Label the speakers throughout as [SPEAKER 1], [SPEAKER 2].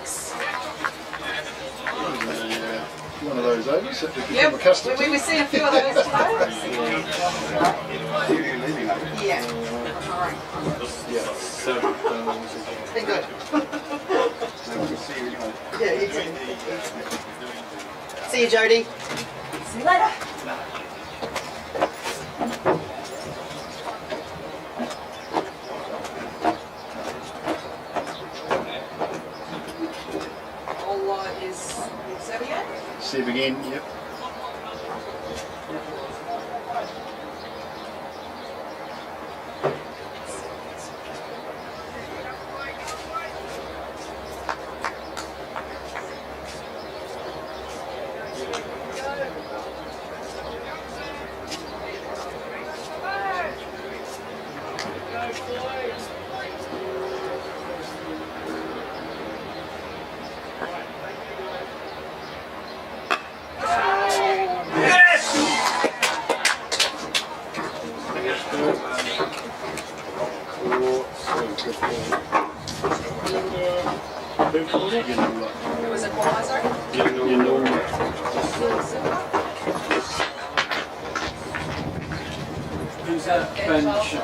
[SPEAKER 1] weeks.
[SPEAKER 2] One of those overs that we become accustomed to.
[SPEAKER 1] We see a few of those today. Yeah.
[SPEAKER 2] Yeah. So,
[SPEAKER 1] Be good. Yeah, exactly. See you, Jody. See you later. All is Serbia.
[SPEAKER 2] Seb again, yep.
[SPEAKER 1] Was it equalizer?
[SPEAKER 3] Who's that bench?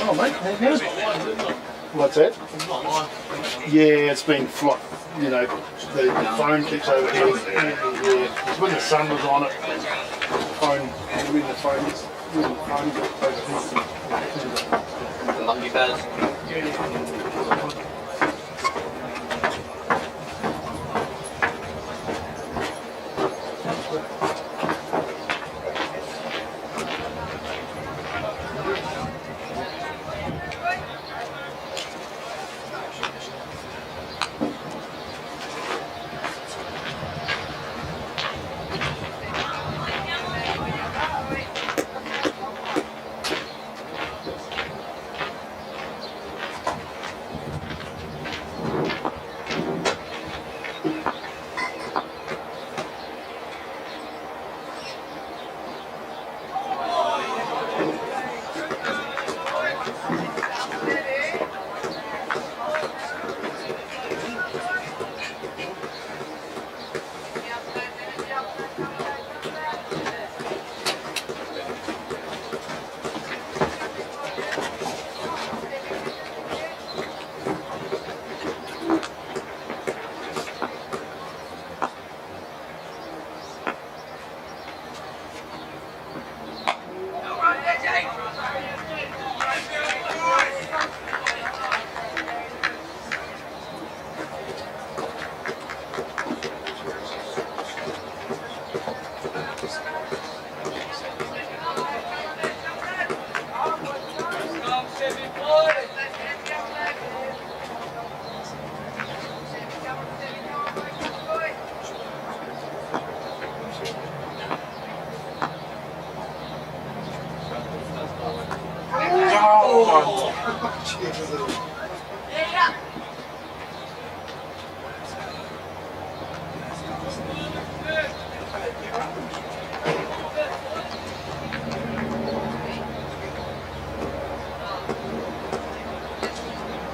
[SPEAKER 2] Oh, mate, what's that? Yeah, it's been flop. You know, the phone keeps overheating. Yeah, when the sun was on it, when the phone overheats.
[SPEAKER 4] Lucky buzz.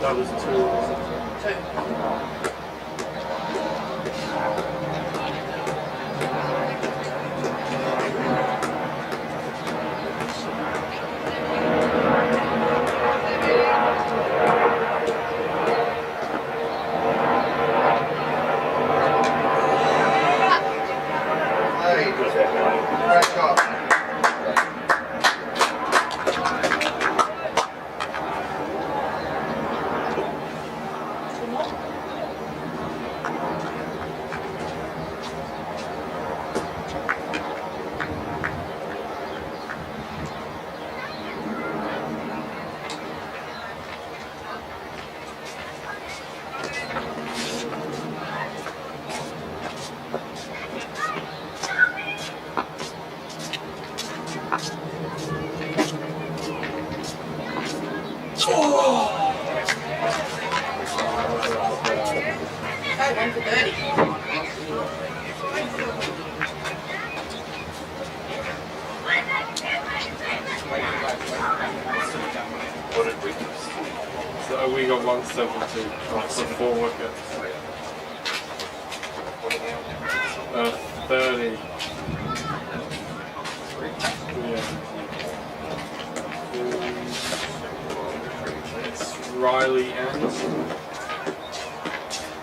[SPEAKER 2] That was two.
[SPEAKER 1] for 30.
[SPEAKER 4] What did we do?
[SPEAKER 3] So we got 170 for 4 wickets. 30. Yeah. It's Riley and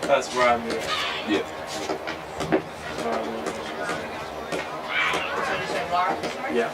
[SPEAKER 3] that's Riley.
[SPEAKER 4] Yeah.
[SPEAKER 3] Yeah.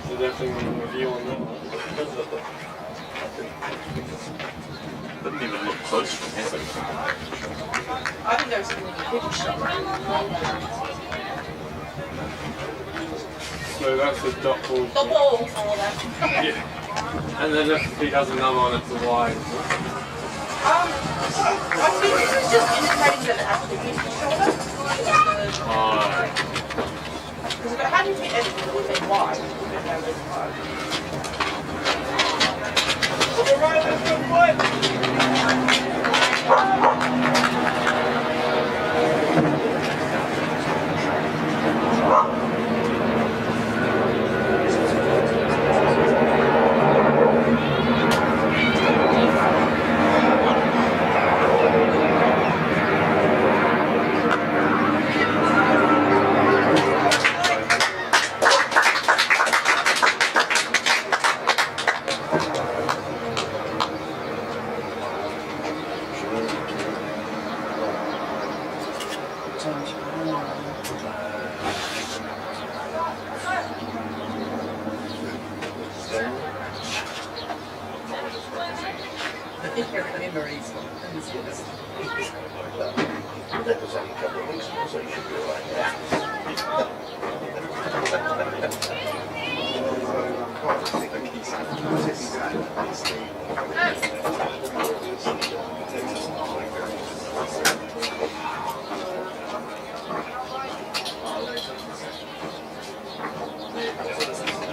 [SPEAKER 3] So definitely a review on that one.
[SPEAKER 4] Didn't even look close from here.
[SPEAKER 1] I think there was something in the fidget shop.
[SPEAKER 3] So that's the dot ball.
[SPEAKER 1] The ball for them.
[SPEAKER 3] Yeah. And then if he does another one, it's a wide.
[SPEAKER 1] I think this is just indicating that it has to be shorter. Because if it hadn't been edited, it would have been wide. It would have been no wide.
[SPEAKER 5] Memories.
[SPEAKER 2] That was only a couple of weeks ago, so you should be alright.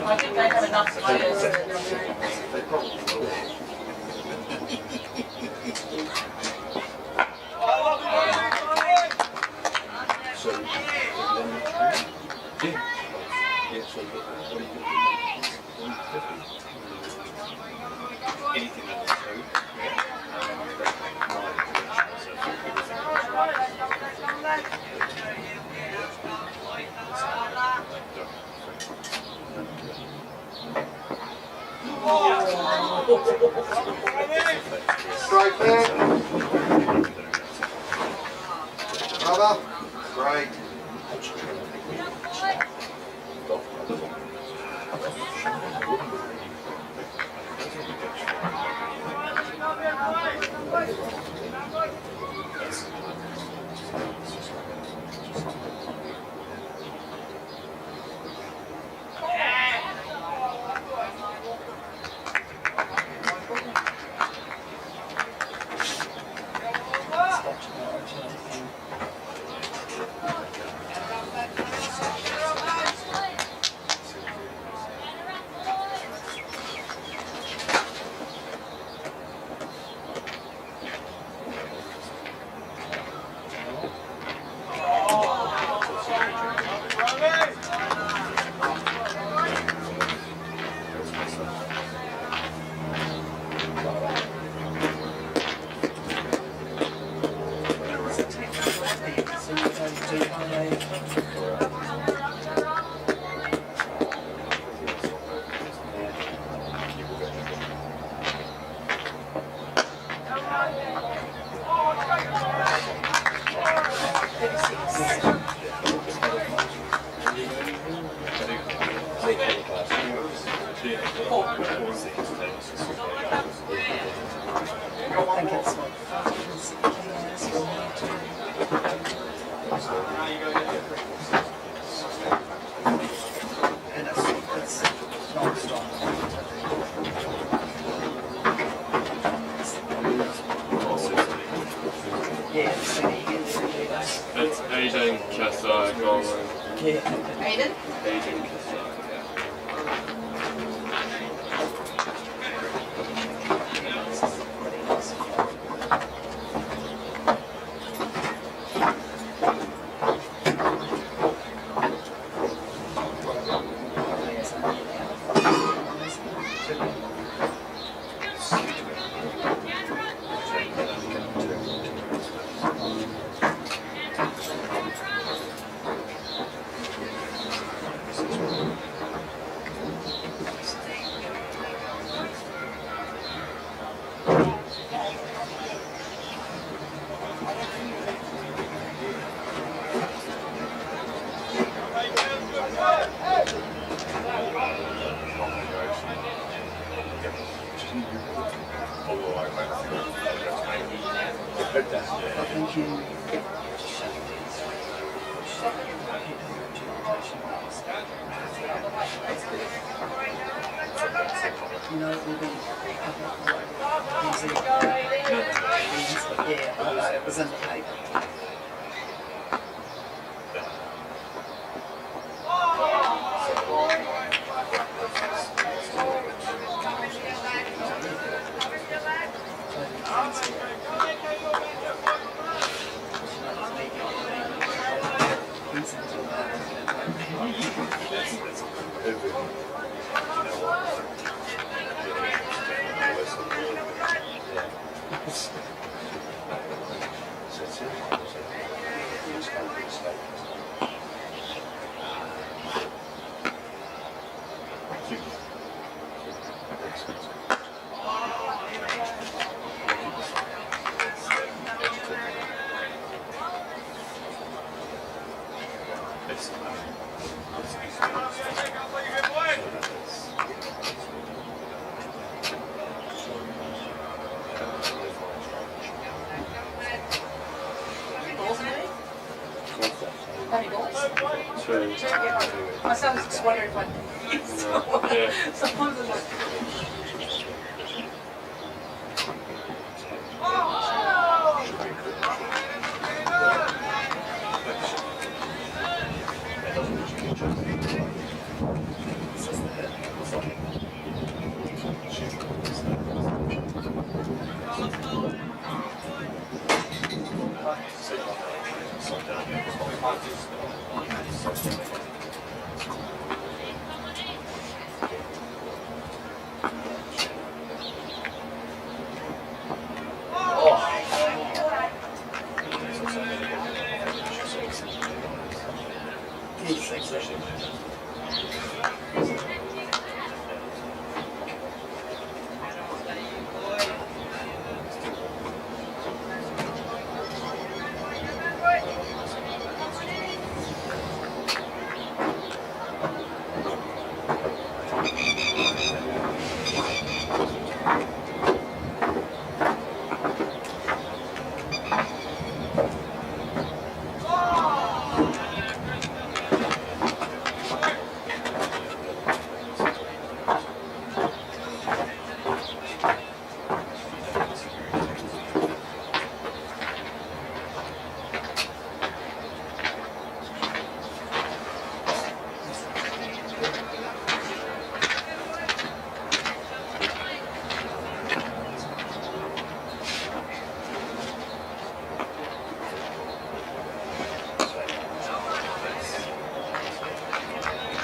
[SPEAKER 1] I think they have enough players.
[SPEAKER 2] They probably will. So, yeah, so what do you do? 150? Anything under 2?
[SPEAKER 6] Straight there. Brother. Great.
[SPEAKER 5] And it's non-stop. Yeah, it's city and every day.
[SPEAKER 3] It's Aiden Kessa Golan.
[SPEAKER 5] Yeah.
[SPEAKER 1] Aiden?
[SPEAKER 3] Aiden Kessa.
[SPEAKER 5] Thank you. You know, it will be easy. Yeah, I know, it was in the paper.
[SPEAKER 1] My son's just wondering what
[SPEAKER 3] Yeah.
[SPEAKER 1] someone's like,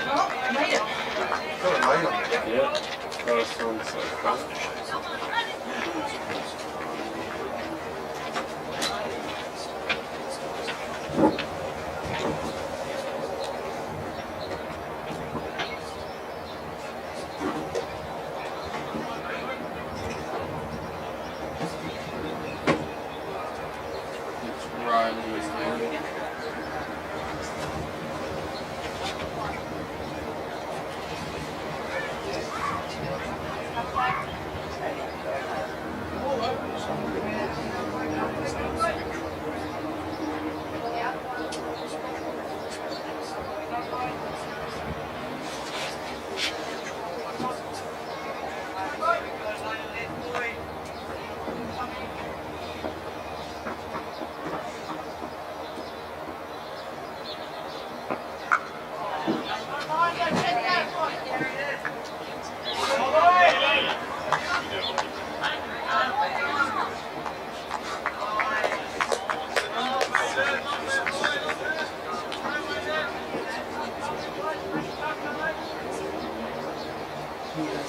[SPEAKER 1] oh, I made it.
[SPEAKER 6] Got a mate on it.
[SPEAKER 3] Yeah. First one so far. It's Riley.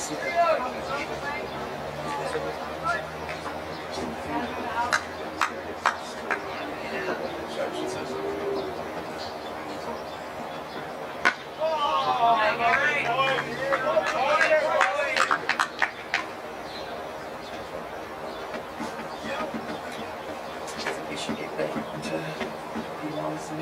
[SPEAKER 5] We should get back into the lines and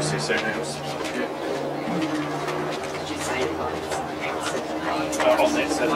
[SPEAKER 4] See souvenirs. On it said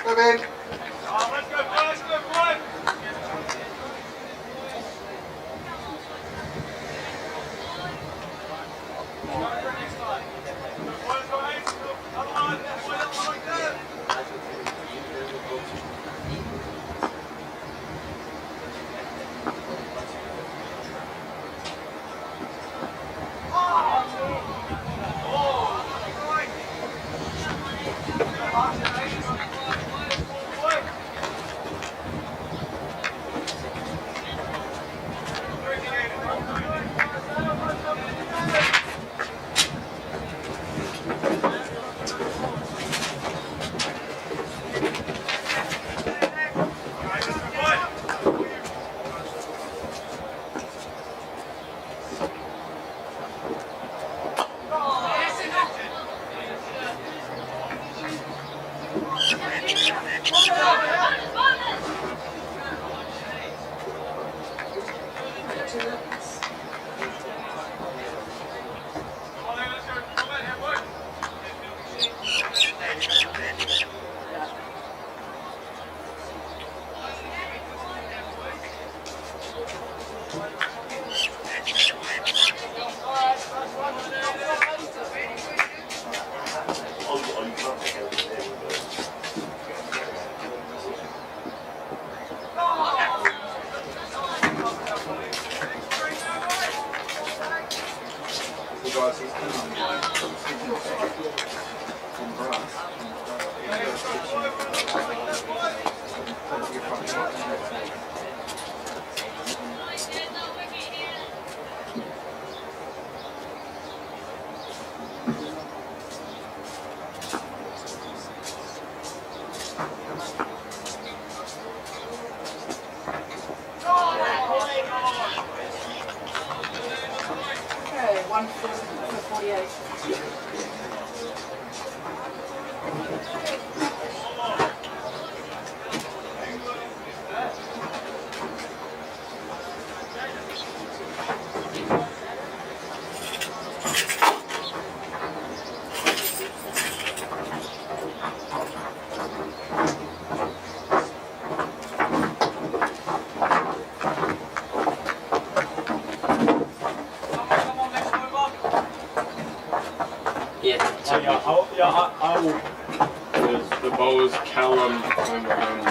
[SPEAKER 6] Come in.
[SPEAKER 5] Okay, 1 for 48.
[SPEAKER 3] I will. There's the bowlers, Callum, and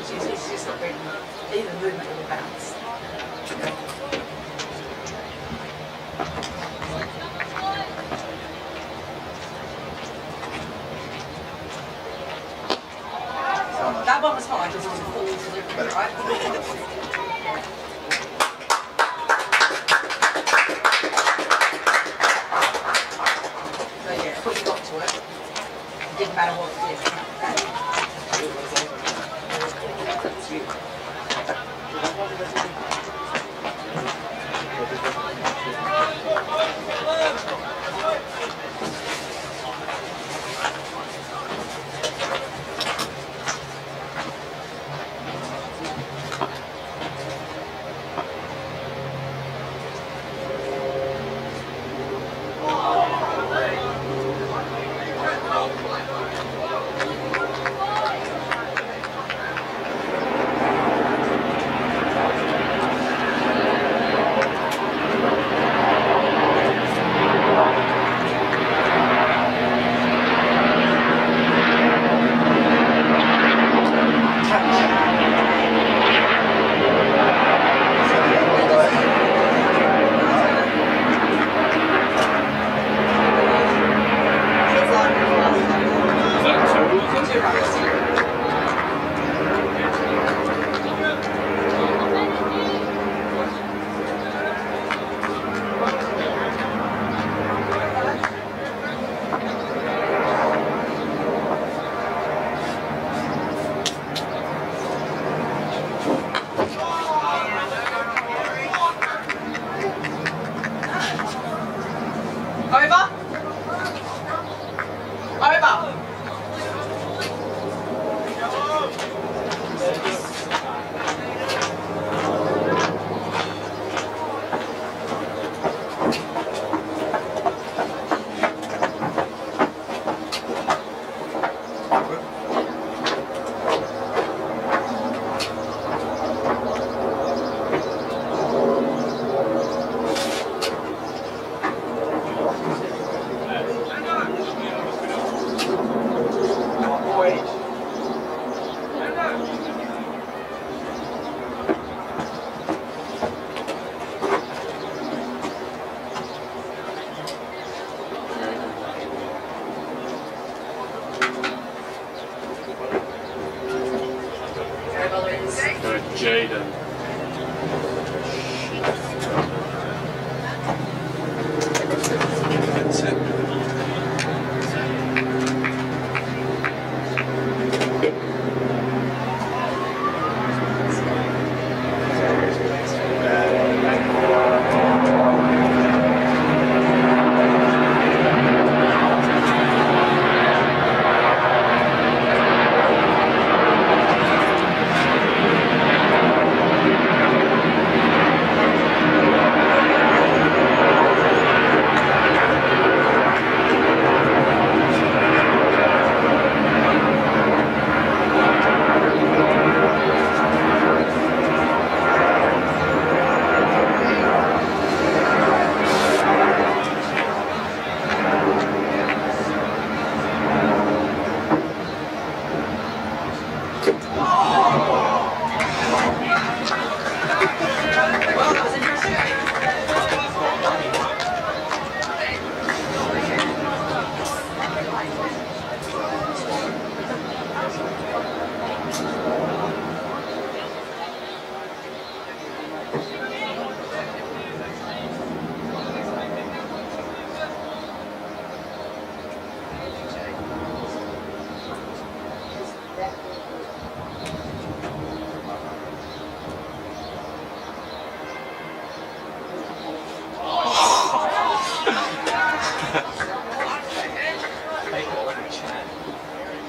[SPEAKER 1] She's just not very, even movement will bounce. That one was fine because it was a full delivery, right? So yeah, when we got to it, it didn't matter what it did. Over. Over.
[SPEAKER 3] Jaden.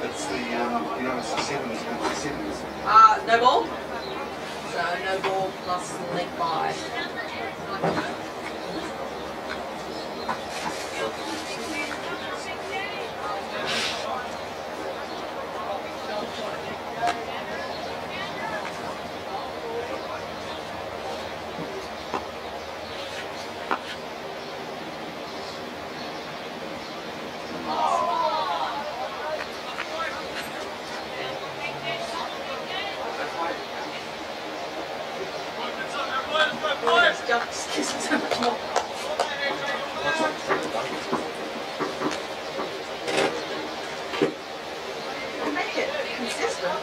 [SPEAKER 6] It's the, it's the sevens.
[SPEAKER 1] No ball. So no ball plus leg 5. just gives me so much more. Make it consistent.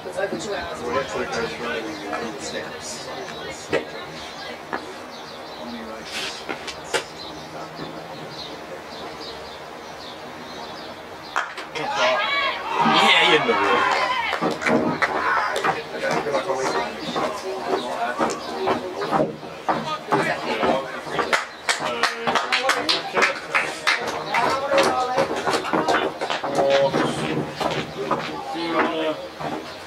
[SPEAKER 5] It's over 2 hours.
[SPEAKER 6] We have to go through all the steps. On your races.
[SPEAKER 3] Yeah, you know it.
[SPEAKER 6] Okay, good luck all weekend.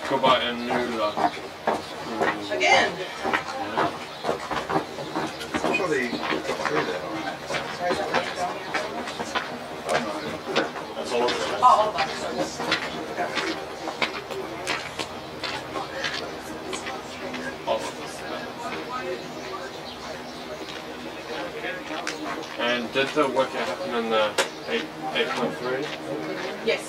[SPEAKER 3] Go back and Nula.
[SPEAKER 1] Again.
[SPEAKER 6] I'm sure they got through there.
[SPEAKER 3] That's all of it.
[SPEAKER 1] Oh, all of us.
[SPEAKER 3] All of us. And did the workout happen in the 8.3?
[SPEAKER 1] Yes.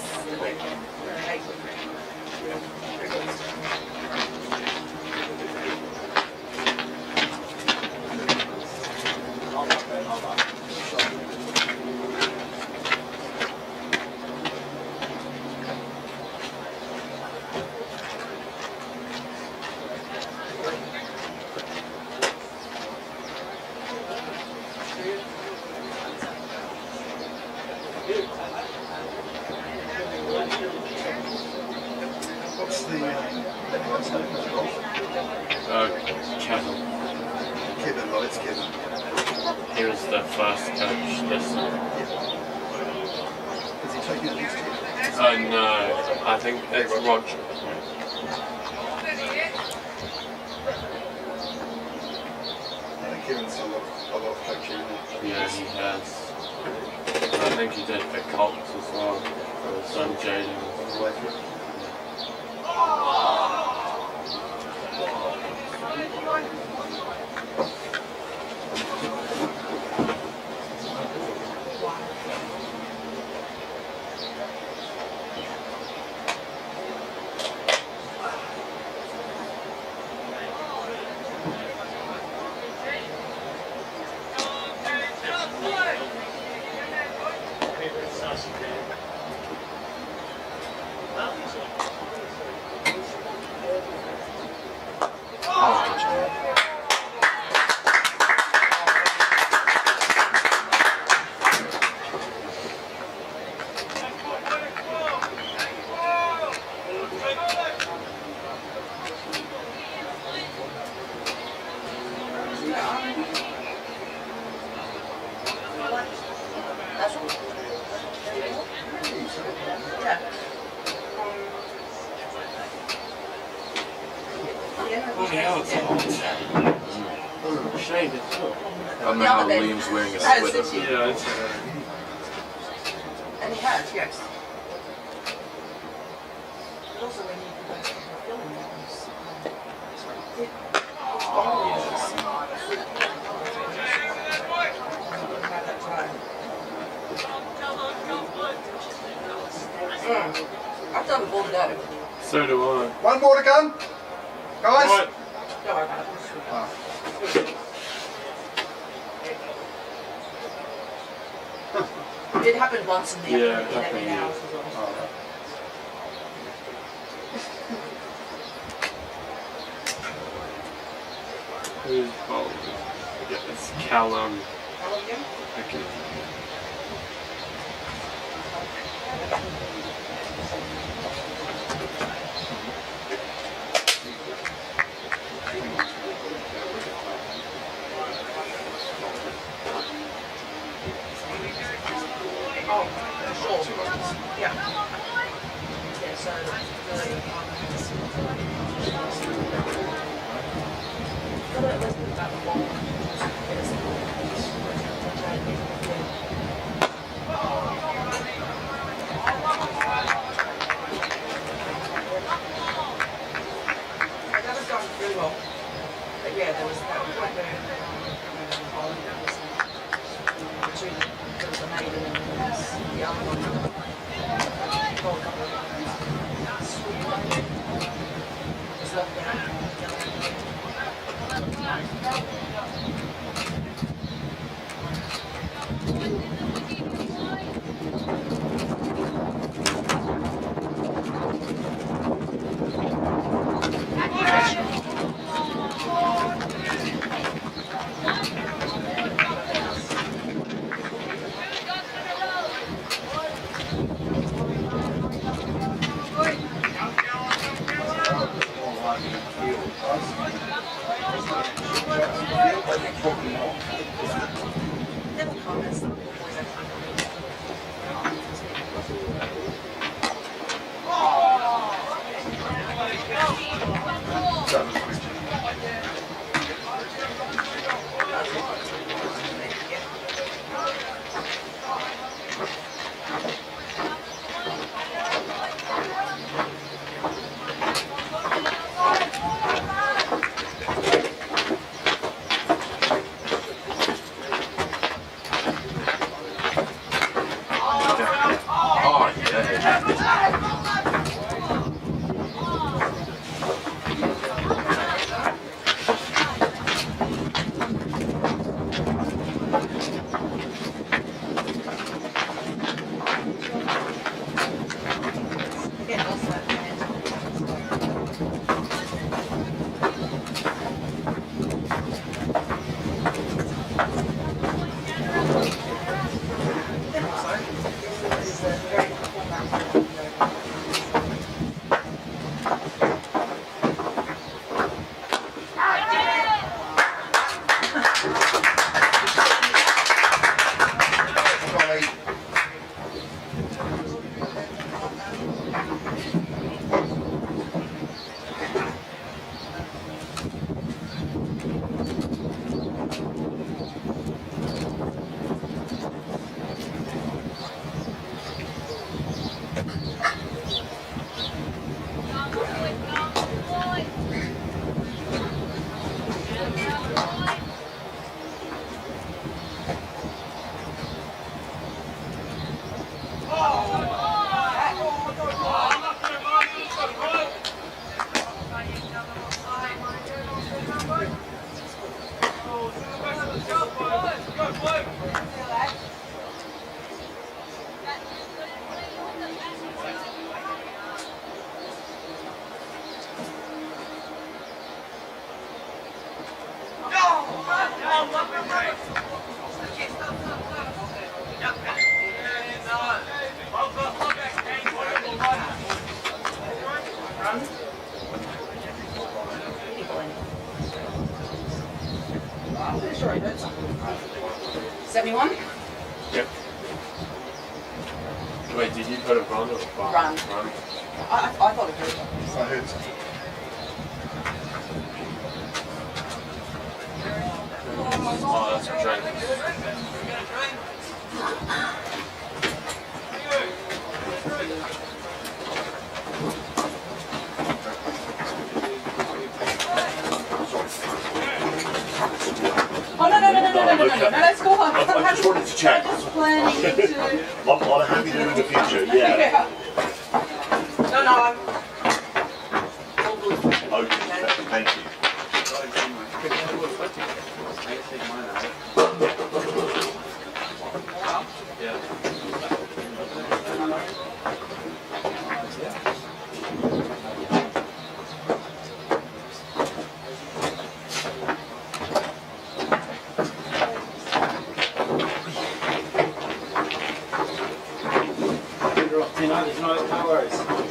[SPEAKER 6] What's the guy's name as well?
[SPEAKER 3] Kevin.
[SPEAKER 6] Kevin, oh, it's Kevin.
[SPEAKER 3] He was the first coach this year.
[SPEAKER 6] Is he taking it next year?
[SPEAKER 3] No, I think it's Roger.
[SPEAKER 6] I think Kevin's a lot of coaching.
[SPEAKER 3] Yeah, he has. I think he did the Colts as well for his son Jaden.
[SPEAKER 6] All the way through.
[SPEAKER 3] Shane, it's cool.
[SPEAKER 7] I don't know how Liam's wearing a
[SPEAKER 1] Oh,
[SPEAKER 7] sweater.
[SPEAKER 1] did you?
[SPEAKER 3] Yeah, it's,
[SPEAKER 1] And he has, yes. But also when you go to filming I've done before though.
[SPEAKER 3] so do I.
[SPEAKER 6] One more to come, guys.
[SPEAKER 3] Right.
[SPEAKER 1] Don't worry about it.
[SPEAKER 6] Ah.
[SPEAKER 1] It happened once in the
[SPEAKER 3] Yeah, it
[SPEAKER 1] 11
[SPEAKER 3] happened,
[SPEAKER 1] hours as well.
[SPEAKER 6] Oh,
[SPEAKER 3] Who's bowled? It's Callum. Okay.
[SPEAKER 1] Oh, sure. Yeah. Yeah, so that was going really well. But yeah, there was that point where there was a maiden and there was the other one. Oh, a couple of just locked down. Never comments.
[SPEAKER 7] Oh, yeah.
[SPEAKER 1] Again, also, I'm pretty sure I heard something. 71?
[SPEAKER 3] Yep. Wait, did you put a run or a bar?
[SPEAKER 1] Run.
[SPEAKER 3] Run.
[SPEAKER 1] I thought it heard something.
[SPEAKER 6] I heard something.
[SPEAKER 3] Oh, that's a drink.
[SPEAKER 1] Oh, no, let's go on.
[SPEAKER 8] I just wanted to check.
[SPEAKER 1] I'm just planning to...
[SPEAKER 8] I'm happy to do in the future, yeah.
[SPEAKER 1] Yeah. No, I'm...
[SPEAKER 8] Okay, thank you.
[SPEAKER 4] No worries.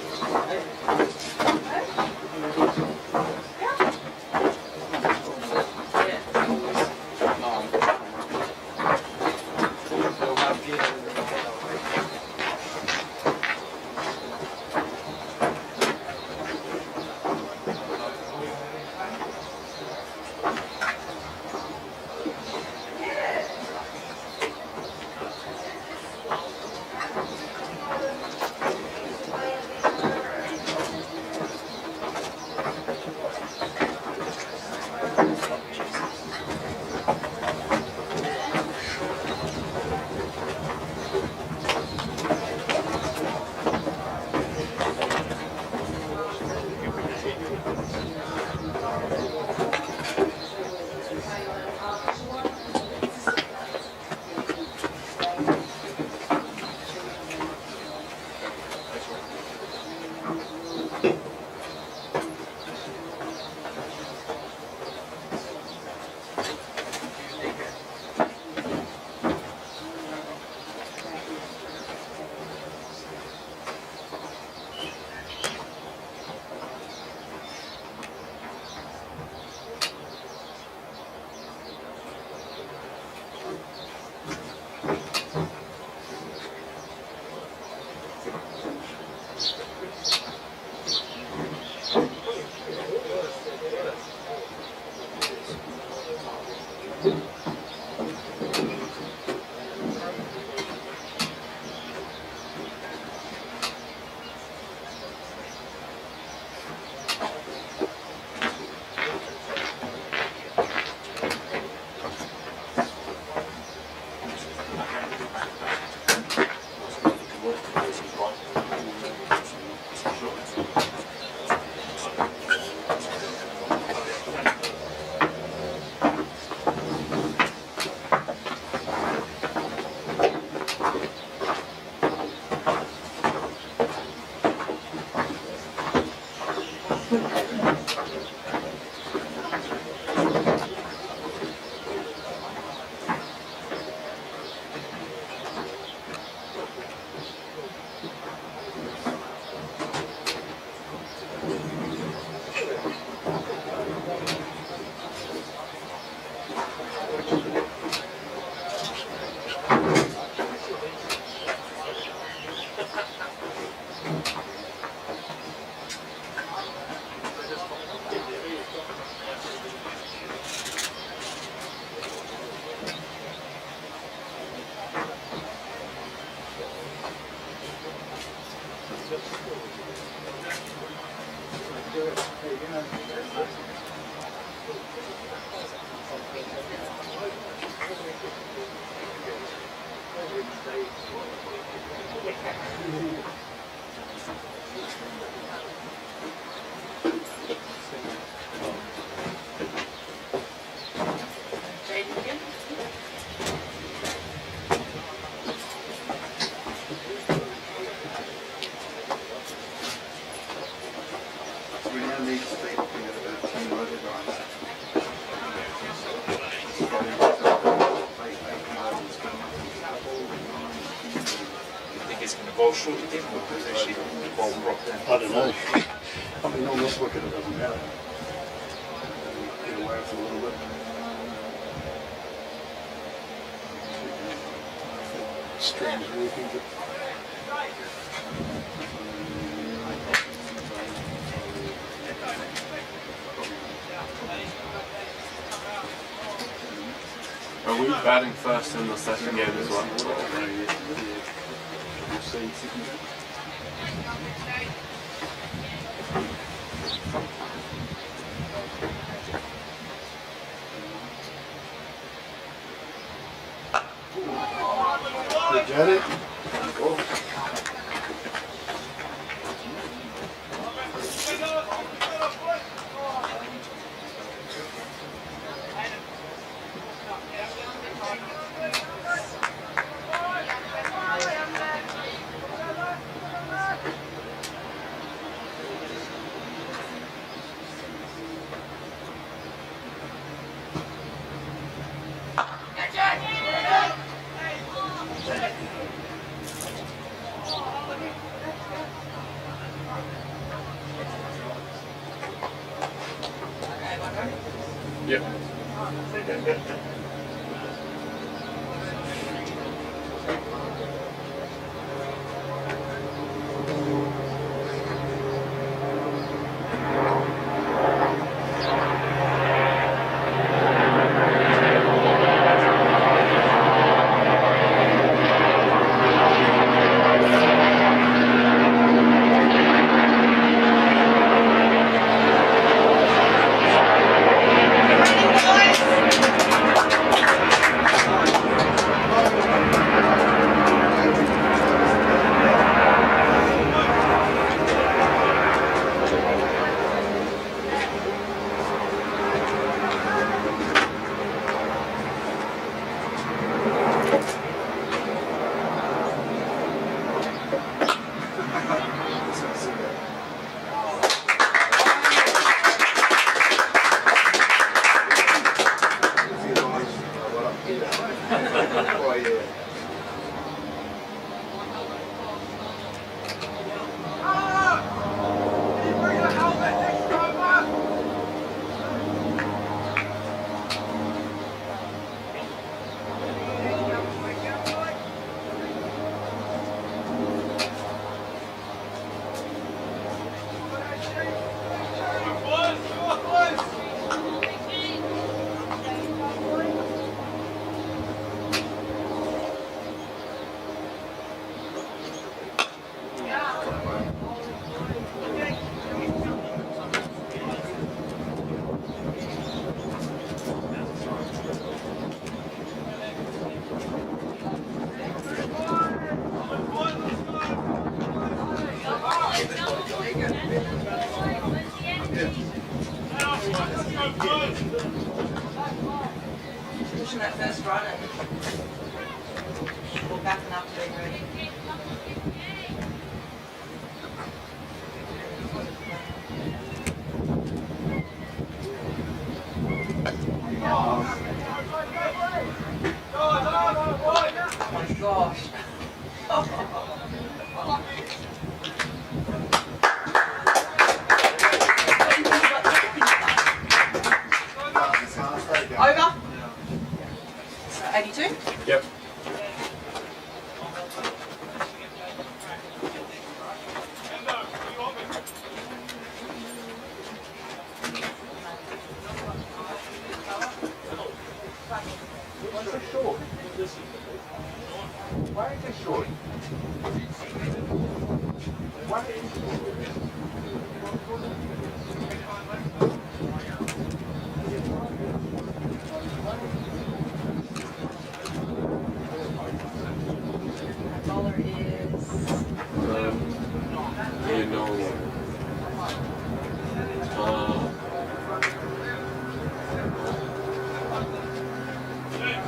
[SPEAKER 6] We now need to be looking at about 10 motor drives.
[SPEAKER 7] I think it's going to boil short again, or is it actually boil properly?
[SPEAKER 2] I don't know. I mean, on this wicket it doesn't matter. Get away with it a little bit. Streams working, but
[SPEAKER 3] Are we batting first in the second game as well?
[SPEAKER 2] we'll see. Good, Janet.
[SPEAKER 1] Pushing that first run and we're back enough to be ready. Oh my gosh. Over. 82?
[SPEAKER 3] Yep.
[SPEAKER 1] Bowler is
[SPEAKER 3] You know.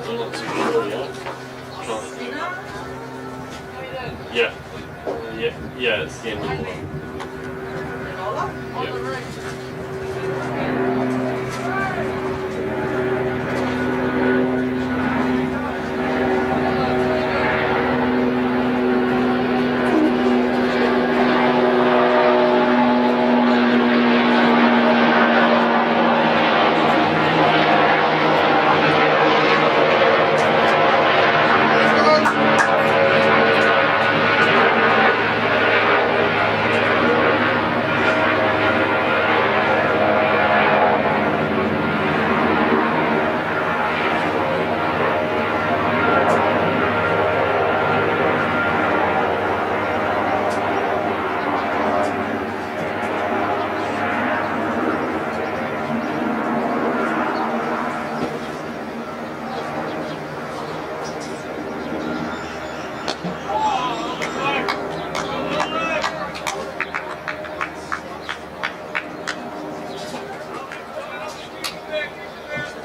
[SPEAKER 3] I'm not too sure yet.
[SPEAKER 1] Sinner.
[SPEAKER 3] Yeah. Yeah, it's the end of the one.
[SPEAKER 1] Nola.
[SPEAKER 3] Yeah.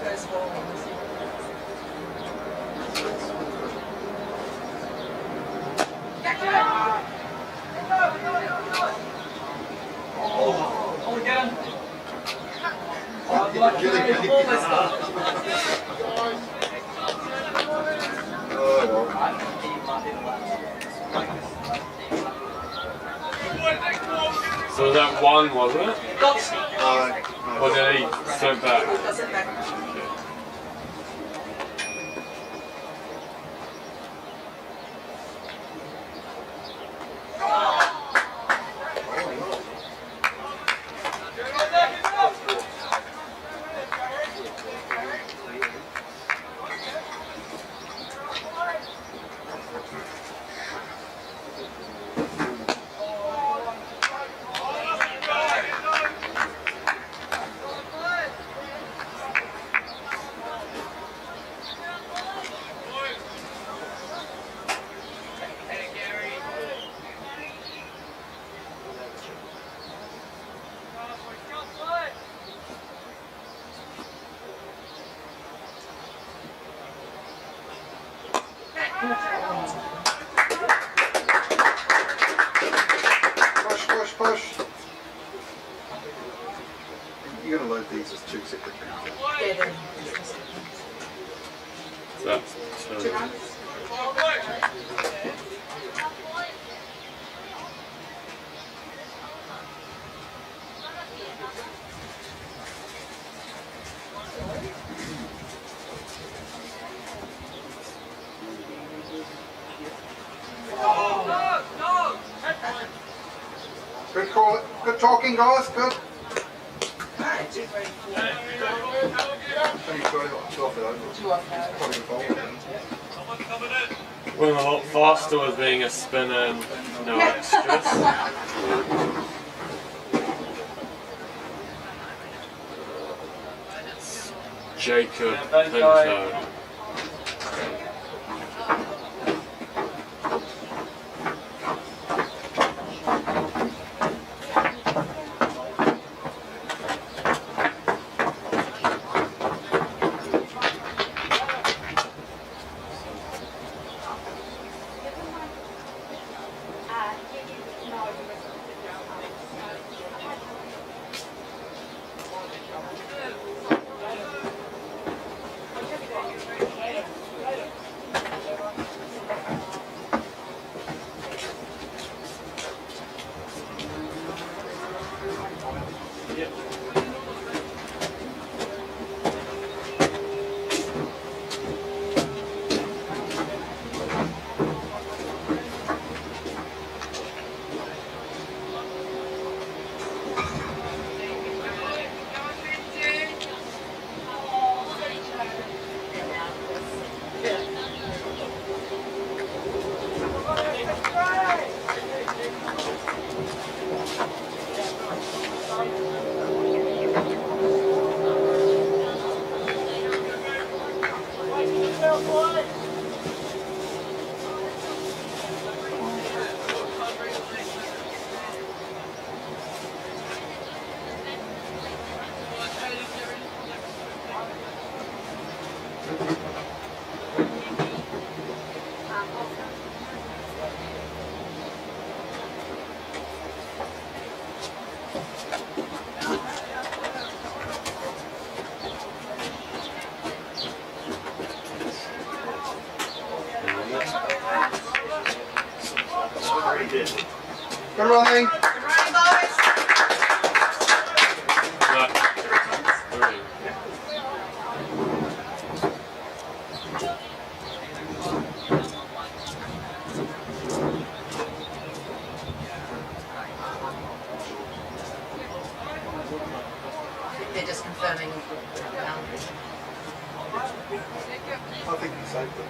[SPEAKER 1] First ball.
[SPEAKER 5] Oh, get him.
[SPEAKER 1] Almost got it.
[SPEAKER 3] So that one, wasn't it?
[SPEAKER 1] Got
[SPEAKER 3] Or did he send back?
[SPEAKER 1] got sent back.
[SPEAKER 6] these as two separate things.
[SPEAKER 1] Yeah, then.
[SPEAKER 3] So that's
[SPEAKER 1] Two
[SPEAKER 3] two.
[SPEAKER 1] rounds.
[SPEAKER 6] Good call. Good talking, guys. Good.
[SPEAKER 1] Alright, 2, 3, 4.
[SPEAKER 6] Only two off it over.
[SPEAKER 1] 2 off now.
[SPEAKER 6] Probably the ball.
[SPEAKER 3] Went a lot faster with being a spinner and no extras. Jacob Pinto.
[SPEAKER 6] Good running.
[SPEAKER 1] Good running, boys.
[SPEAKER 3] Three.
[SPEAKER 1] They're just confirming the boundaries.
[SPEAKER 6] I think he saved it.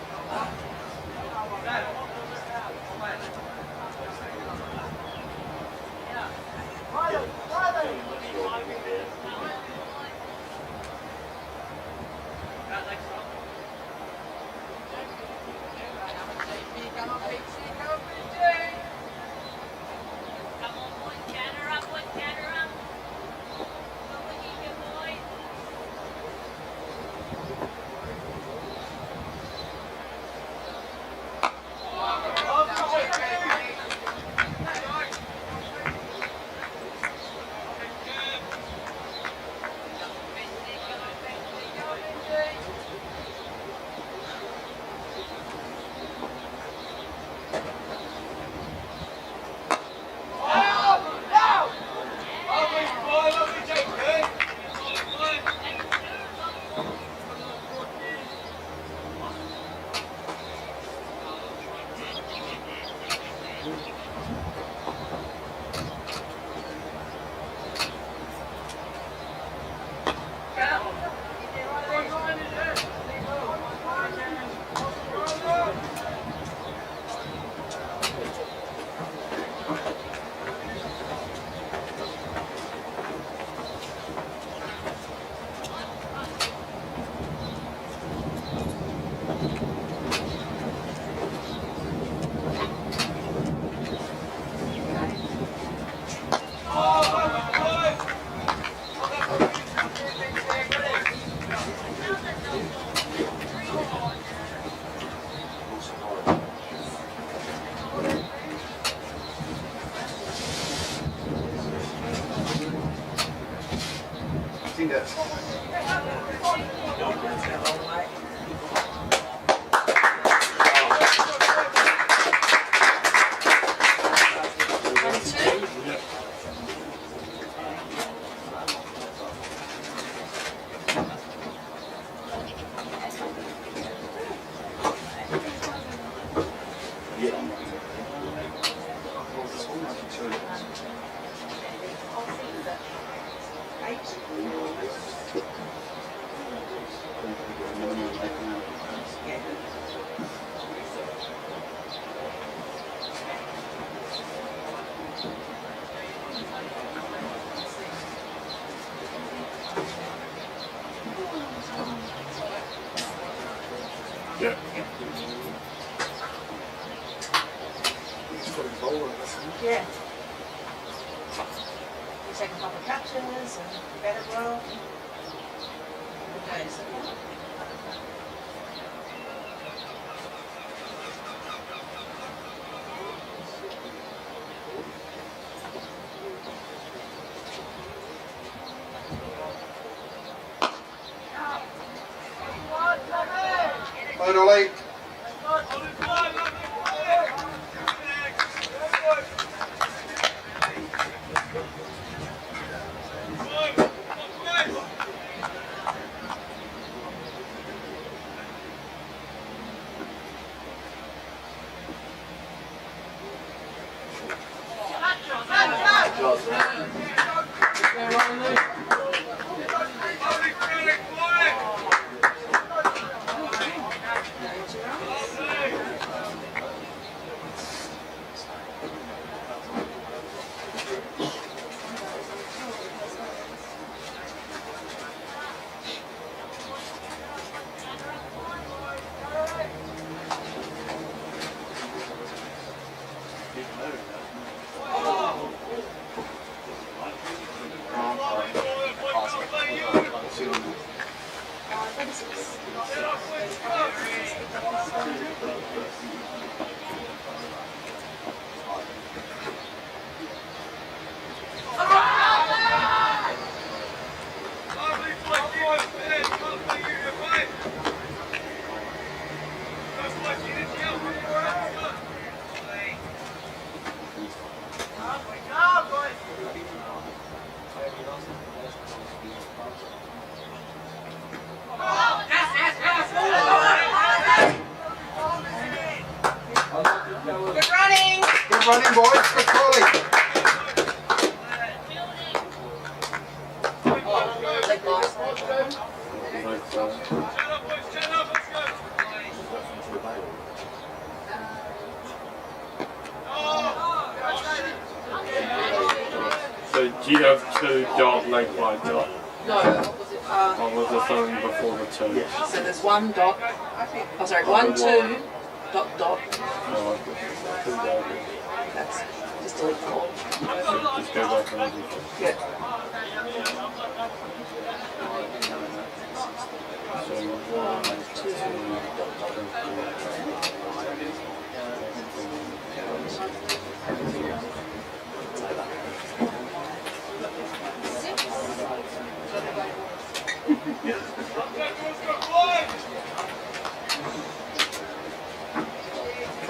[SPEAKER 6] finger.
[SPEAKER 3] Yeah.
[SPEAKER 1] Yeah. You take a couple catches and better grow. Okay, so
[SPEAKER 6] Right, Ollie. Good running, boys. Good calling.
[SPEAKER 3] So do you have two dot leg by dot?
[SPEAKER 1] no.
[SPEAKER 3] What was the phone before the two?
[SPEAKER 1] So there's one dot. Oh, sorry, one, two, dot, dot.
[SPEAKER 3] Oh,
[SPEAKER 1] That's just delete them all.
[SPEAKER 3] just go back and do
[SPEAKER 1] Yeah.
[SPEAKER 3] so
[SPEAKER 1] One, two, dot, dot.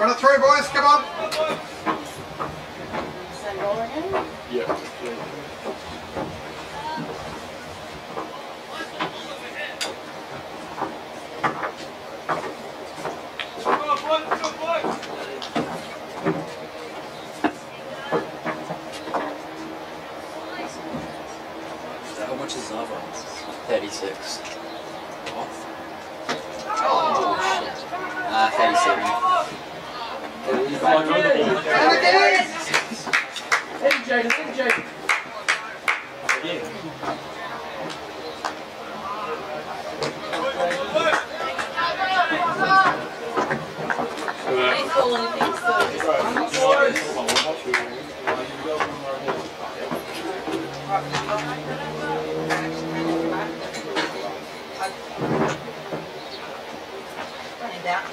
[SPEAKER 6] Run it through, boys. Come on.
[SPEAKER 1] Send roll again.
[SPEAKER 3] yeah.
[SPEAKER 9] How much is Zava? 36. What? Oh, shit. 37.
[SPEAKER 1] Running down.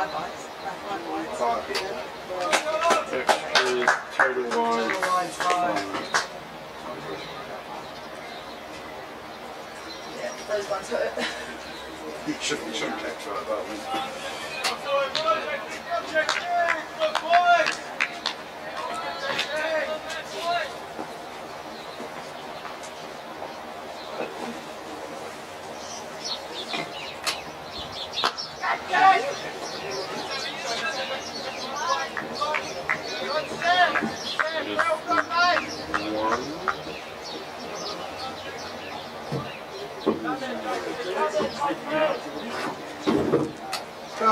[SPEAKER 1] 5 bites. 5 bites.
[SPEAKER 3] Extras, total
[SPEAKER 1] Total
[SPEAKER 3] wise.
[SPEAKER 1] lines 5. Yeah, those ones hurt.
[SPEAKER 6] You shouldn't check for it that one. Go.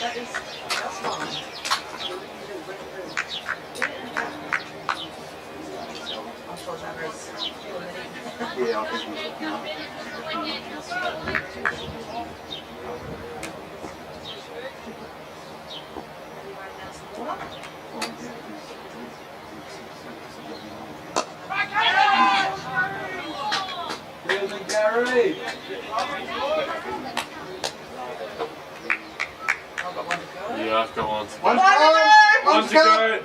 [SPEAKER 1] That's fine. I'm sure that is.
[SPEAKER 6] Yeah, I think we're looking at
[SPEAKER 3] Gary!
[SPEAKER 1] I've got one to go.
[SPEAKER 3] Yeah, I've got one.
[SPEAKER 6] One to go!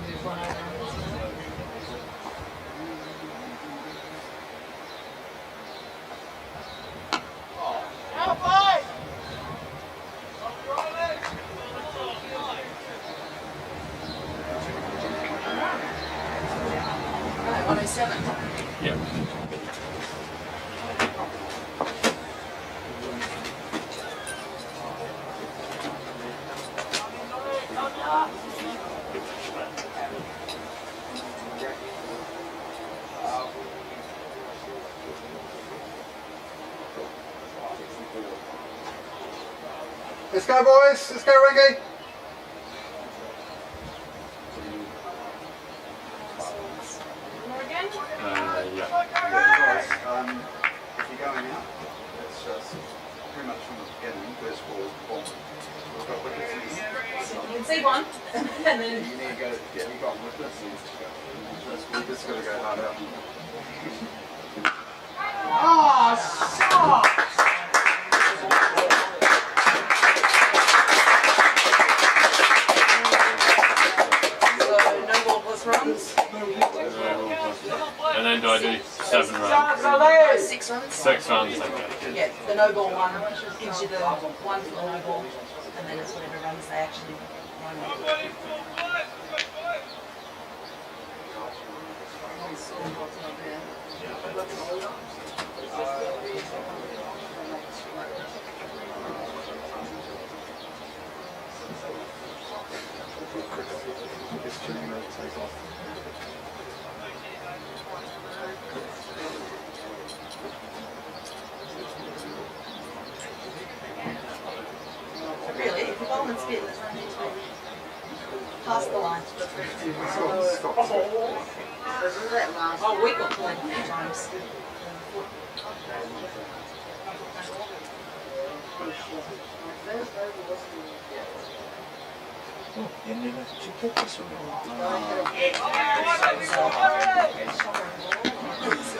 [SPEAKER 1] Move one over. Right, 107.
[SPEAKER 3] Yeah.
[SPEAKER 6] Let's go, boys. Let's go, Rangy.
[SPEAKER 3] Yeah.
[SPEAKER 6] Guys, if you're going out, it's just pretty much from the beginning. First ball, boom. We've got wickets in here.
[SPEAKER 1] You can see one, and then
[SPEAKER 6] You need to go, yeah, you've got wickets. We just got to go hard out.
[SPEAKER 1] so no ball plus runs.
[SPEAKER 3] And then do I do 7 runs?
[SPEAKER 1] 6 runs.
[SPEAKER 3] 6 runs, okay.
[SPEAKER 1] Yeah, the no ball one gives you the one for the no ball, and then it's whatever runs they actually run. Really, if you bowl and spin, there's no need to pass the line. Oh, we got played a few times.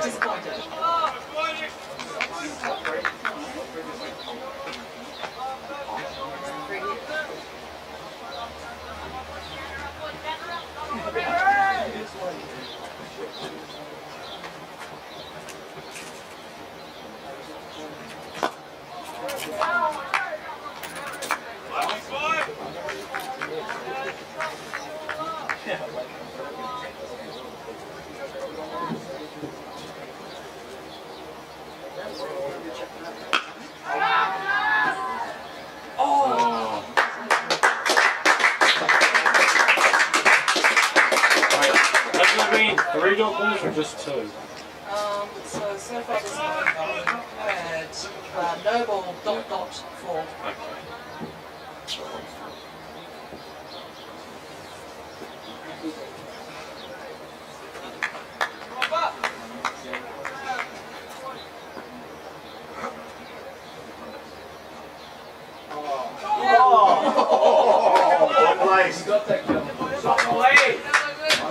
[SPEAKER 1] Disappointed.
[SPEAKER 3] Three dot balls or just 2?
[SPEAKER 1] So far this morning I've had no ball, dot, 4.
[SPEAKER 3] Okay.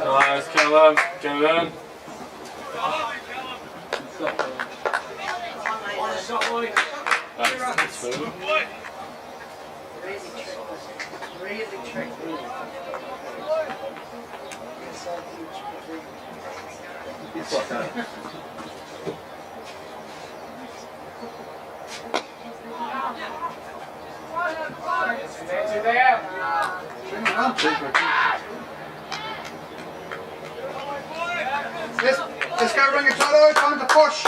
[SPEAKER 3] Nice, Callum. Callum. That's good.
[SPEAKER 1] Really tricky.
[SPEAKER 6] Let's go, Rangitoto. Time to push.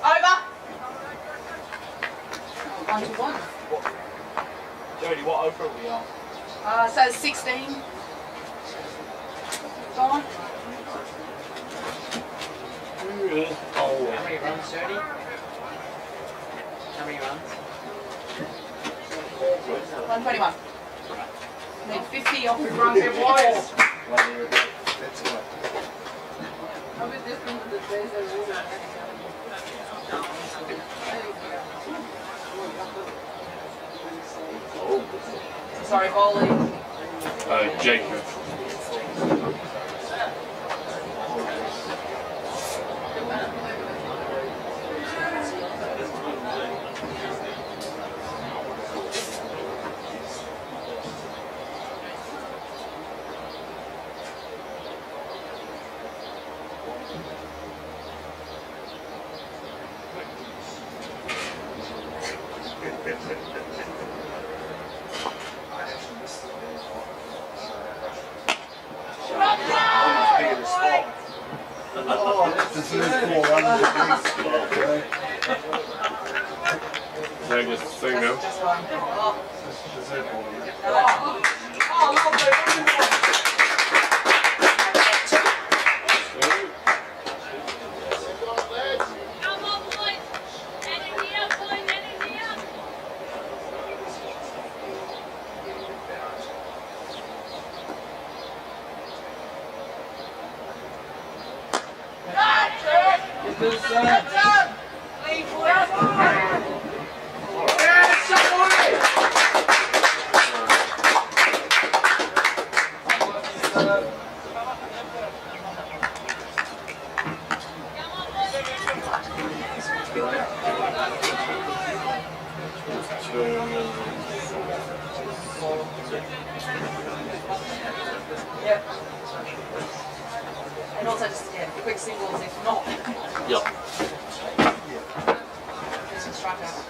[SPEAKER 1] Over. 1-1.
[SPEAKER 4] Jodie, what over are we on?
[SPEAKER 1] So 16. Go on.
[SPEAKER 3] Oh.
[SPEAKER 1] How many runs, Jodie? How many runs? 121. Need 50 off the runs here, boys. Sorry, bowling.
[SPEAKER 3] Jacob. Just sing them.
[SPEAKER 1] Just one. Oh. Yep. And also just, yeah, quick singles if not.
[SPEAKER 3] Yeah.
[SPEAKER 1] Just a strikeout.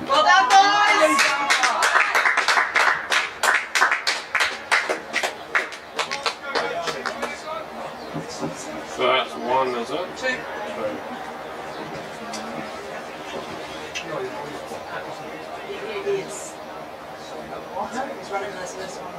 [SPEAKER 1] Well done, boys!
[SPEAKER 3] So that's one, is it?
[SPEAKER 1] Two. He is. He's running those first ones.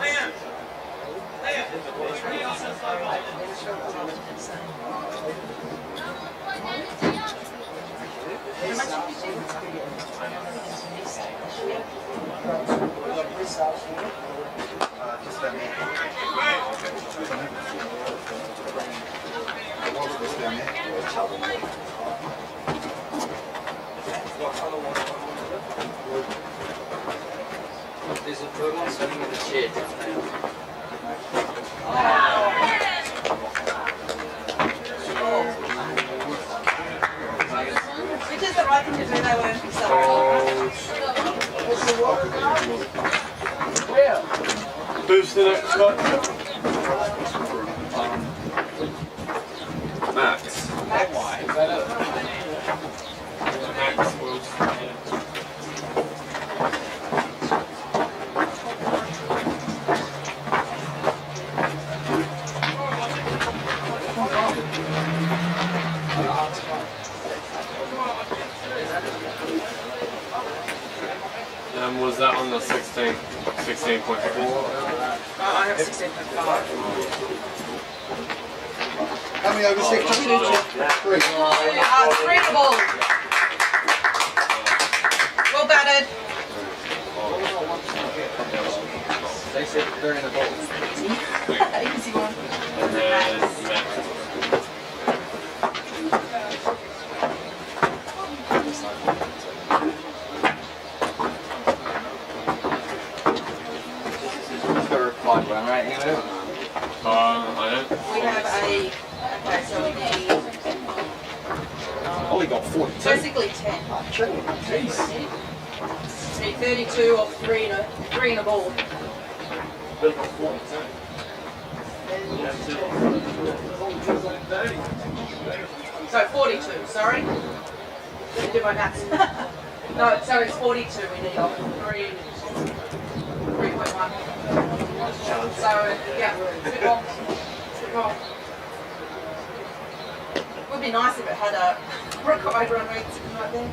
[SPEAKER 6] Just down there. Just down there.
[SPEAKER 9] There's a bird one sitting in the chair.
[SPEAKER 1] Which is the right thing to do, they won't be
[SPEAKER 3] Who's the next one? Max. Max was. And was that on the 16.4?
[SPEAKER 1] I have 16.5.
[SPEAKER 6] How many over 6? 3.
[SPEAKER 1] Three ball. Well batted.
[SPEAKER 9] They said they're in the bowl.
[SPEAKER 1] Easy one.
[SPEAKER 3] And then Matt.
[SPEAKER 9] The required one, right? You know?
[SPEAKER 3] I don't.
[SPEAKER 1] We have a. Okay, so we need
[SPEAKER 9] Only got 42.
[SPEAKER 1] basically 10. Need 32 or 3 in a ball. So 42, sorry. Didn't do my maths. No, so it's 42 we need of 3.1. So, yeah, good ball. Good ball. Would be nice if it had a required run rate sitting right there.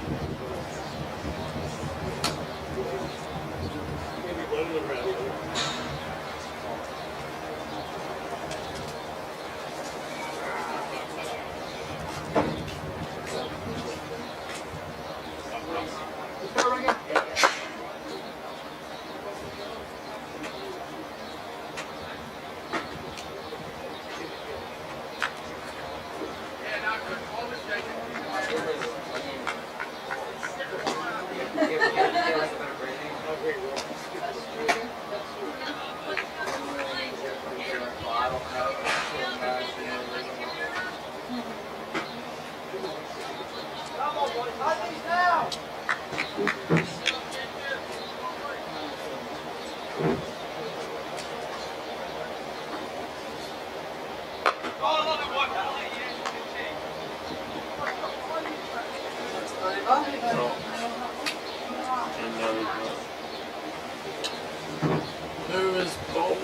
[SPEAKER 3] Who is bowling?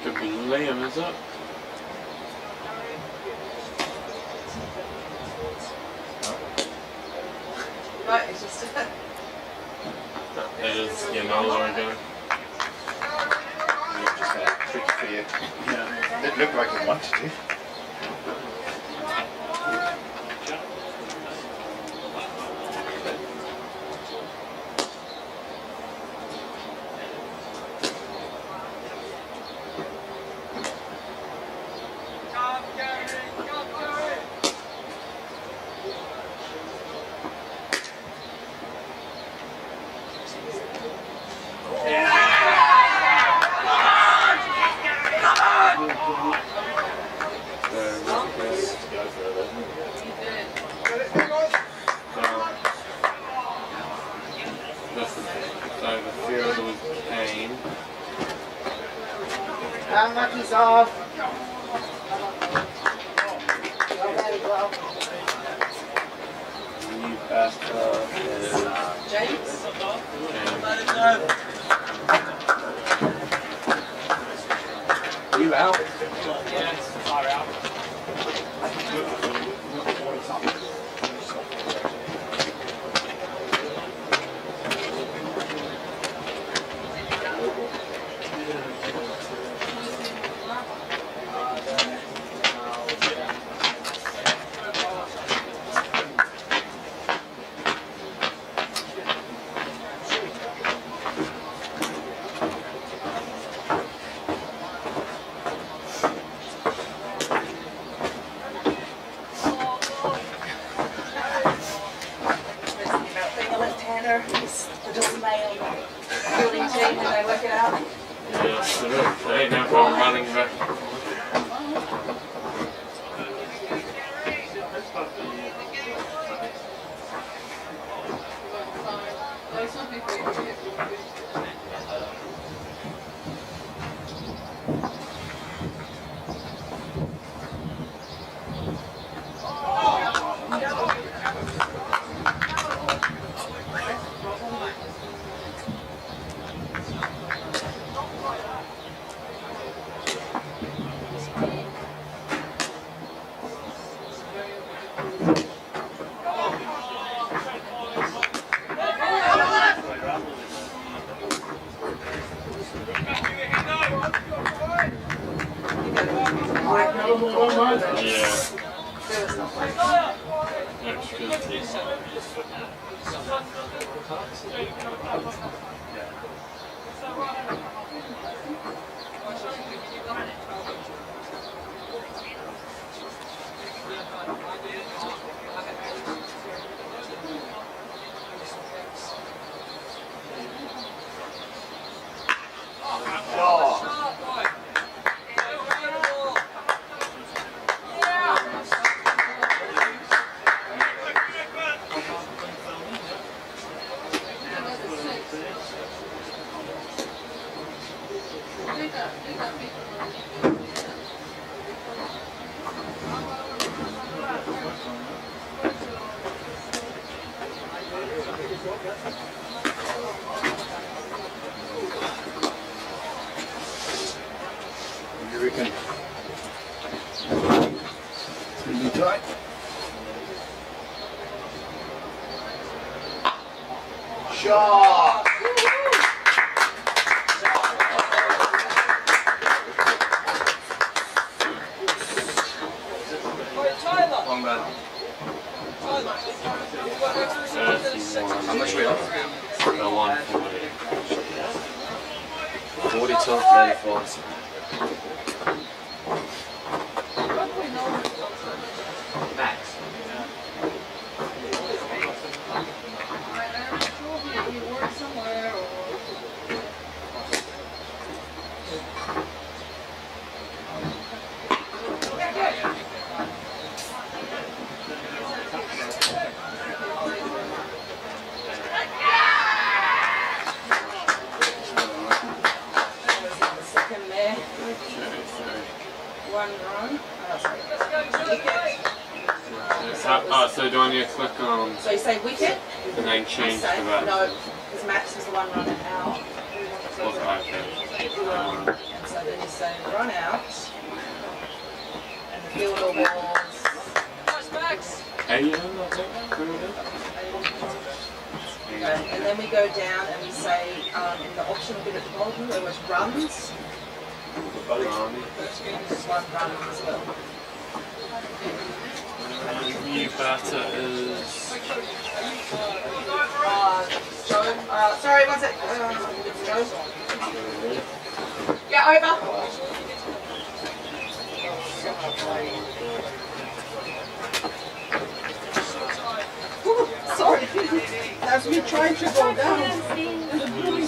[SPEAKER 3] Could be Liam, is it?
[SPEAKER 1] No, it's just
[SPEAKER 3] It is, yeah, Noel's already doing.
[SPEAKER 8] Just tricky for you.
[SPEAKER 3] Yeah.
[SPEAKER 8] It looked like it wanted to.
[SPEAKER 3] So the field was Kane.
[SPEAKER 5] How much is off?
[SPEAKER 3] New batter is
[SPEAKER 1] James.
[SPEAKER 9] You out?
[SPEAKER 1] Being a left-hander is just male fielding team and they work it out.
[SPEAKER 3] yeah, there ain't no problem running back. Yeah.
[SPEAKER 1] There was nothing.
[SPEAKER 3] That's good.
[SPEAKER 2] You reckon? It's going to be tight. Shot!
[SPEAKER 9] Long run.
[SPEAKER 3] 31.
[SPEAKER 9] How much we off?
[SPEAKER 3] The 140.
[SPEAKER 9] 42, 34. Max.
[SPEAKER 1] Second there. One run.
[SPEAKER 3] So do I need to click on
[SPEAKER 1] So you say wicket.
[SPEAKER 3] and then change to
[SPEAKER 1] Say,
[SPEAKER 3] that?
[SPEAKER 1] no, because Max was the one running out.
[SPEAKER 3] Okay.
[SPEAKER 1] And so then you say run out. And the fielder was.
[SPEAKER 3] Hey, I think.
[SPEAKER 1] Okay. And then we go down and we say in the optional bit at the bottom there was runs. And just one run as well.
[SPEAKER 3] New batter is.
[SPEAKER 1] Joe. Sorry, one sec. Joe. Yeah, over. Ooh, sorry. That's me trying to go down.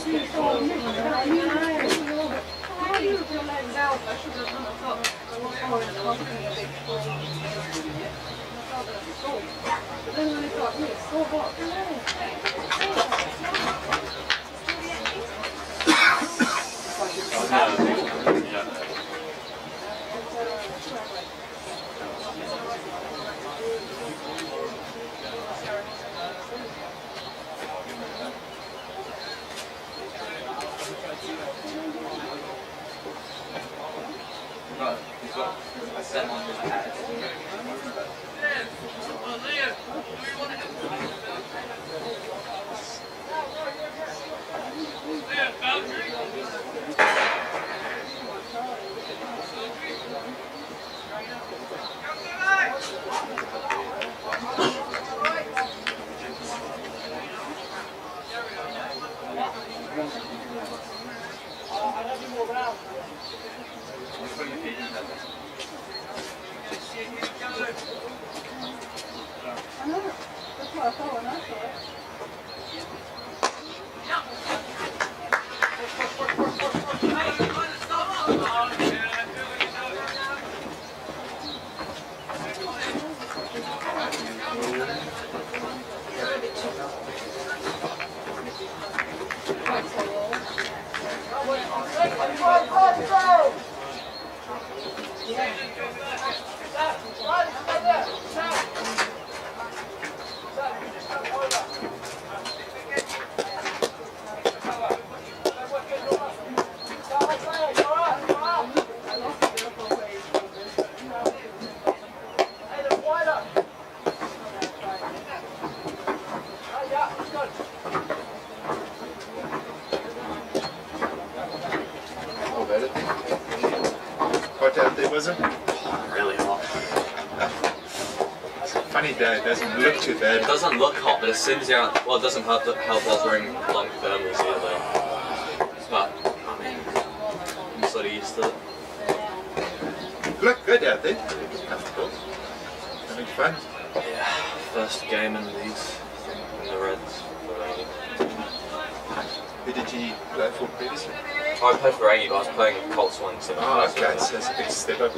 [SPEAKER 3] Yeah.
[SPEAKER 9] No, he's got a set on his pad.
[SPEAKER 8] hot out there, was it?
[SPEAKER 3] Really hot.
[SPEAKER 8] It's a funny day, it doesn't look too
[SPEAKER 3] It
[SPEAKER 8] bad.
[SPEAKER 3] doesn't look hot, but as soon as you're out, well, it doesn't help us wearing long thermals either. But, I mean, I'm sort of used to it.
[SPEAKER 8] You look good out there. Comfortable. Having fun.
[SPEAKER 3] Yeah, first game in these, in the Reds.
[SPEAKER 8] Who did you play for previously?
[SPEAKER 3] I played for Rangy, but I was playing Colts once.
[SPEAKER 8] Oh, okay, so it's a big step up.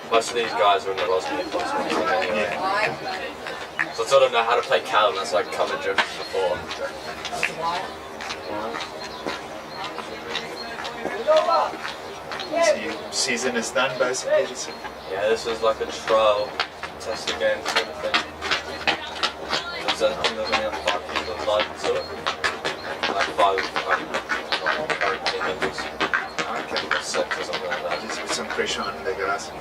[SPEAKER 3] Most of these guys are in the Rosmini Colts once anyway.
[SPEAKER 8] Yeah.
[SPEAKER 3] So I sort of know how to play Callum, that's why I covered jokes before.
[SPEAKER 8] So your season is done basically. So
[SPEAKER 3] Yeah, this was like a trial test game sort of thing. So I think there's only like 5 people invited to it. Like 5 team members.
[SPEAKER 8] okay.
[SPEAKER 3] Or 6 or something like that.
[SPEAKER 8] Just put some pressure on the guys.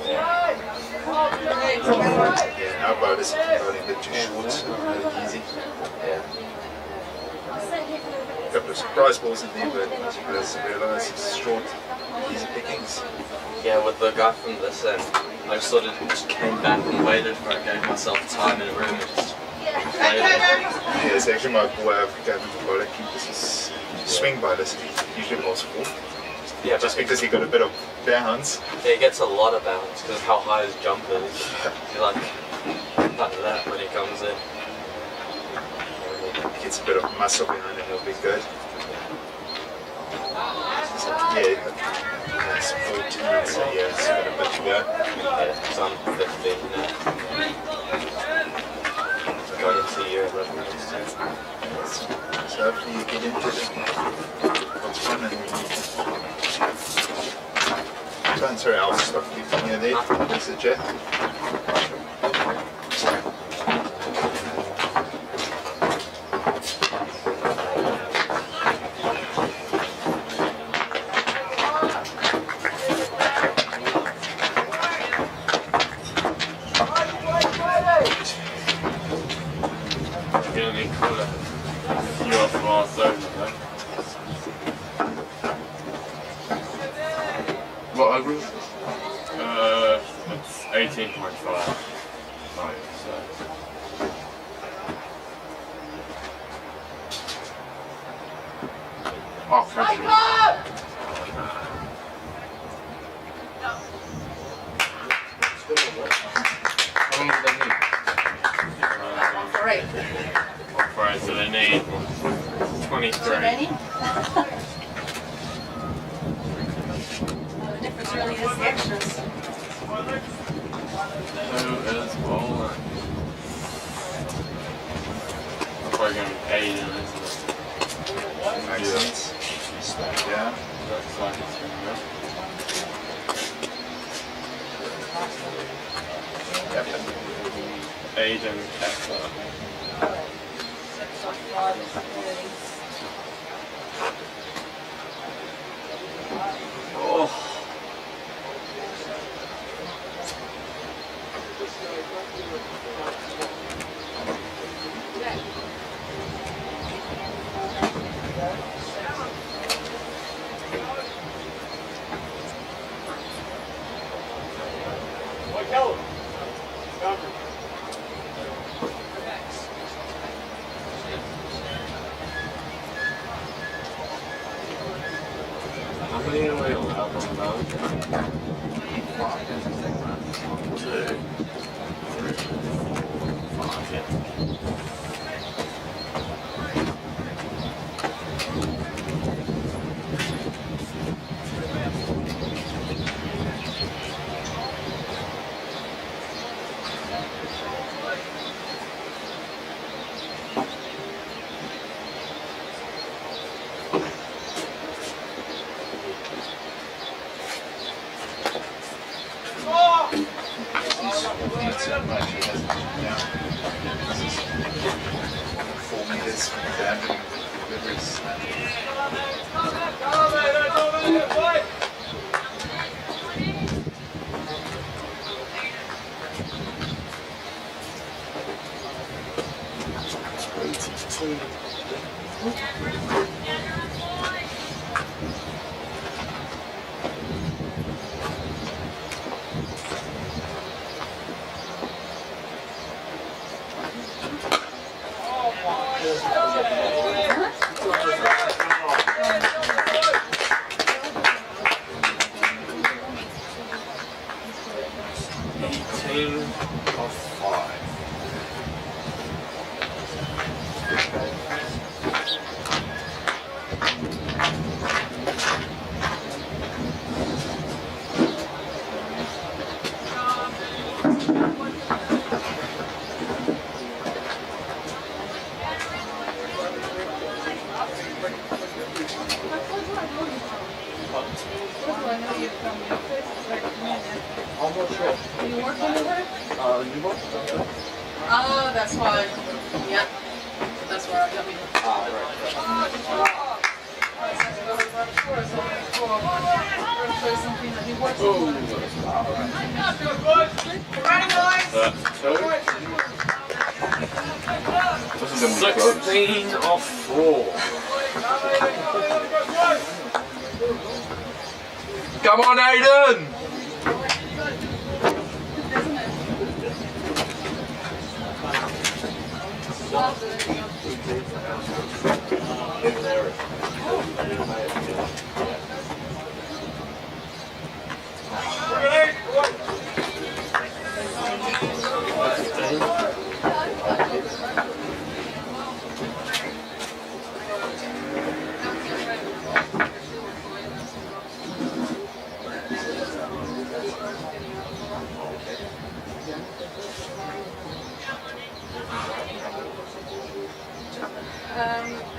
[SPEAKER 3] Yeah.
[SPEAKER 8] Yeah, our boat is probably a bit too short, so really easy.
[SPEAKER 3] Yeah.
[SPEAKER 8] A couple of surprise balls in there, but as you guys realise, it's short, easy pickings.
[SPEAKER 3] Yeah, with the guy from this end, I sort of just came back and waited for it, gave myself time in a room and just played it.
[SPEAKER 8] Yeah, it's actually my boy Africa with bowler keepers is swing bowlers. Usually balls full.
[SPEAKER 3] Yeah,
[SPEAKER 8] Just because he got a bit of bounce.
[SPEAKER 3] Yeah, he gets a lot of bounce because of how high his jump is. He's like that when he comes in.
[SPEAKER 8] Gets a bit of muscle behind him, he'll be good. So, yeah, that's 14, so yeah, it's got a bit to go.
[SPEAKER 3] Yeah, so I'm 15 now. Going into year 11 next time.
[SPEAKER 8] So hopefully you get into what's fun and sorry, I'll stop keeping you there. Thanks a jet.
[SPEAKER 3] Gonna need to a few off from our zone, though. What over? It's 18.5. Right, so. Oh, for sure. How long do they need?
[SPEAKER 1] Great.
[SPEAKER 3] Right, so they need 23.
[SPEAKER 1] Many? The difference really is the extras.
[SPEAKER 3] Who is bowling? I'm probably going to be paid in, isn't it?
[SPEAKER 8] Makes sense. Start down.
[SPEAKER 3] Looks like it's going to go. Aiden Kessler. Oh. How many are we allowed on the boat? 2, 3, 5, yeah.
[SPEAKER 8] Not so much, it hasn't come down. This is 4 meters from the boundary of the rivers.
[SPEAKER 3] I'm not sure.
[SPEAKER 1] You working with her?
[SPEAKER 3] You want?
[SPEAKER 1] Oh, that's why. Yep. That's where I got me. Something that he works on.
[SPEAKER 8] This is going to be close.
[SPEAKER 3] 16 off 4. Come on, Aiden!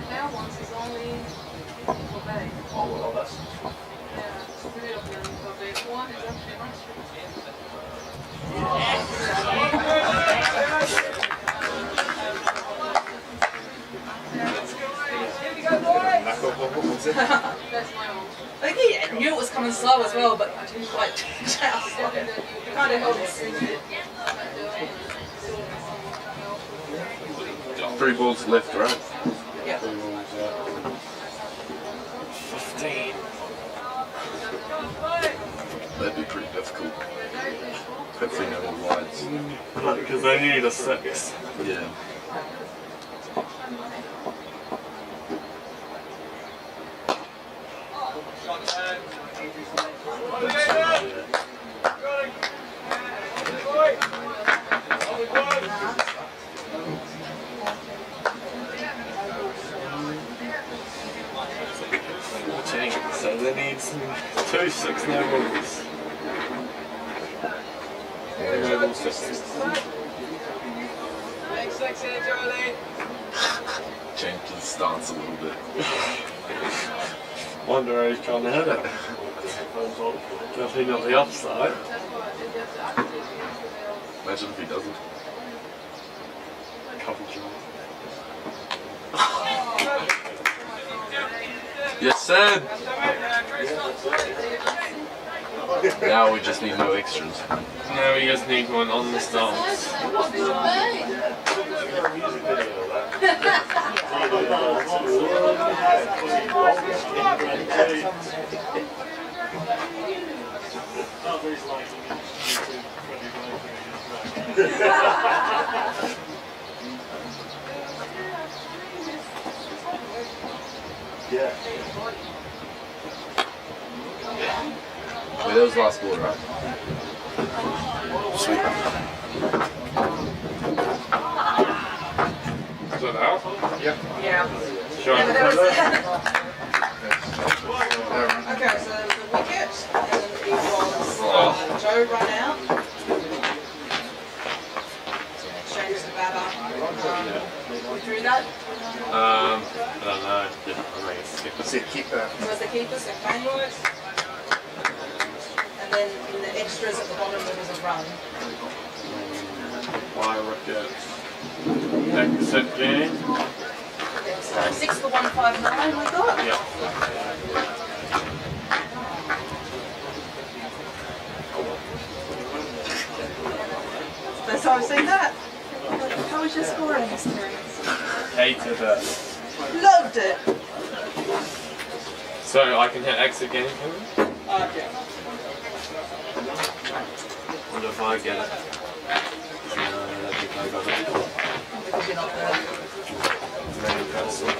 [SPEAKER 1] Now once is only Quebec.
[SPEAKER 3] Oh, well, that's...
[SPEAKER 1] Yeah, 3 of them Quebec. One is actually not That's my own. I think he knew it was coming slow as well, but I didn't quite shout. Kind of held it.
[SPEAKER 8] 3 balls left, right?
[SPEAKER 1] Yeah.
[SPEAKER 3] 15.
[SPEAKER 8] That'd be pretty difficult. Hopefully no more wides.
[SPEAKER 3] Because they need a 6.
[SPEAKER 8] Yeah.
[SPEAKER 3] So they need some 2 6 no balls.
[SPEAKER 8] Changed his stance a little bit.
[SPEAKER 3] Wonder where he's trying to hit it. Definitely not the offside.
[SPEAKER 8] Imagine if he doesn't.
[SPEAKER 3] Couple tries.
[SPEAKER 8] Yes, sir. Now we just need no extras.
[SPEAKER 3] Now we just need one on the stance.
[SPEAKER 2] Yeah.
[SPEAKER 8] Wait, that was last ball, right? Sweet.
[SPEAKER 3] Is that out?
[SPEAKER 2] Yep.
[SPEAKER 1] Yeah.
[SPEAKER 3] Sure.
[SPEAKER 1] Yeah, but there was okay, so the wicket, and then it was Joe run out. Exchange the batter. We drew that.
[SPEAKER 3] I don't know. Yeah, I think it's skip.
[SPEAKER 2] That's it, keep that.
[SPEAKER 1] Was the keepers, okay. And then in the extras at the bottom there was a run.
[SPEAKER 3] Why wicket? Exit game.
[SPEAKER 1] 6 for 159 we got.
[SPEAKER 3] Yeah.
[SPEAKER 1] First time I've seen that. How was your scoring experience?
[SPEAKER 3] Hated it.
[SPEAKER 1] Loved it.
[SPEAKER 3] So I can hit exit game for me?
[SPEAKER 1] Okay.
[SPEAKER 3] Wonder if I get it. No, I don't think I got it.
[SPEAKER 1] Because you're not there.
[SPEAKER 3] Maybe that's it.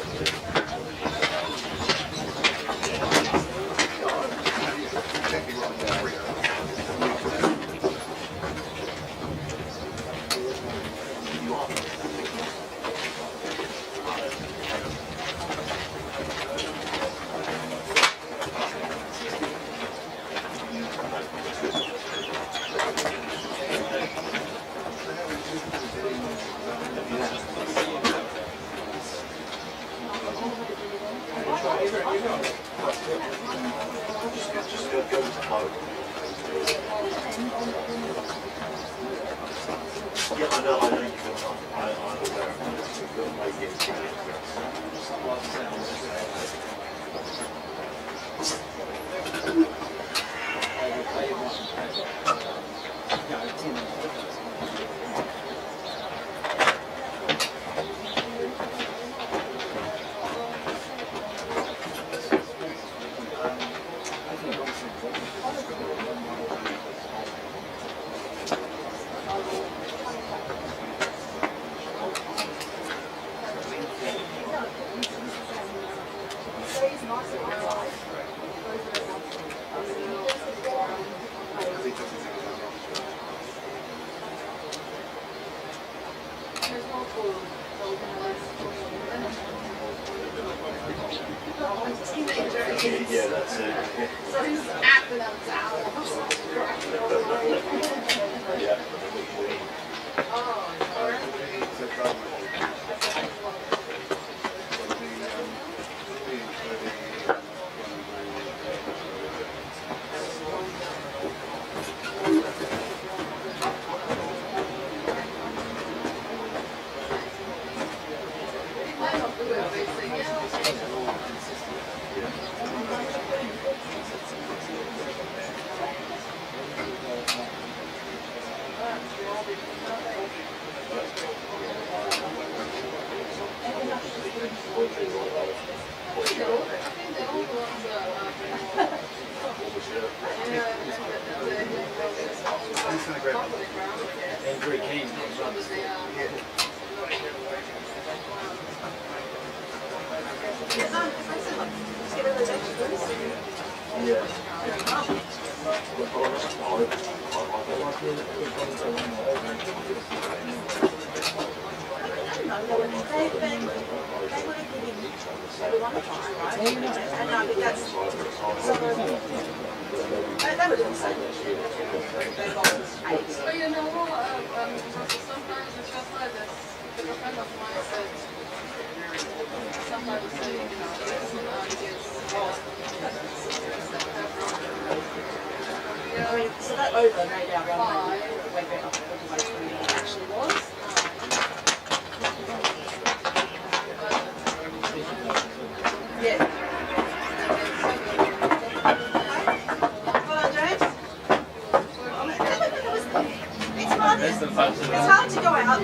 [SPEAKER 2] Yeah, that's it.
[SPEAKER 1] So he's acting up down.
[SPEAKER 2] Yeah.
[SPEAKER 1] But you know what? Sometimes it's just like this. A friend of mine said, somebody say, you know,
[SPEAKER 5] I mean, so that over made our run way better than it actually was. Yeah.
[SPEAKER 1] It's hard to go out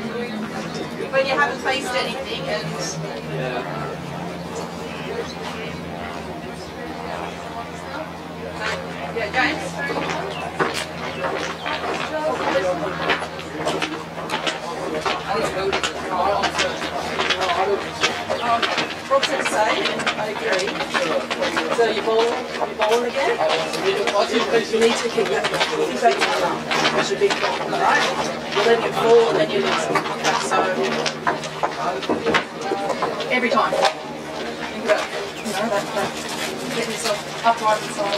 [SPEAKER 1] when you haven't faced anything and yeah, James.
[SPEAKER 5] Rob said the same, I agree. So you bowl again? You need to keep that up. That's your big problem, right? You'll let it fall and then you lose it. So, every time. Think about, you know, that get yourself upright and so on.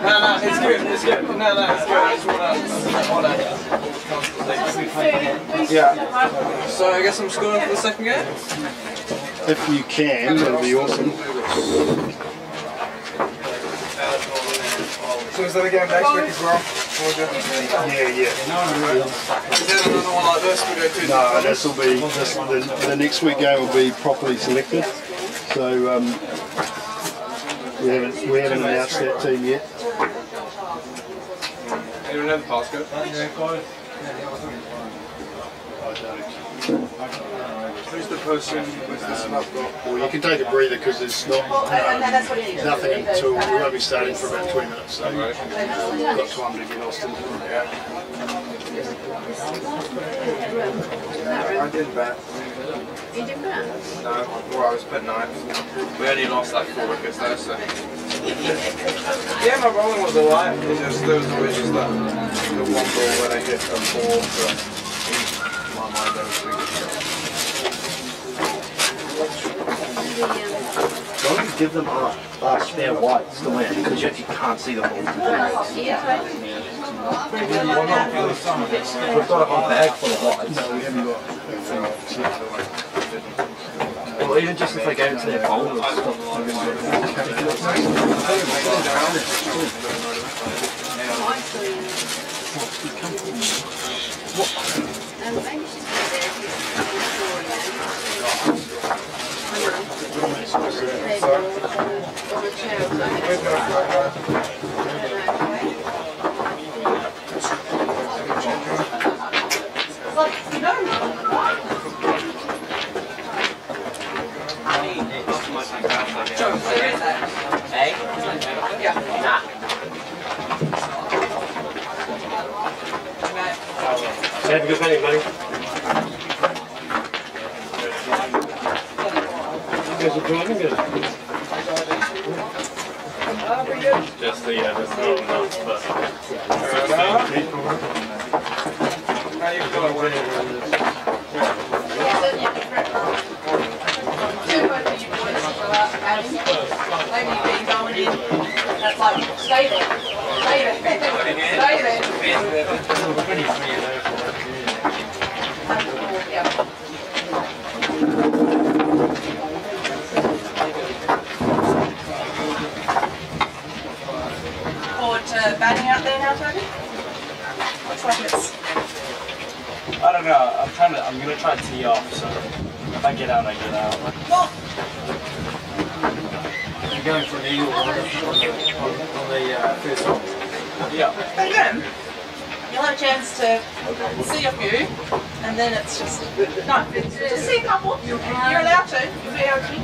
[SPEAKER 9] No, it's good, it's good. No, it's good. I just wanna
[SPEAKER 2] Yeah.
[SPEAKER 9] So I guess I'm scoring for the second game?
[SPEAKER 2] If you can, that'd be awesome.
[SPEAKER 4] So is that a game next week as well?
[SPEAKER 2] Yeah, yeah.
[SPEAKER 9] Is there another one like this? We go to
[SPEAKER 2] No, this will be the next week game will be properly selected. So we haven't announced that team yet.
[SPEAKER 9] Anyone have the passcode?
[SPEAKER 4] Who's the person with the snub got?
[SPEAKER 2] Well, you can take a breather because there's not
[SPEAKER 5] That's what it is.
[SPEAKER 2] nothing until we won't be starting for about 20 minutes. So we've got time to get Austin.
[SPEAKER 4] I did that.
[SPEAKER 5] You did that?
[SPEAKER 9] No, well, I was put ninth. We only lost like 4 wickets though, so. Yeah, my bowling was alright. It's just there was always just that the one ball when I hit a 4, but in my mind I was
[SPEAKER 2] Don't give them spare whites to win because you can't see the ball. We've got a whole bag full of whites. No, we haven't got. Well, even just if they go to their bowlers. Have a good penny, buddy. You guys are driving good.
[SPEAKER 7] Just the there's no enough, but 16 people.
[SPEAKER 9] How you feeling when
[SPEAKER 1] Maybe you've been going in. That's like, stay there. Stay there. Stay there. Yeah. Forward to batting out there now, Toby? Looks like it's...
[SPEAKER 9] I don't know. I'm gonna try to tee off. So if I get out, I get out.
[SPEAKER 1] Well,
[SPEAKER 9] You're going for an eagle on the first one. Yeah.
[SPEAKER 1] and then you'll have a chance to see a few, and then it's just no, just see a couple. You're allowed to. You'll be able to.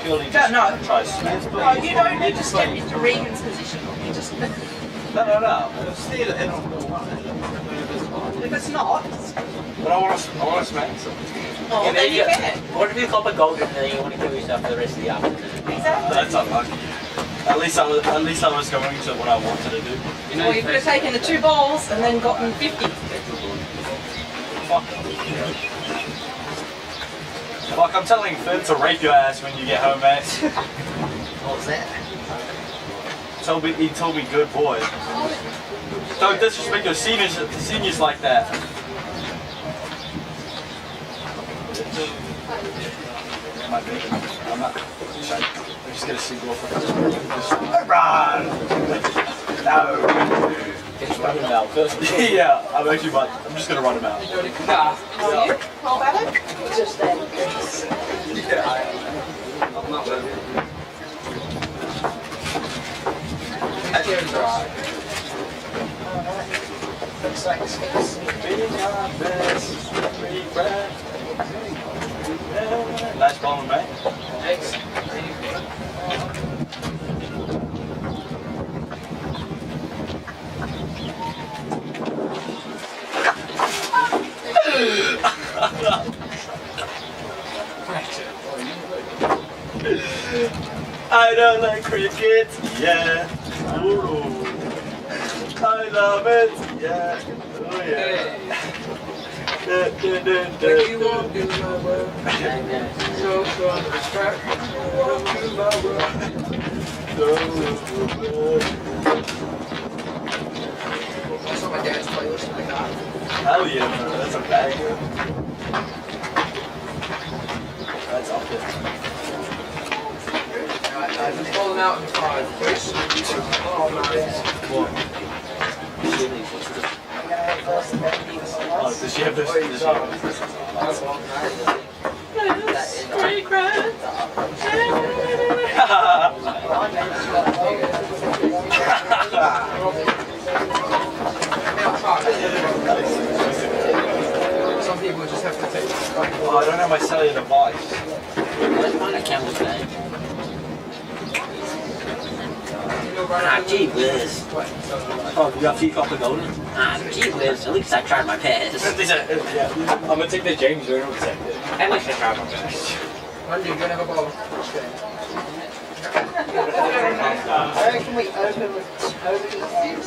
[SPEAKER 9] Purely
[SPEAKER 1] Don't know.
[SPEAKER 9] try Smith.
[SPEAKER 1] No, you don't need to step into Regan's position. You just
[SPEAKER 9] No. Steal it in.
[SPEAKER 1] if it's not,
[SPEAKER 9] But I want to smack something.
[SPEAKER 1] oh, then you can.
[SPEAKER 10] What if you cop a golden and then you want to kill yourself for the rest of the afternoon?
[SPEAKER 1] Exactly.
[SPEAKER 9] That's unlucky. At least I was going to what I wanted to do.
[SPEAKER 1] Or you could have taken the 2 balls and then gotten 50.
[SPEAKER 9] Fuck, I'm telling Finn to rape your ass when you get home, mate.
[SPEAKER 10] What's that?
[SPEAKER 9] He told me good boy. Don't disrespect your seniors like that. I'm not. I'm just gonna see off. Run! No!
[SPEAKER 10] Just run him out first.
[SPEAKER 9] Yeah, I'm just gonna run him out.
[SPEAKER 1] Nah. You? Roll batted?
[SPEAKER 5] Just then.
[SPEAKER 9] I'm not ready.
[SPEAKER 5] Looks like it's going
[SPEAKER 9] Nice bowling, mate.
[SPEAKER 5] Thanks.
[SPEAKER 9] I don't like cricket, yeah. Ooh. I love it, yeah. Oh yeah.
[SPEAKER 4] You walk in my world. So from the track, you walk in my world.
[SPEAKER 5] That's on my dad's playlist in the car.
[SPEAKER 9] Hell yeah, man. That's a banger. That's all good.
[SPEAKER 4] Just pull them out in 5, please. Oh, nice.
[SPEAKER 9] What? Oh, does she have this? Does she have this?
[SPEAKER 4] Some people just have to take this.
[SPEAKER 9] Oh, I don't have my cellular device.
[SPEAKER 10] Where's mine account today?
[SPEAKER 4] You
[SPEAKER 10] Ah, gee whiz. Oh, you got 2 copper golden? Ah, gee whiz. At least I tried my best.
[SPEAKER 7] I'm gonna take the James Earl second.
[SPEAKER 10] At least I tried my best.
[SPEAKER 4] Andy, you're gonna have a bowl.
[SPEAKER 5] Can we open with Toby and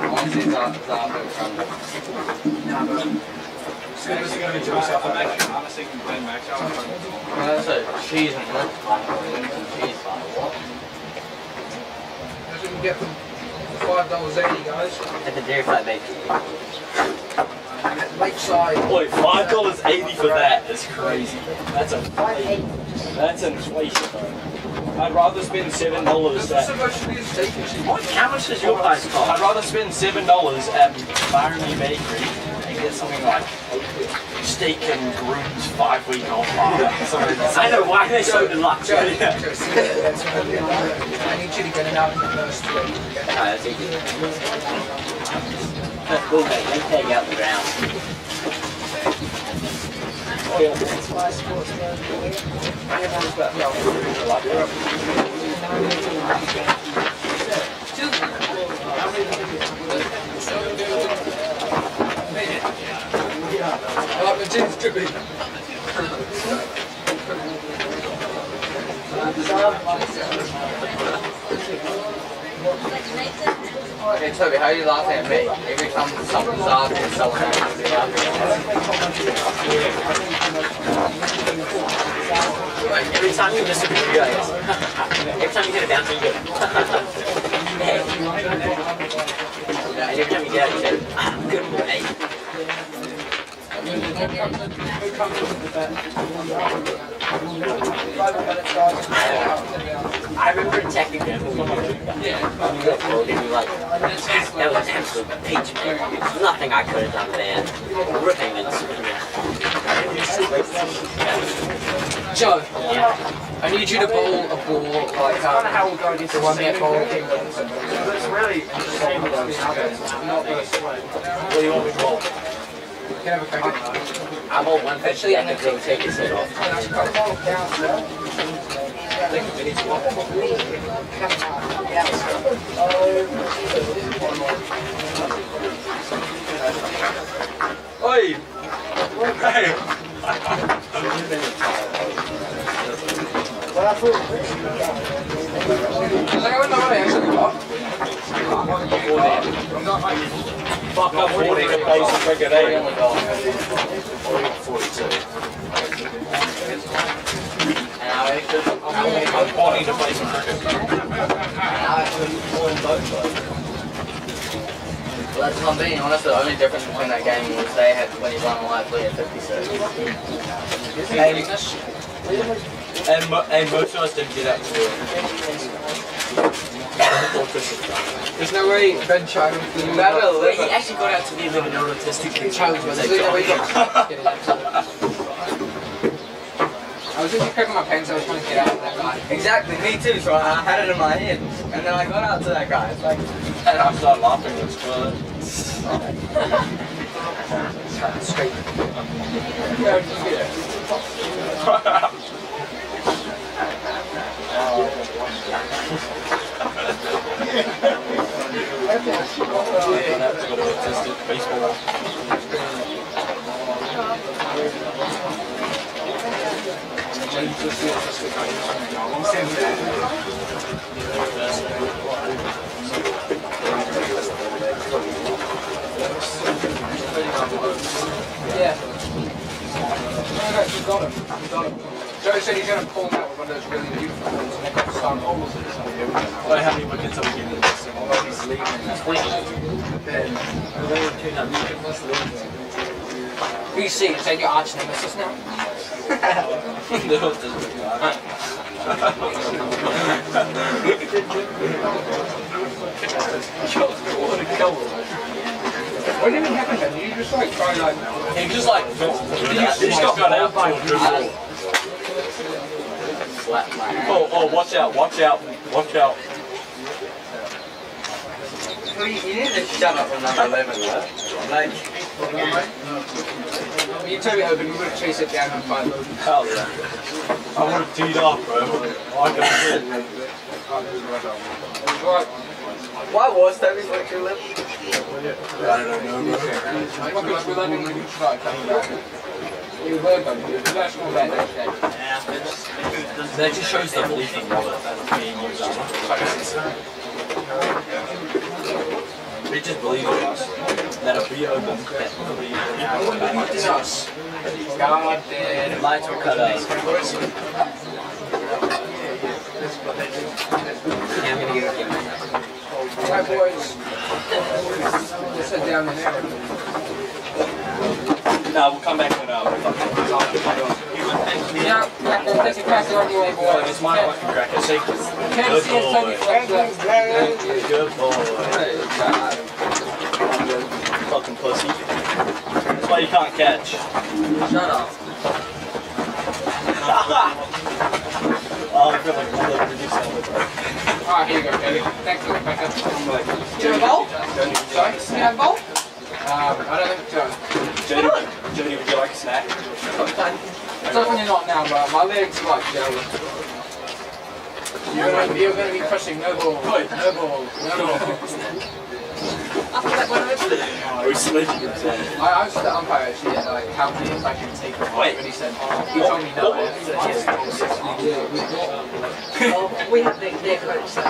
[SPEAKER 9] Honestly, Zabo crumble.
[SPEAKER 7] Is gonna enjoy yourself. I'm actually honestly playing Max out.
[SPEAKER 9] That's a cheese and cheese.
[SPEAKER 4] That's what you get for $5.80, guys.
[SPEAKER 10] At the dairy flat bacon.
[SPEAKER 4] Lakeside.
[SPEAKER 7] Boy, $5.80 for that is crazy. That's inflation. I'd rather spend $7
[SPEAKER 4] That's
[SPEAKER 7] at.
[SPEAKER 4] supposed to be a steak and cheese.
[SPEAKER 10] How much does your price
[SPEAKER 7] I'd
[SPEAKER 10] cost?
[SPEAKER 7] rather spend $7 at Barony Bakery and get something like steak and grooms 5-week-old bar.
[SPEAKER 10] I know why they're so deluxe.
[SPEAKER 4] Joe,
[SPEAKER 10] Yeah.
[SPEAKER 4] Joe, see, that's what I need you to get it out in the first week.
[SPEAKER 10] Ah, that's easy. That's cool, mate. Let's take out the ground.
[SPEAKER 4] I like my jeans dripping.
[SPEAKER 9] Hey Toby, how are you laughing at me? Every time someone's laughing, someone else is laughing.
[SPEAKER 10] Every time you miss a good guys. Every time you hit a bounce, you go. Hey. And every time you get out, you say, good mate. I remember attacking them when we were like, that was an absolute peach, man. Nothing I could have done there. Ripping and
[SPEAKER 4] Joe,
[SPEAKER 10] yeah.
[SPEAKER 4] I need you to bowl a ball like the one that bowl king.
[SPEAKER 7] That's really interesting. What do you want me to roll?
[SPEAKER 4] Can I have a crack at
[SPEAKER 10] I'm all one actually, I'm going to go take his head off.
[SPEAKER 7] Oi! Hey!
[SPEAKER 4] I don't know what I actually got.
[SPEAKER 7] Fuck up 40 to play some cricket, eh? 42. I'm 40 to play some cricket.
[SPEAKER 9] Well, that's if I'm being honest, the only difference between that game was they had 21 live, we had 56.
[SPEAKER 7] And most of us didn't get out to it.
[SPEAKER 4] There's no way Ben Chang flew that.
[SPEAKER 10] Wait, he actually got out to the 11-year autistic kid.
[SPEAKER 4] Challenge was there's no way he got get it out. I was just cracking my pants, I was trying to get out of that guy.
[SPEAKER 9] Exactly, me too, so I had it in my head. And then I got out to that guy. It's like,
[SPEAKER 7] And I started laughing, it was fun.
[SPEAKER 4] Straight.
[SPEAKER 7] Baseball.
[SPEAKER 4] Yeah. No, you got him. You got him. Joe said he's going to pull him out with one of those really beautiful ones and they've got some holes in it.
[SPEAKER 7] Well, how many wickets are we getting?
[SPEAKER 4] He's leaving. BC, is that your arch nemesis now? What did it happen then? You just like try like...
[SPEAKER 7] He just like, he just got out by a dribble. Oh, watch out, watch out, watch out.
[SPEAKER 9] you need to shut up on number 11, right? Like,
[SPEAKER 4] When you turn it open, you would have chased it down and find it.
[SPEAKER 7] Hell yeah. I would have teed off, bro. I got it.
[SPEAKER 4] Alright.
[SPEAKER 10] Why was that before you left?
[SPEAKER 7] I don't know, bro.
[SPEAKER 4] We're letting you try coming back. You were going to do it. That's not bad.
[SPEAKER 7] That just shows the belief in Robert that's being used on. They just believe in us. Let it be open.
[SPEAKER 4] God damn.
[SPEAKER 7] Lights were cut out.
[SPEAKER 10] Yeah, I'm gonna get it.
[SPEAKER 4] Right, boys. Let's head down in there.
[SPEAKER 7] No, we'll come back when
[SPEAKER 4] Yeah, take a cracker on your way, boys.
[SPEAKER 7] it's my fucking cracker. Say,
[SPEAKER 4] Can't see us Tony flex up.
[SPEAKER 7] good boy. Fucking pussy. That's why you can't catch.
[SPEAKER 10] Shut up.
[SPEAKER 7] Oh, I feel like we'll reduce that with
[SPEAKER 4] Alright, here you go, Kelly. Thanks for the cracker.
[SPEAKER 1] Do you have a bowl?
[SPEAKER 4] Sorry?
[SPEAKER 1] Do you have a bowl?
[SPEAKER 4] I don't think so.
[SPEAKER 7] Jody, would you like a snack?
[SPEAKER 4] Definitely not now, but my legs like jelly. You're going to be crushing no ball, no ball, no ball.
[SPEAKER 1] After that one over?
[SPEAKER 7] Or sledging himself.
[SPEAKER 4] I asked the umpire actually, like, how many if I can take the fight, but he said, he told me no.
[SPEAKER 5] We have their coach. So.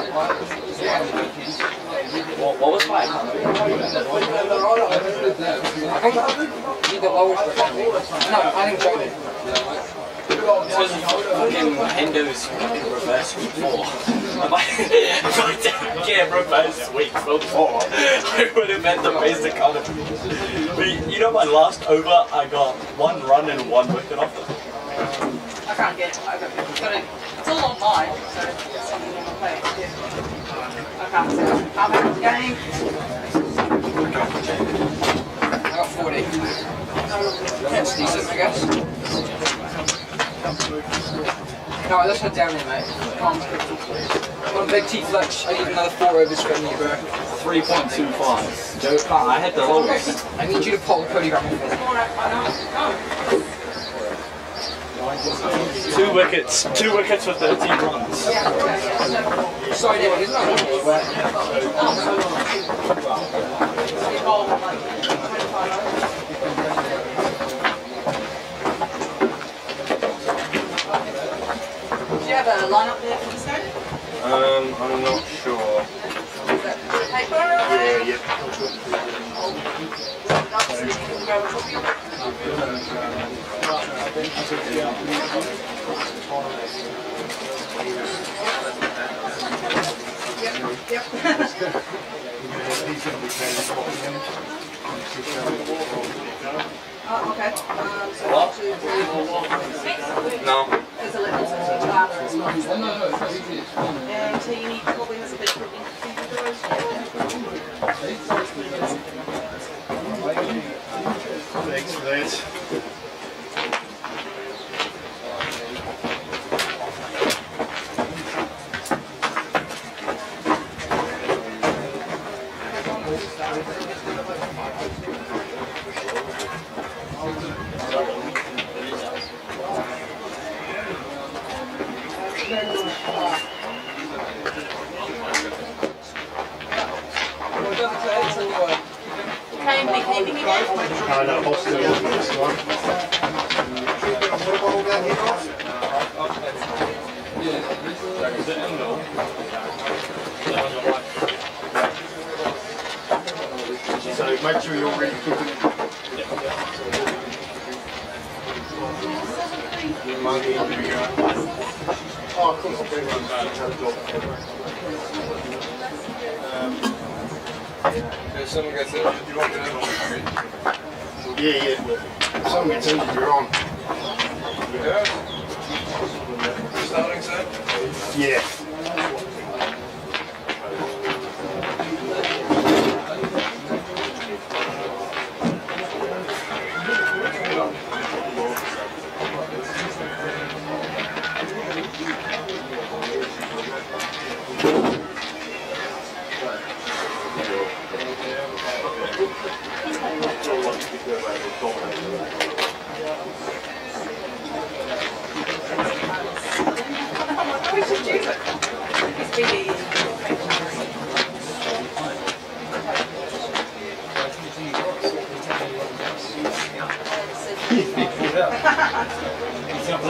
[SPEAKER 7] What was my
[SPEAKER 4] I think he the lowest. No, I think Joe did.
[SPEAKER 7] Because fucking Hendo's reverse week 4. If I didn't get reverse week 4, I would have had the basic color. But you know, my last over, I got 1 run and 1 wicket off it.
[SPEAKER 1] I can't get it. It's all online, so it's something on my plate. I can't see it. I'm out of the game.
[SPEAKER 4] I got 40. That's decent, I guess. No, let's head down there, mate. Come on. Come on, big T Fletch. I need another 4 overs from you, bro.
[SPEAKER 7] 3.25. Joe, I had the lowest.
[SPEAKER 4] I need you to pull Cody Ruffin for me.
[SPEAKER 7] 2 wickets. 2 wickets for 13 runs.
[SPEAKER 4] Sorry, David, isn't that
[SPEAKER 1] Do you have a lineup there for this game?
[SPEAKER 3] I'm not sure.
[SPEAKER 1] Paper?
[SPEAKER 2] Yeah.
[SPEAKER 1] Oh, okay.
[SPEAKER 3] What? No.
[SPEAKER 1] There's a little charter as well. And he probably has a bit of
[SPEAKER 2] Thanks for that.
[SPEAKER 1] Keeping again?
[SPEAKER 2] No, Austin was this one. So make sure you're ready to cook it. Oh, of course, I'll bring one.
[SPEAKER 9] If someone gets injured, you want me to know?
[SPEAKER 2] Yeah. If someone gets injured, you're on.
[SPEAKER 9] Yeah. Starting set?
[SPEAKER 2] Yeah.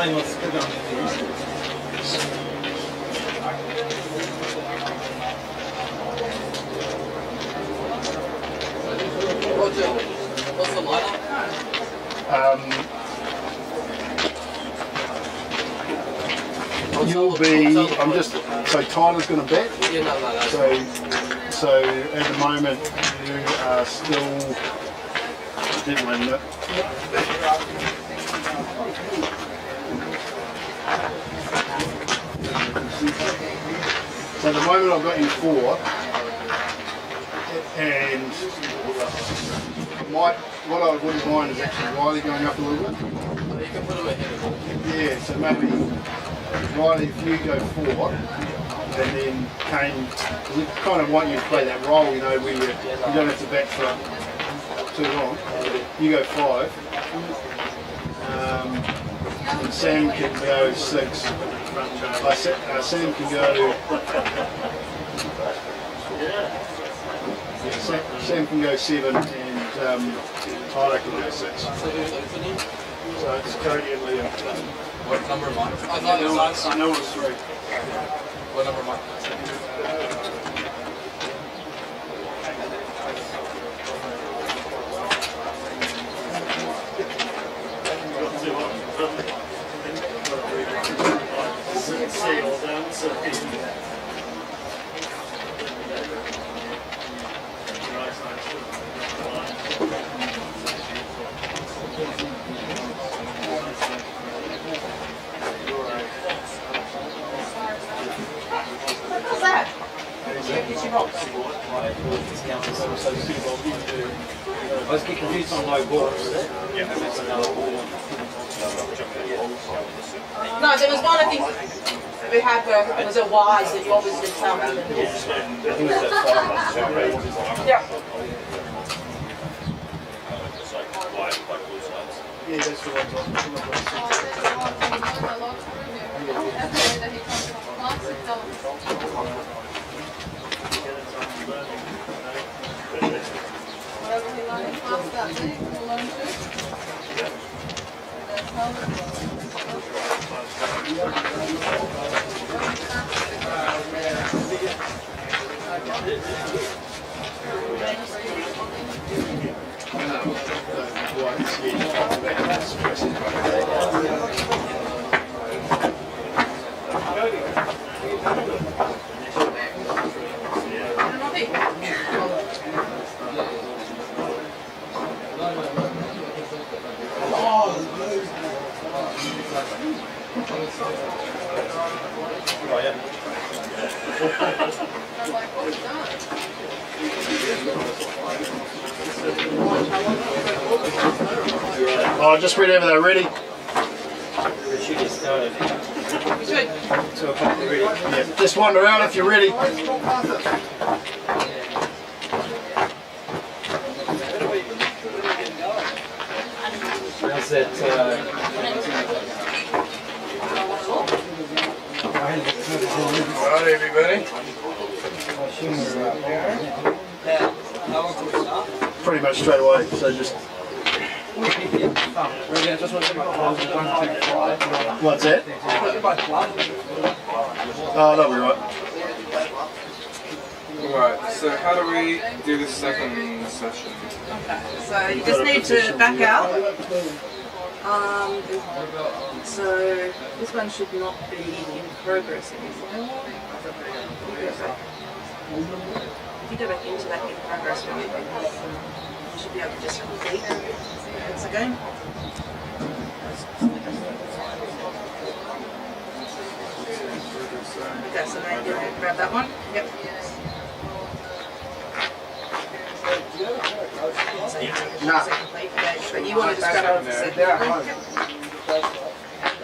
[SPEAKER 7] What's the lineup?
[SPEAKER 2] You'll be. I'm just. So Tyler's going to bet.
[SPEAKER 7] Yeah, no.
[SPEAKER 2] So at the moment you are still. Didn't win it. So at the moment I've got you 4, and what I wouldn't mind is actually Riley going up a little bit.
[SPEAKER 7] You can put them ahead of them.
[SPEAKER 2] Yeah, so maybe Riley, if you go 4, and then Kane, because we kind of want you to play that role, you know, you don't have to bat for too long. You go 5, and Sam can go 6. Sam can go. Sam can go 7, and Tyler can go 6.
[SPEAKER 7] So who's opening?
[SPEAKER 2] So it's Cody and Liam.
[SPEAKER 7] What number am I?
[SPEAKER 2] No one's 3.
[SPEAKER 7] What number am I?
[SPEAKER 1] What's that?
[SPEAKER 11] I was getting confused on low balls.
[SPEAKER 1] No, there was one I think we had where it was a wise that you obviously tell me. Yeah.
[SPEAKER 2] Yeah, that's the one.
[SPEAKER 12] Whatever he learned in class that day, we'll learn too.
[SPEAKER 2] Oh, just whenever they're ready. Yeah, just wander around if you're ready.
[SPEAKER 11] How's that?
[SPEAKER 9] Alright, everybody.
[SPEAKER 2] Pretty much straight away, so just... What's that? Oh, that'll be right.
[SPEAKER 9] Alright, so how do we do the second session?
[SPEAKER 5] Okay, so you just need to back out. So this one should not be in progress anymore. If you go back into that in progress one, you should be able to just complete once again. Okay, so now you grab that one. Yep.
[SPEAKER 2] Nah.
[SPEAKER 5] Complete, okay, but you want to just grab it for second.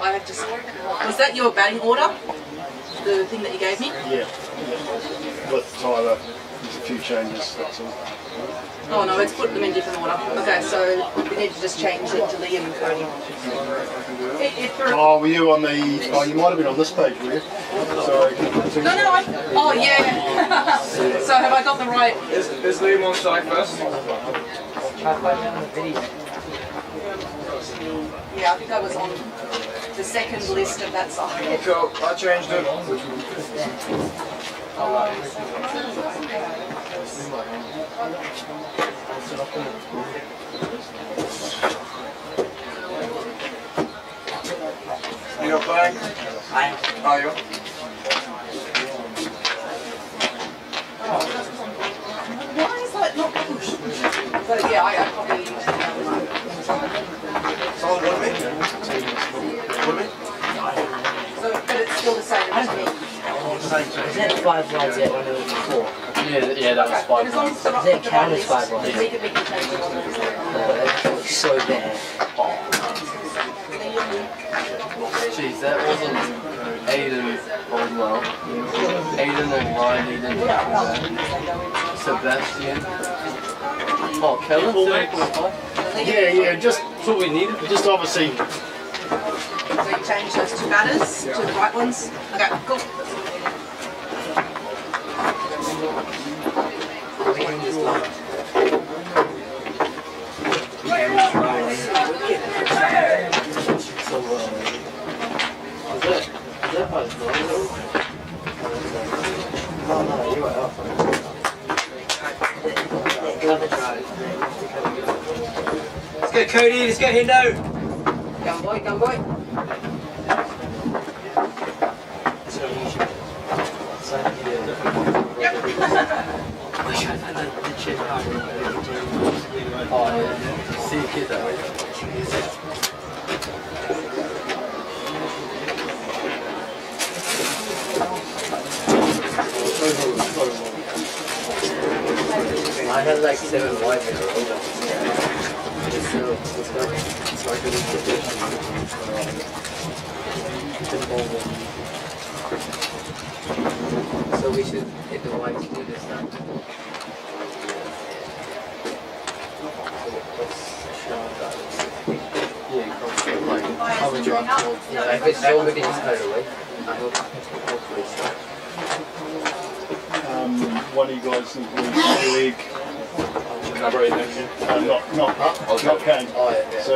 [SPEAKER 5] I have to. Was that your batting order? The thing that you gave me?
[SPEAKER 2] Yeah. With Tyler, there's a few changes, that's all.
[SPEAKER 5] Oh no, let's put them in different order. Okay, so we need to just change it to Liam and Cody.
[SPEAKER 2] Oh, were you on the... Oh, you might have been on this page, were you? Sorry.
[SPEAKER 5] No, oh yeah. So have I got the right...
[SPEAKER 9] Is Liam on side first?
[SPEAKER 5] Yeah, I think I was on the second list of that side.
[SPEAKER 9] Cool, I changed it. You're playing? Are you?
[SPEAKER 5] Why is that not pushed? But yeah, I probably used it.
[SPEAKER 9] Someone want me?
[SPEAKER 5] So, but it's still the same as me.
[SPEAKER 10] Is that 5 lines yet when it was 4?
[SPEAKER 11] Yeah, that was 5
[SPEAKER 5] As long as it's not
[SPEAKER 10] Does it
[SPEAKER 5] the
[SPEAKER 10] count
[SPEAKER 5] right
[SPEAKER 10] as 5
[SPEAKER 5] list,
[SPEAKER 10] lines?
[SPEAKER 5] we can change the one that's there.
[SPEAKER 10] That was so bad.
[SPEAKER 11] Jeez, that wasn't Aiden Oldwell. Aiden and Riley didn't do that. Sebastian. Oh, Kellen? 7.5?
[SPEAKER 2] Yeah, just
[SPEAKER 11] That's what we needed.
[SPEAKER 2] just obviously.
[SPEAKER 5] So you change those two batters to the right ones. Okay, cool.
[SPEAKER 10] Let's go, Cody. Let's go, Hindo. Come boy, come boy. Wish I had the chin higher.
[SPEAKER 11] Oh, yeah. See a kid that way.
[SPEAKER 10] I had like 7 white in a row. So we should hit the whites with this time. Yeah, if it's so, we can just cut it away. I hope, hopefully so.
[SPEAKER 2] One of you guys think we league. Not Kane.
[SPEAKER 10] Oh, yeah.
[SPEAKER 2] So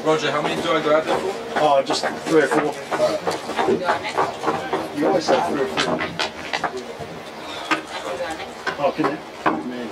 [SPEAKER 9] Roger, how many do I go out there for?
[SPEAKER 2] oh, just 3 or 4. You always say 3 or 4. Oh, can you? Man.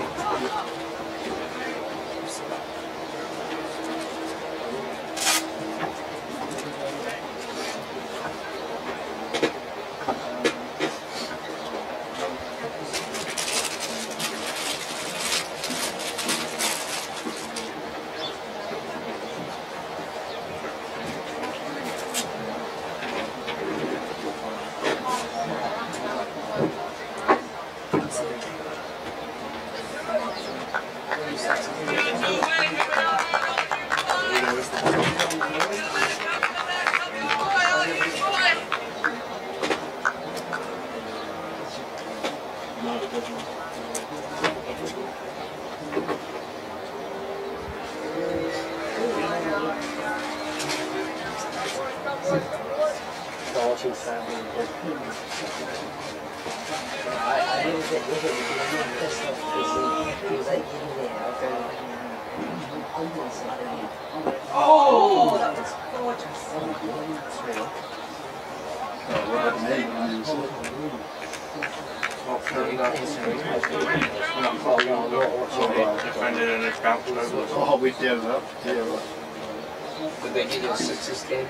[SPEAKER 5] Oh, that was gorgeous.
[SPEAKER 9] Defended and it's bounced over.
[SPEAKER 2] Oh, we did it up. Yeah, right.
[SPEAKER 10] Did they give you a 6 game?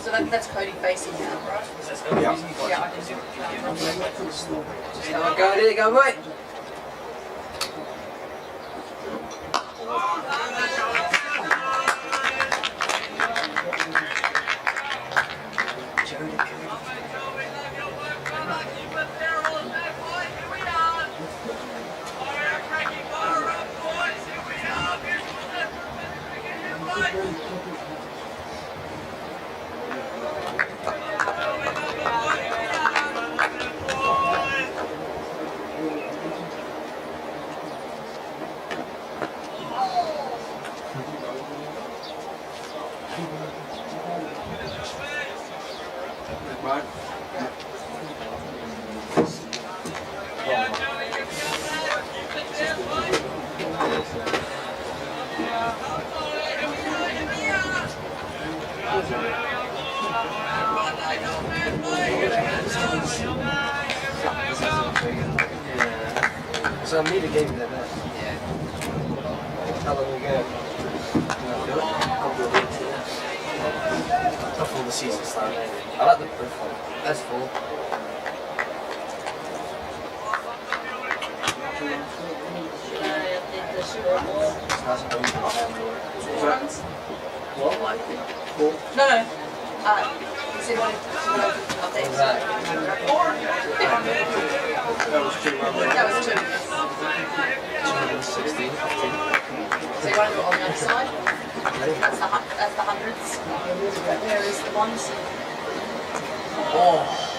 [SPEAKER 5] So that's Cody facing now, right?
[SPEAKER 9] Yeah.
[SPEAKER 5] Yeah, I can do it.
[SPEAKER 10] Go, there you go, right.
[SPEAKER 7] Yeah. So I made a game there. Yeah. How long ago? A couple of weeks, yeah. Before the season started. I like the first one. That's full.
[SPEAKER 5] What? No, no. Is it one updates?
[SPEAKER 7] That was two.
[SPEAKER 5] That was 2.
[SPEAKER 7] 216.
[SPEAKER 5] So you want to put on the other side? That's the hundreds. Where is the ones?
[SPEAKER 7] Oh.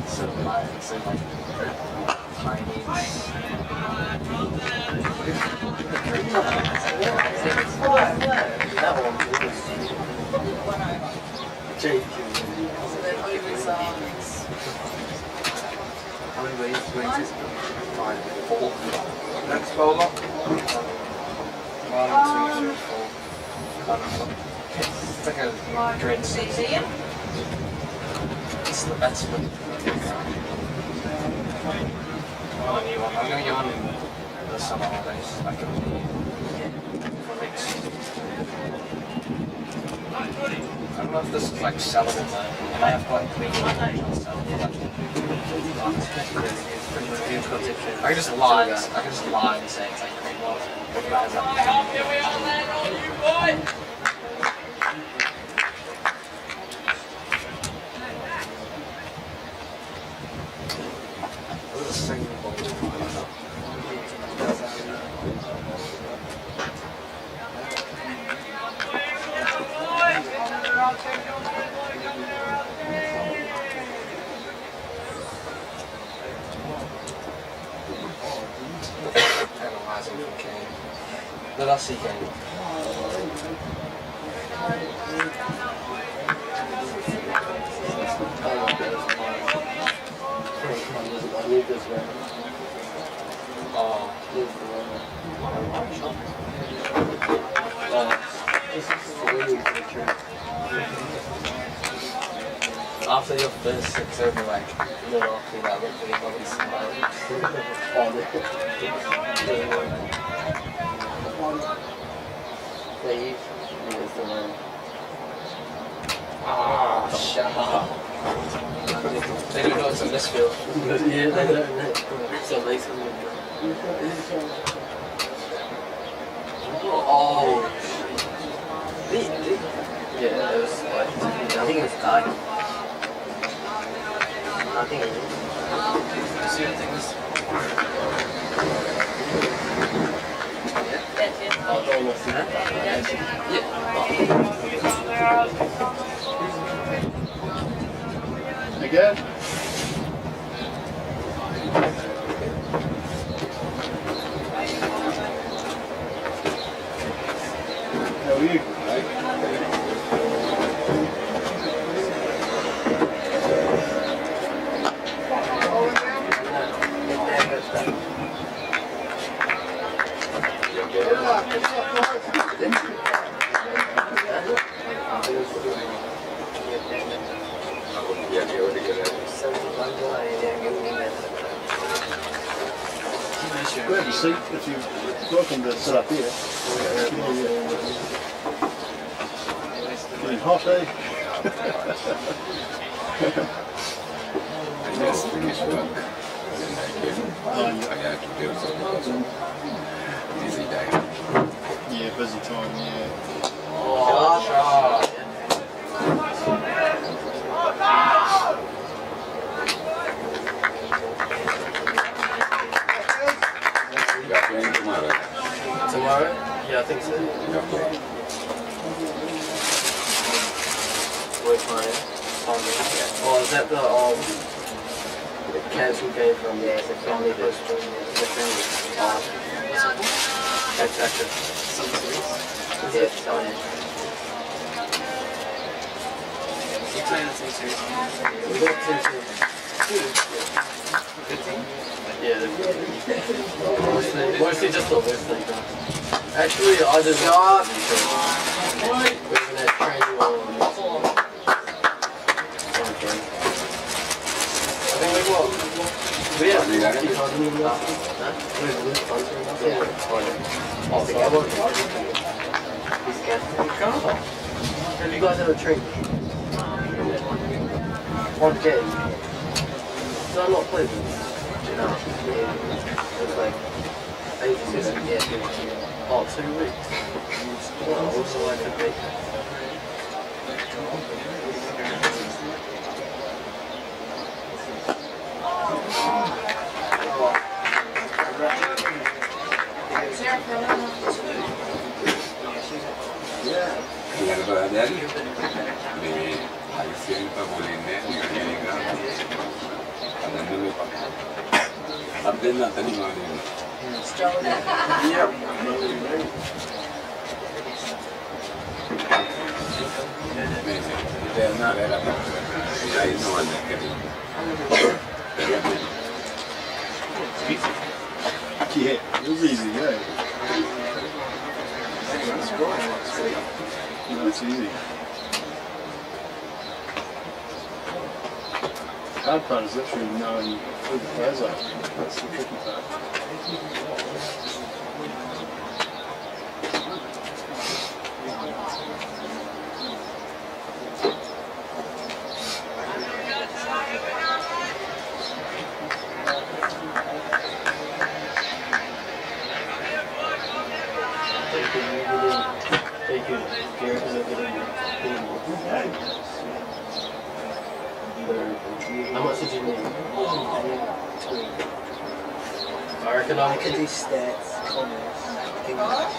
[SPEAKER 7] So light, so like tiny. That one was Jake.
[SPEAKER 5] So then overs are
[SPEAKER 7] How many ways to win this? 5, 4.
[SPEAKER 9] Next bowler.
[SPEAKER 7] 1, 2, 3, 4. It's like a dread season. It's the best one. I'm going to go on the summer holidays. I can be for next. I don't know if this is like sellable though. And I have quite clean I can just lie. I can just lie and say it's like great love. Analyzing from Kane. The last see Kane. Oh. After your first 6 over, like, little after that, look pretty lovely smile. Ah, shut up. They don't know it's a misfield.
[SPEAKER 11] Yeah, they don't know. So nice of them.
[SPEAKER 7] Oh.
[SPEAKER 11] Yeah, it was like, I think it was Kai. I think it is.
[SPEAKER 7] See what thing is?
[SPEAKER 11] Oh, don't look at that.
[SPEAKER 2] Again. How are you? Grab a seat if you're welcome to sit up here. Getting hot, eh?
[SPEAKER 8] I just finished work. I had to do something. Busy day.
[SPEAKER 2] Yeah, busy time, yeah.
[SPEAKER 8] You got playing tomorrow?
[SPEAKER 11] Tomorrow? Yeah, I think so. We're playing. Oh, is that the cancelled game from the family first. That's after some series. Yeah, so
[SPEAKER 9] You playing the same series?
[SPEAKER 11] we got 15. Yeah, mostly just the list like that. Actually, I just got. We're gonna train you all on this. Okay. I think we got. We have 50 tons in the last. Yeah. Oh, so I want. Have you guys ever trained? 1K. Did I not play this? No. Yeah. It's like 8 yeah. Oh, 2 weeks. Well, also I could be.
[SPEAKER 2] Yeah, it was easy, yeah. No, it's easy. The hard part is literally knowing who the players are. That's the tricky part. How much did you need? I reckon I can do stats, commerce, English.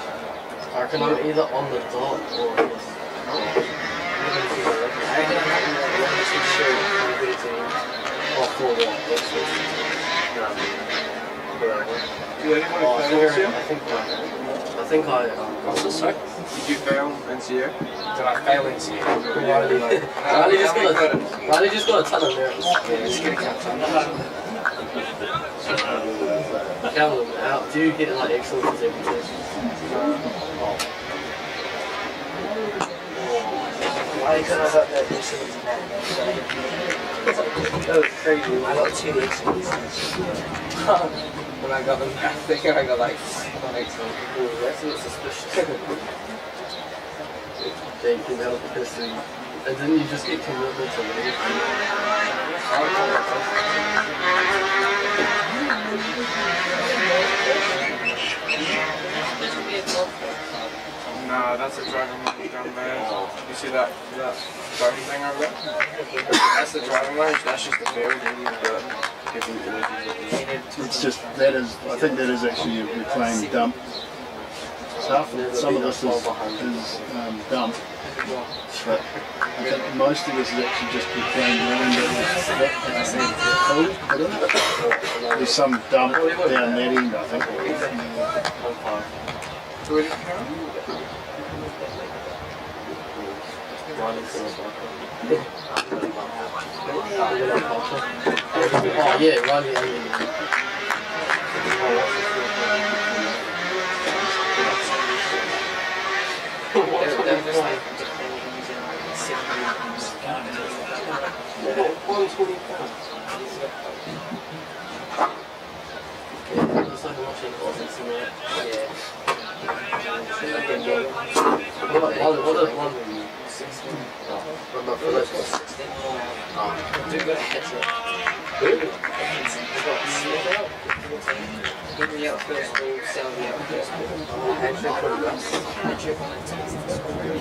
[SPEAKER 2] I reckon I'm either on the dot or just. I reckon I'm having like 1 2 show or 4 1.
[SPEAKER 9] Do anyone play this year?
[SPEAKER 11] I think I.
[SPEAKER 9] What's this, sorry? Did you fail NCO?
[SPEAKER 11] Did I fail NCO? Riley just got a ton of merits. Yeah, just get a count. Count them out. Do you get like excellence every test?
[SPEAKER 5] Why can I got that excellence in that? That was crazy. I got 2 excellences.
[SPEAKER 9] When I got them, I think I got like 1 excellent.
[SPEAKER 11] Ooh, that's a bit suspicious. They can help history. And then you just get commitment to everything.
[SPEAKER 9] Nah, that's a driving range down there. You see that driving thing over there? That's the driving range, that's just the field.
[SPEAKER 2] It's just, that is, I think that is actually a reclaimed dump stuff. Some of this is dump, but I think most of this is actually just reclaimed land that was full. There's some dump down that end, I think.
[SPEAKER 9] So we just count?
[SPEAKER 11] Oh yeah, Riley.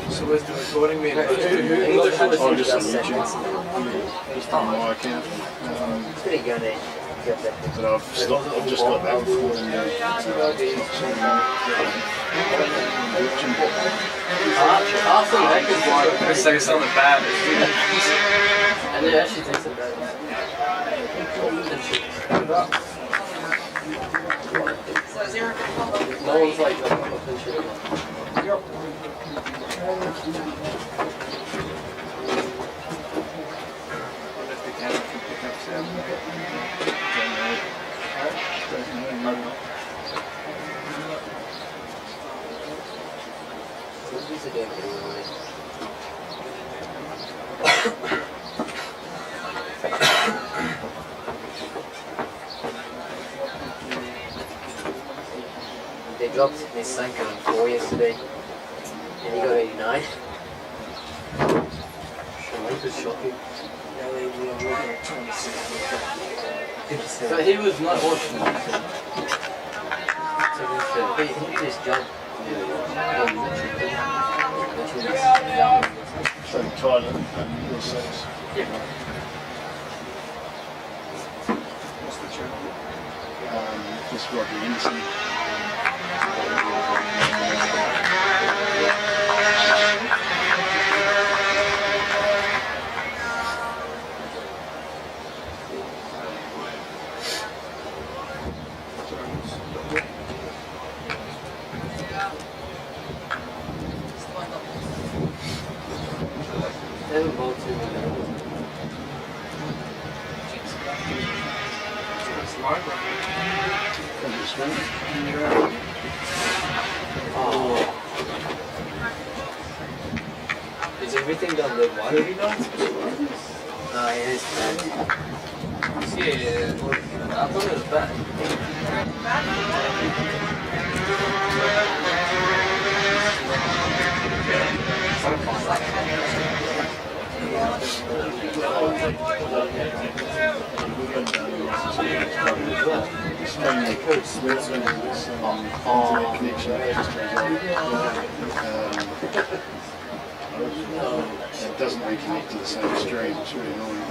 [SPEAKER 9] So where's the recording mean?
[SPEAKER 11] English
[SPEAKER 2] Oh, just on YouTube. Just on my account. But I've just got that before.
[SPEAKER 9] It's like something bad.
[SPEAKER 11] And it actually takes a bad.
[SPEAKER 1] So 0 for combo.
[SPEAKER 11] No one's like not official.
[SPEAKER 8] If they can pick up sound. Don't know.
[SPEAKER 11] He's a game anyway. They dropped this Sanko in 4 yesterday, and he got 89. It was shocking.
[SPEAKER 7] But he was not watching it.
[SPEAKER 11] So he did his job.
[SPEAKER 2] So Tyler and your six.
[SPEAKER 8] What's the channel?
[SPEAKER 2] Just Roger Anderson.
[SPEAKER 11] They haven't bought too many. Oh. Is everything done with water? No, it is bad.
[SPEAKER 7] Yeah, I thought it was bad.
[SPEAKER 2] It doesn't reconnect to the same stream, it's really annoying.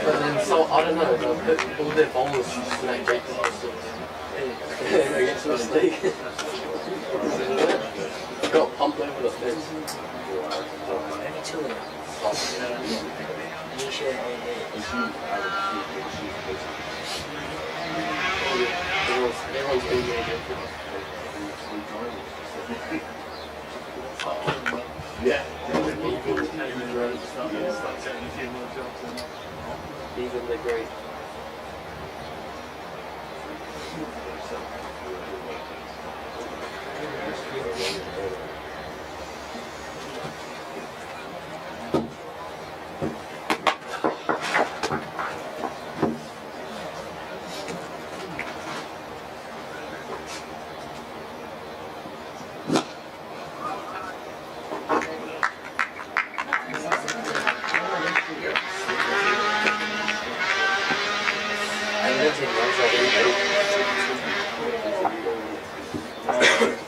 [SPEAKER 11] But then, so I don't know, they'll put all their bowlers like Jake against the league. Got pumped over the fence. Everyone's been really good.
[SPEAKER 2] Yeah.
[SPEAKER 11] Even the great.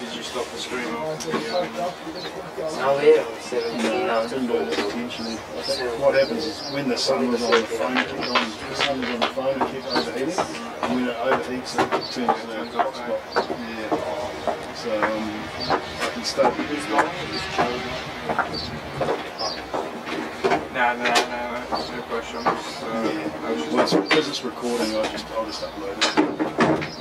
[SPEAKER 8] Did you stop the stream?
[SPEAKER 11] Oh yeah, 17 hours.
[SPEAKER 2] Intentionally. What happens is when the sun was on the phone, the sun was on the phone, it kept overheating. And when it overheats, it turns to a hotspot. Yeah. So I can start.
[SPEAKER 9] No, no question.
[SPEAKER 2] Yeah. Because it's recording, I'll just upload it.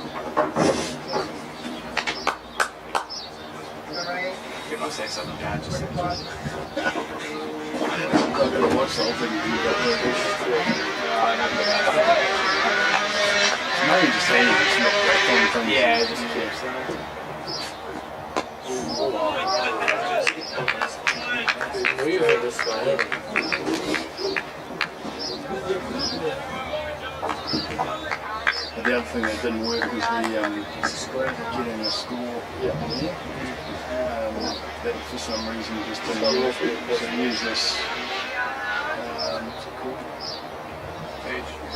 [SPEAKER 8] say something bad, just say
[SPEAKER 2] I'm not going to watch the whole thing with you, but maybe just saying it's not fun things.
[SPEAKER 8] yeah, just keeps
[SPEAKER 11] Moving this way.
[SPEAKER 2] But the other thing that didn't work was the getting a score. That for some reason just didn't work. So use this. What's it called?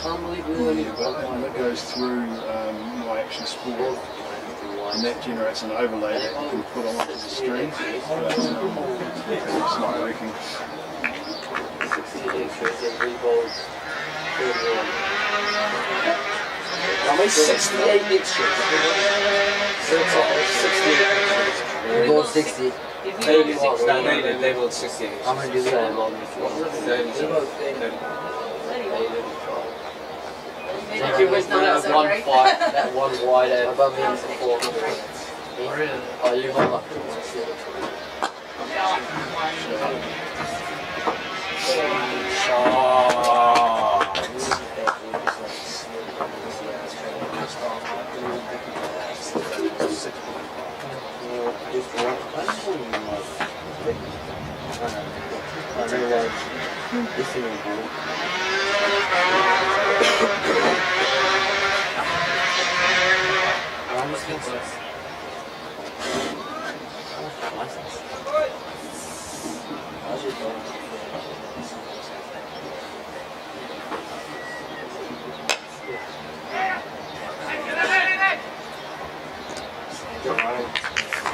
[SPEAKER 11] Can't believe we only got
[SPEAKER 2] And that goes through my action score, and that generates an overlay that you can put onto the screen. But it's not working.
[SPEAKER 11] 68 shirts and 3 balls. 31.
[SPEAKER 9] How many 68 mixtures? 68.
[SPEAKER 11] We bought 60.
[SPEAKER 9] They bought 68.
[SPEAKER 11] How many do we have?
[SPEAKER 9] 30.
[SPEAKER 10] If you went down that one fight, that one wide out.
[SPEAKER 11] Above me is 400.
[SPEAKER 10] Oh, you hold up.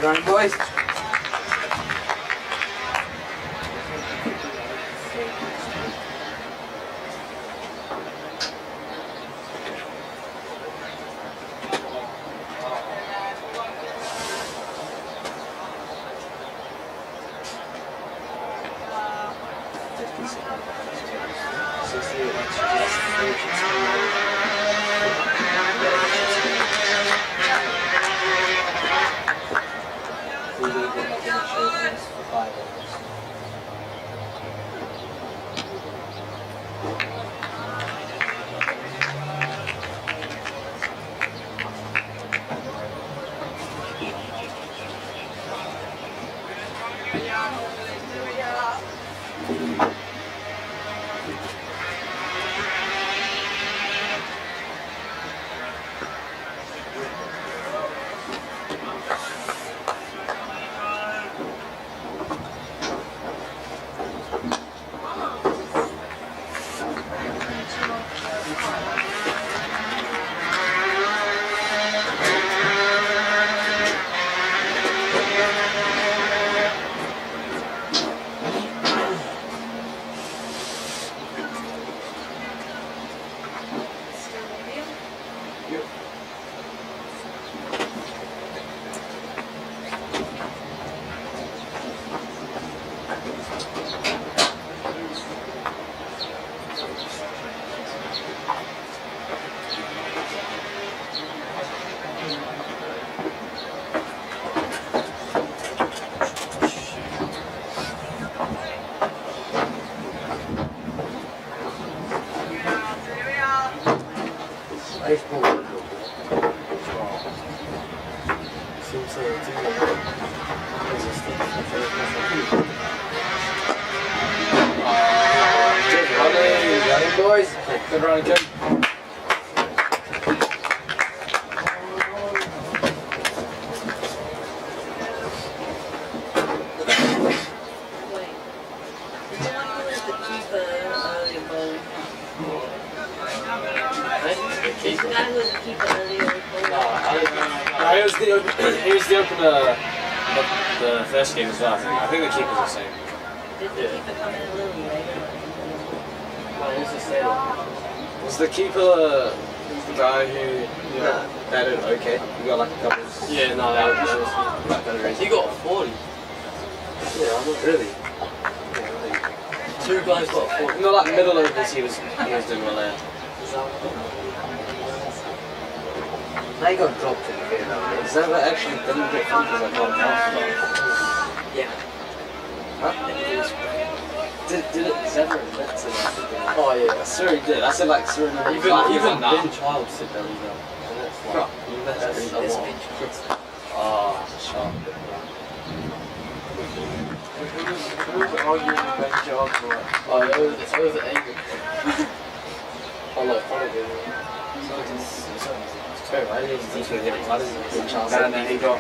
[SPEAKER 11] Run, boys.
[SPEAKER 9] Boys, good run again.
[SPEAKER 7] He was the opener of the first game as well, I think the keeper's the same.
[SPEAKER 5] Did the keeper come in a little later?
[SPEAKER 9] Was the keeper the guy who batted okay? You got like a couple.
[SPEAKER 7] Yeah, no, that was
[SPEAKER 10] He got 40.
[SPEAKER 11] Yeah, I'm not really.
[SPEAKER 10] Two guys got 40.
[SPEAKER 7] not like middle overs. He was doing well there.
[SPEAKER 11] They got dropped in the game.
[SPEAKER 9] Is that what actually didn't get fun because I got half?
[SPEAKER 10] Yeah.
[SPEAKER 11] Did it ever admit to that? Oh yeah, I swear he did. I said like swear he did. Even Ben Child said that he done. And that's like, that's a lot. Ah, sharp. Who was arguing with Ben Child for like? Oh, it was angry. Follow him.
[SPEAKER 9] And then he got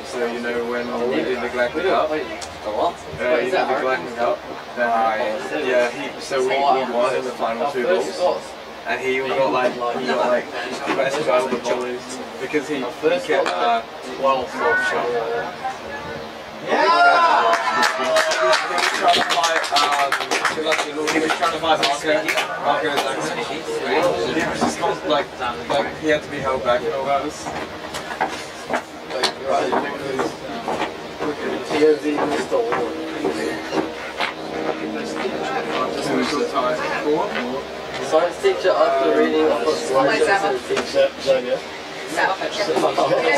[SPEAKER 9] so you know when we did the Glen Cup, he did the Glen Cup, then we won in the final 2 balls, and he got like best child of the balls because he kept he was trying to buy Marco. He was just like he had to be held back and all that.
[SPEAKER 11] Science teacher after reading off a slideshow teacher.
[SPEAKER 1] He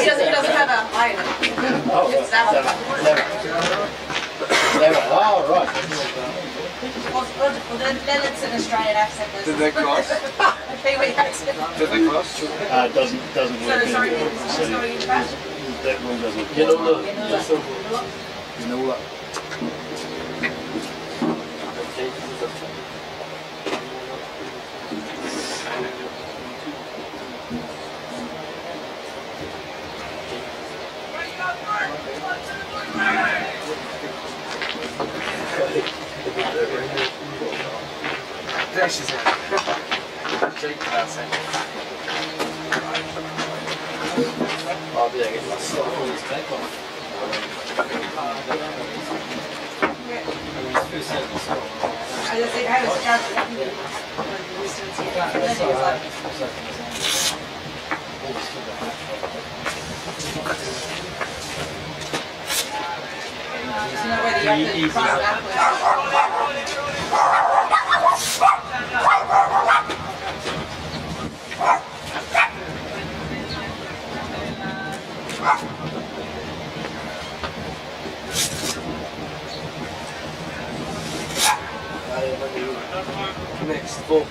[SPEAKER 1] doesn't have a iron. It's
[SPEAKER 2] Oh, right.
[SPEAKER 1] Well, Leonard's an Australian accent.
[SPEAKER 9] Did they cross?
[SPEAKER 1] Kiwi accent.
[SPEAKER 9] Did they cross?
[SPEAKER 2] Doesn't work.
[SPEAKER 1] Sorry, it's not in fashion.
[SPEAKER 2] That rule doesn't.
[SPEAKER 11] You know what?
[SPEAKER 9] There she's in.
[SPEAKER 11] I'll be like, my stuff on this back on.
[SPEAKER 1] I just think I was counting. There's no way that you have to cross that
[SPEAKER 11] Next ball.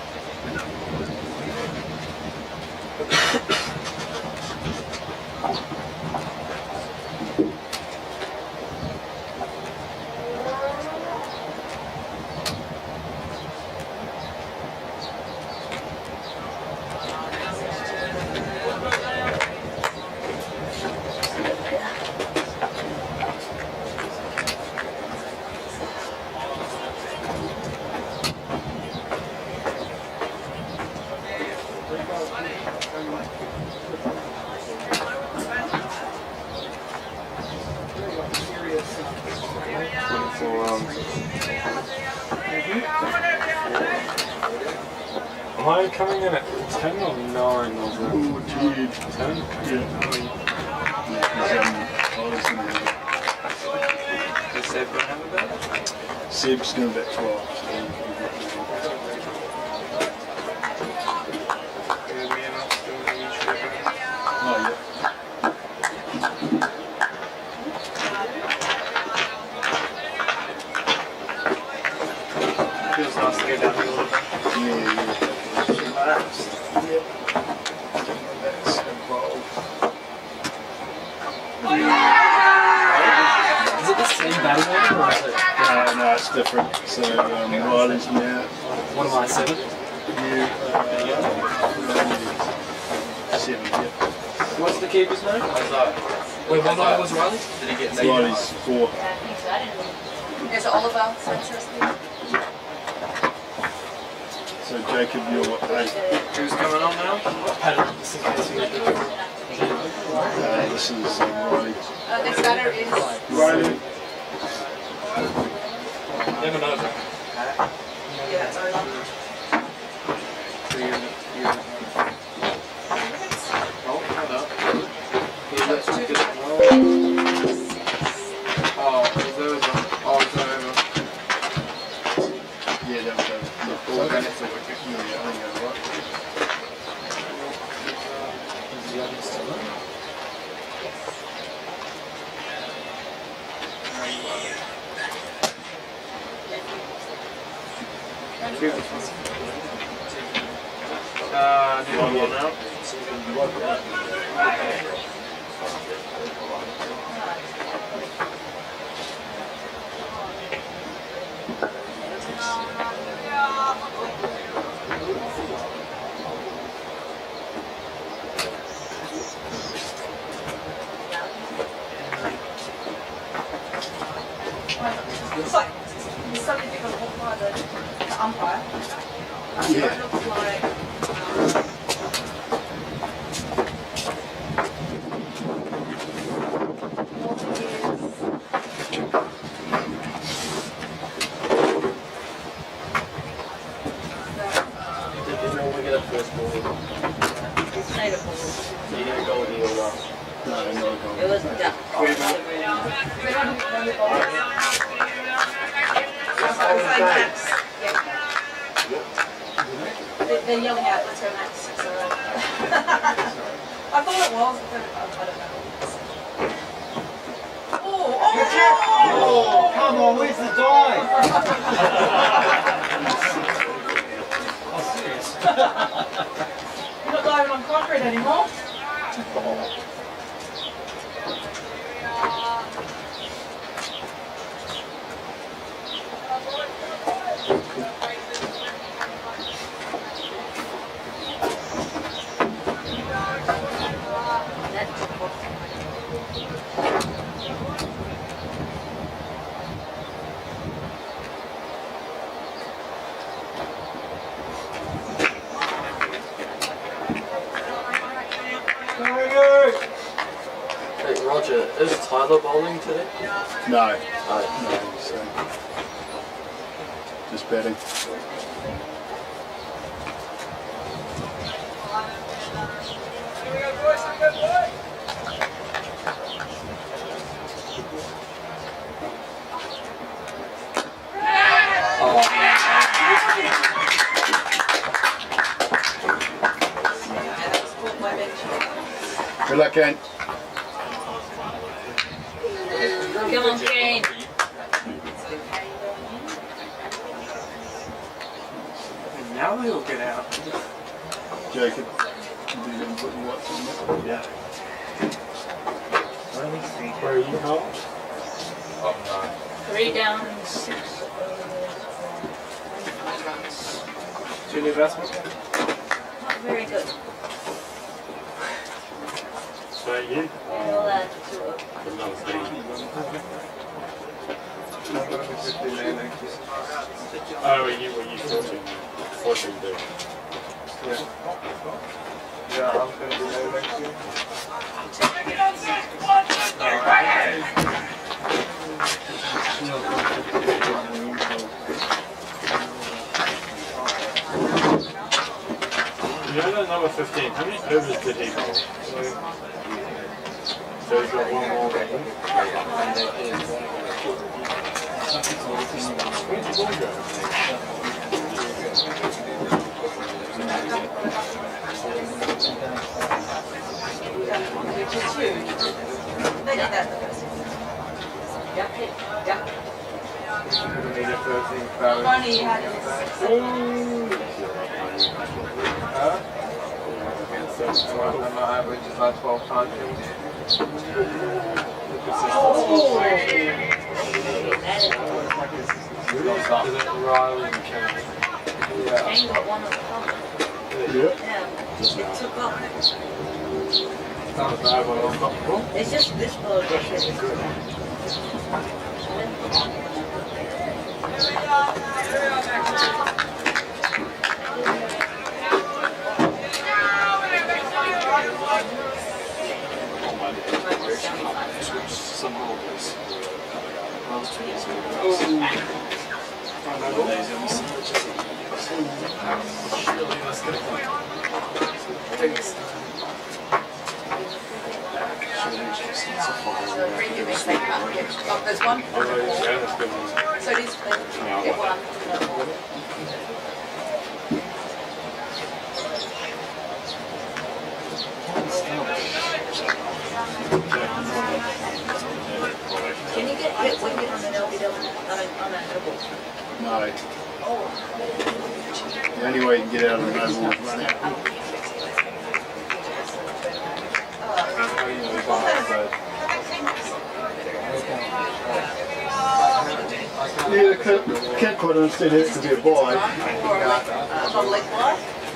[SPEAKER 13] Am I coming in at 10 or 9 or 10?
[SPEAKER 9] Is Seb going to have a bet?
[SPEAKER 2] Seb's going to bet 12.
[SPEAKER 9] Feels nice to go down here a little bit.
[SPEAKER 11] Is it the same batting order or is it?
[SPEAKER 2] No, it's different. So, Riley's now.
[SPEAKER 11] What am I, 7?
[SPEAKER 2] You, 7, yeah.
[SPEAKER 11] What's the keeper's name? Wait, what line was Riley?
[SPEAKER 9] Did he get
[SPEAKER 2] Riley's 4.
[SPEAKER 1] There's Oliver Spencer's.
[SPEAKER 2] So, Jacob, you're 8.
[SPEAKER 9] Who's coming on now?
[SPEAKER 11] Just in case we get
[SPEAKER 2] This is Riley.
[SPEAKER 1] Next batter is
[SPEAKER 2] Riley.
[SPEAKER 11] Never know.
[SPEAKER 1] yeah, it's Ola.
[SPEAKER 2] Yeah, that was over. Then it's a wicket. Yeah, I think that's right.
[SPEAKER 11] Is the other still on?
[SPEAKER 9] cute.
[SPEAKER 13] One more now.
[SPEAKER 1] It's like there's so many people walk by the umpire.
[SPEAKER 2] Yeah.
[SPEAKER 1] It looks like
[SPEAKER 11] Did you normally get a first ball?
[SPEAKER 5] Native ball.
[SPEAKER 11] So you get a goldie or not?
[SPEAKER 2] No, not a goal.
[SPEAKER 5] It was duck.
[SPEAKER 1] they're yelling out, let's go Max. So, I thought it was, but I don't know.
[SPEAKER 14] Oh, come on, where's the dive? Oh, serious?
[SPEAKER 1] You're not diving on concrete anymore.
[SPEAKER 11] Hey, Roger, is Tyler bowling today?
[SPEAKER 2] No.
[SPEAKER 11] Oh.
[SPEAKER 2] No, so just betting. Good luck, Kent.
[SPEAKER 5] Come on, Kane.
[SPEAKER 9] Now they'll get out.
[SPEAKER 2] Jacob, you going to put your watch on there? Yeah.
[SPEAKER 13] Where are you, Carl?
[SPEAKER 3] Oh
[SPEAKER 5] 3 down, 6 runs.
[SPEAKER 9] Two new batsmen?
[SPEAKER 5] Not very good.
[SPEAKER 13] So you?
[SPEAKER 5] We'll add to it.
[SPEAKER 9] I'm going to be 15 there next year.
[SPEAKER 13] Oh, were you 14? 14 there.
[SPEAKER 9] Yeah. Yeah, I'm going to be there next year.
[SPEAKER 13] You know number 15, how many overs did he bowl? So he's got one more. Where'd the ball go?
[SPEAKER 1] Which is huge. They did that.
[SPEAKER 5] Yep, yep.
[SPEAKER 1] Ronnie had his.
[SPEAKER 9] My average is like 12 times.
[SPEAKER 13] Riley and Kane.
[SPEAKER 5] Kane got one of the top. Yeah. It took off.
[SPEAKER 13] Not a bad one.
[SPEAKER 5] It's just this ball that gets
[SPEAKER 11] Some bowlers.
[SPEAKER 1] Oh, there's one. So it is clear. Get one.
[SPEAKER 5] Can you get hit when you're on an LBW? On a double?
[SPEAKER 2] No. The only way you can get out of the noble is run out. Yeah, I can't quite understand how it could be a buy.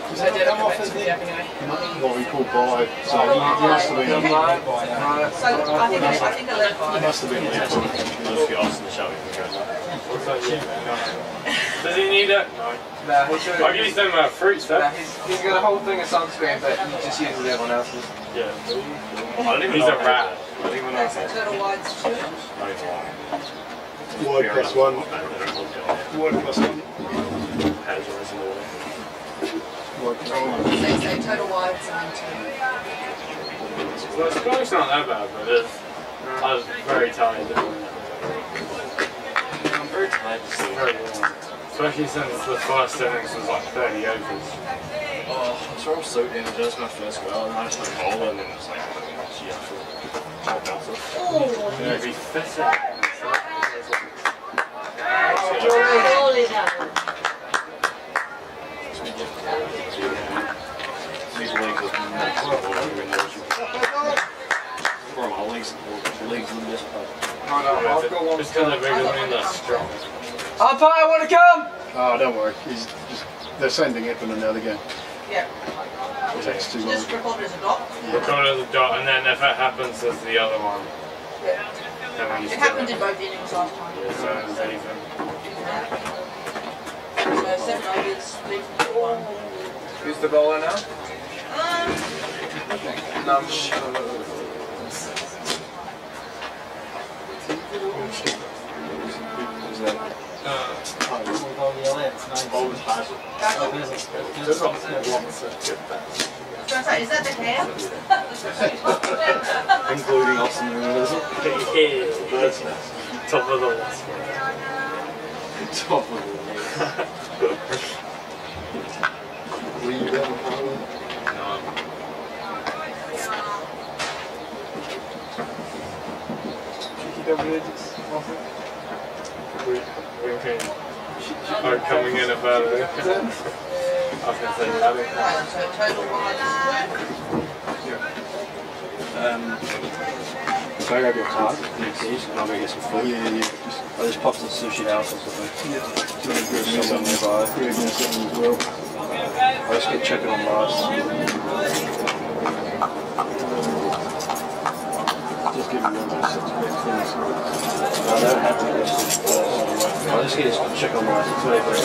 [SPEAKER 4] Is that dead off?
[SPEAKER 2] What we call buy, so he must have been
[SPEAKER 1] So I think a left
[SPEAKER 2] He must have been left on.
[SPEAKER 13] Let's get Austin to show me. Does he need it? No.
[SPEAKER 9] Nah, he should.
[SPEAKER 13] I'll give you some fruit stuff.
[SPEAKER 9] Nah, he's got a whole thing of sunscreen, but he just uses everyone else's.
[SPEAKER 13] Yeah. I don't even know. He's a rat.
[SPEAKER 9] I don't even know.
[SPEAKER 1] turtle whites too.
[SPEAKER 2] Wide plus one. Wide plus one.
[SPEAKER 1] They say total whites and then
[SPEAKER 13] Well, the score's not that bad, but it's, I was very tired.
[SPEAKER 7] I'm very tired.
[SPEAKER 13] It's very long. Especially since the first innings was like 30 overs.
[SPEAKER 7] Oh, so I'm so damaged. That's my first goal, and I just went bowling, and it's like, yeah, I'll bounce it.
[SPEAKER 13] Yeah, be fitter.
[SPEAKER 7] These legs are or my legs in this part.
[SPEAKER 9] I've got one.
[SPEAKER 13] It's kind of bigger than that's strong.
[SPEAKER 9] Umpire, I want to come!
[SPEAKER 2] Oh, don't worry. He's just, the same thing happened in the other game.
[SPEAKER 1] yeah.
[SPEAKER 2] It takes too long.
[SPEAKER 1] Just record it as a dot.
[SPEAKER 13] Record as a dot, and then if it happens, there's the other one. Then we
[SPEAKER 1] It
[SPEAKER 13] just
[SPEAKER 1] happened in both innings last time.
[SPEAKER 13] Yeah, so it's even.
[SPEAKER 1] So 7 overs, 3 for 1.
[SPEAKER 9] Who's the bowler now? No.
[SPEAKER 7] Who's that?
[SPEAKER 1] Is that the hair?
[SPEAKER 7] Including Austin and Elizabeth.
[SPEAKER 13] Top of the list.
[SPEAKER 7] Top of the
[SPEAKER 2] Were you there?
[SPEAKER 13] Are coming in about it. I was going to say that.
[SPEAKER 1] Right, so total whites.
[SPEAKER 7] So I grab your card, please, and I'll go get some food.
[SPEAKER 2] Yeah.
[SPEAKER 7] I just popped to the sushi house or something.
[SPEAKER 2] Yeah.
[SPEAKER 7] Someone nearby.
[SPEAKER 2] Greg and something as well.
[SPEAKER 7] I just get chicken on rice.
[SPEAKER 2] Just give me one of those 6 big things.
[SPEAKER 7] I don't have to get I'll just get chicken on rice. It's whatever it is.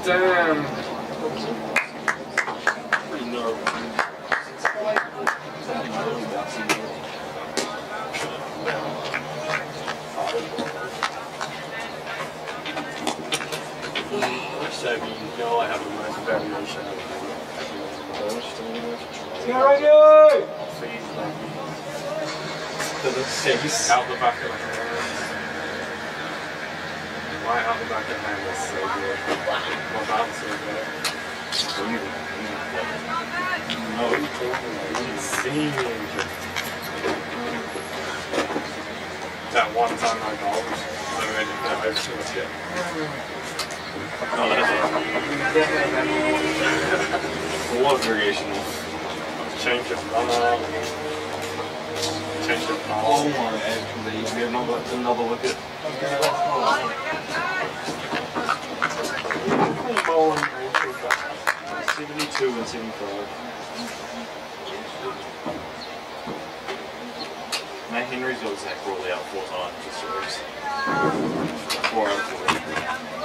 [SPEAKER 13] Damn. So you know I have the most variation of out the back of the hand. Right out the back of the hand is so good. My bounce is good. No, insane. That one time I golfed, so I hope she was good.
[SPEAKER 7] A lot of variation.
[SPEAKER 13] Change of runner. Change of ball.
[SPEAKER 7] Oh my actually, we have another wicket.
[SPEAKER 13] Bowling.
[SPEAKER 7] 72 and 75. Matt Henry's got Zach Crawley out 4 times this series. 4 out of 4.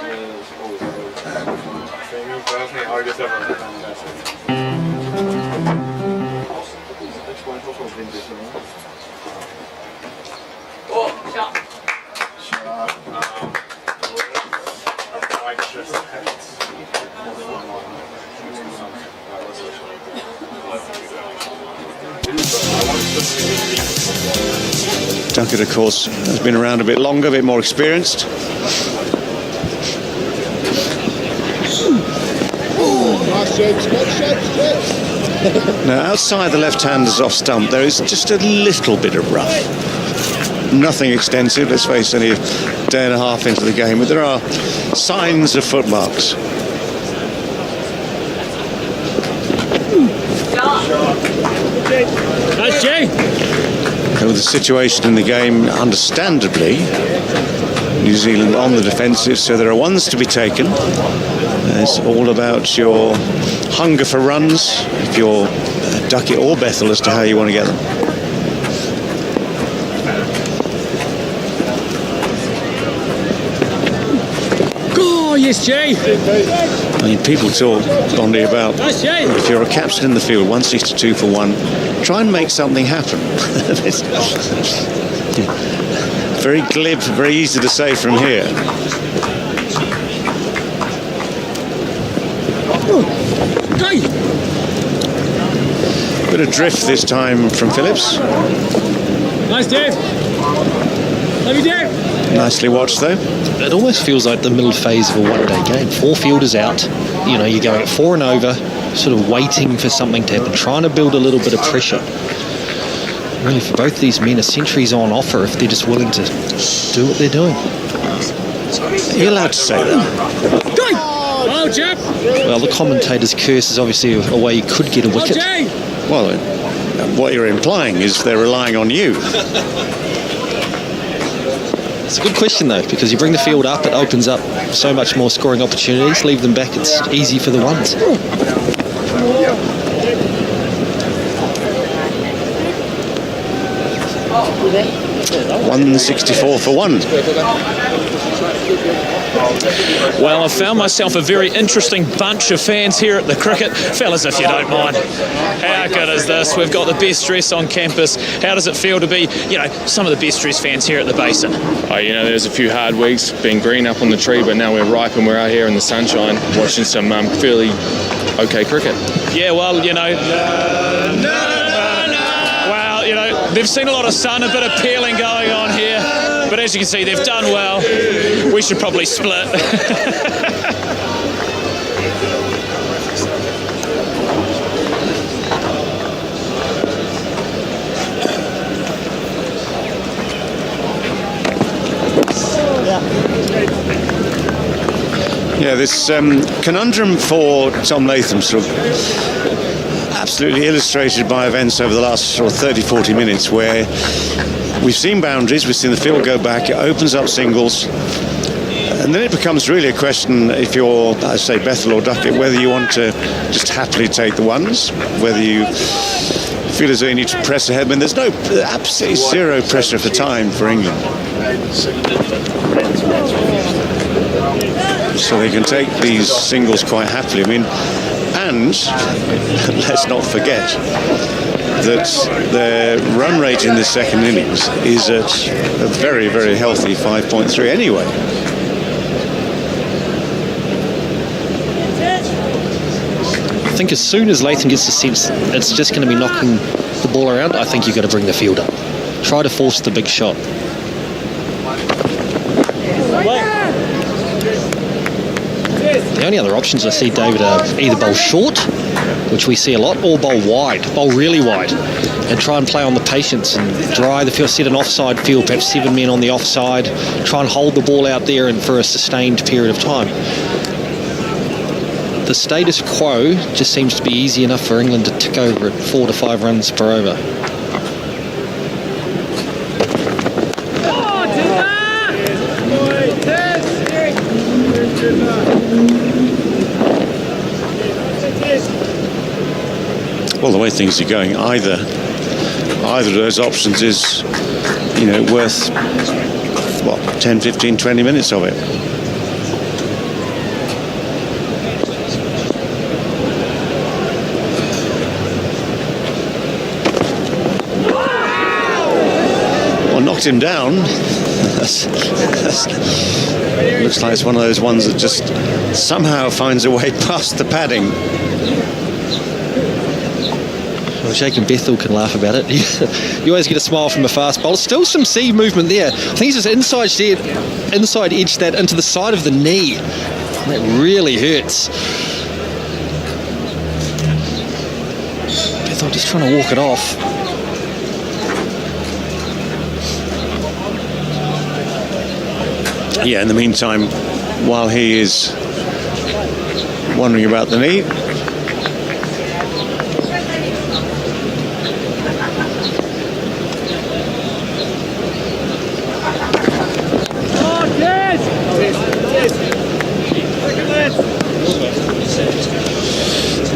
[SPEAKER 7] Yeah, it's always good.
[SPEAKER 13] For me personally, I just have a recommendation.
[SPEAKER 15] Duckett, of course, has been around a bit longer, a bit more experienced. Now, outside the left-hander's off stump, there is just a little bit of rough. Nothing extensive, let's face it, only a day and a half into the game, but there are signs of footmarks.
[SPEAKER 16] Nice, Jay.
[SPEAKER 15] And with the situation in the game, understandably, New Zealand on the defensive, so there are ones to be taken. It's all about your hunger for runs, if you're Duckett or Bethel, as to how you want to get them.
[SPEAKER 16] Oh, yes, Jay.
[SPEAKER 15] I mean, people talk, Bondi, about if you're a captain in the field, 162 for one, try and make something happen. It's very glib, very easy to say from here. Bit of drift this time from Phillips.
[SPEAKER 16] Nice, Dave. Love you, Dave.
[SPEAKER 15] Nicely watched, though.
[SPEAKER 17] It almost feels like the middle phase of a one-day game. 4 fielders out, you know, you're going at 4 and over, sort of waiting for something to happen, trying to build a little bit of pressure. Really, for both these men, a century's on offer if they're just willing to do what they're doing.
[SPEAKER 15] Are you allowed to say that?
[SPEAKER 16] Oh, Jeff.
[SPEAKER 17] Well, the commentator's curse is obviously a way you could get a wicket.
[SPEAKER 15] Well, what you're implying is they're relying on you.
[SPEAKER 17] It's a good question, though, because you bring the field up, it opens up so much more scoring opportunities. Leave them back, it's easy for the ones.
[SPEAKER 15] 164 for one.
[SPEAKER 16] Well, I've found myself a very interesting bunch of fans here at the cricket. Fellas, if you don't mind, how good is this? We've got the best dress on campus. How does it feel to be, you know, some of the best dress fans here at the Basin?
[SPEAKER 13] Oh, you know, there's a few hard weeks being green up on the tree, but now we're ripe and we're out here in the sunshine watching some fairly okay cricket.
[SPEAKER 16] Yeah, well, you know... Well, you know, they've seen a lot of sun, a bit of peeling going on here. But as you can see, they've done well. We should probably split.
[SPEAKER 15] Yeah, this conundrum for Tom Latham sort of absolutely illustrated by events over the last sort of 30-40 minutes where we've seen boundaries, we've seen the field go back, it opens up singles, and then it becomes really a question, if you're, I say, Bethel or Duckett, whether you want to just happily take the ones, whether you feel as though you need to press ahead. I mean, there's no, absolutely zero pressure for time for England. So they can take these singles quite happily. I mean, and let's not forget that their run rate in the second innings is at a very, very healthy 5.3 anyway.
[SPEAKER 17] I think as soon as Latham gets the sense it's just going to be knocking the ball around, I think you've got to bring the field up. Try to force the big shot. The only other options I see, David, are either bowl short, which we see a lot, or bowl wide, bowl really wide, and try and play on the patience and dry the field, set an offside field, perhaps 7 men on the offside, try and hold the ball out there and for a sustained period of time. The status quo just seems to be easy enough for England to tick over at 4 to 5 runs per over.
[SPEAKER 15] Well, the way things are going, either of those options is, you know, worth, what, 10, 15, 20 minutes of it. Well, knocked him down. Looks like it's one of those ones that just somehow finds a way past the padding.
[SPEAKER 17] Well, Jake and Bethel can laugh about it. You always get a smile from a fast bowler. Still some seed movement there. I think he's just inside edge that into the side of the knee. That really hurts. Bethel just trying to walk it off.
[SPEAKER 15] Yeah, in the meantime, while he is wondering about the knee,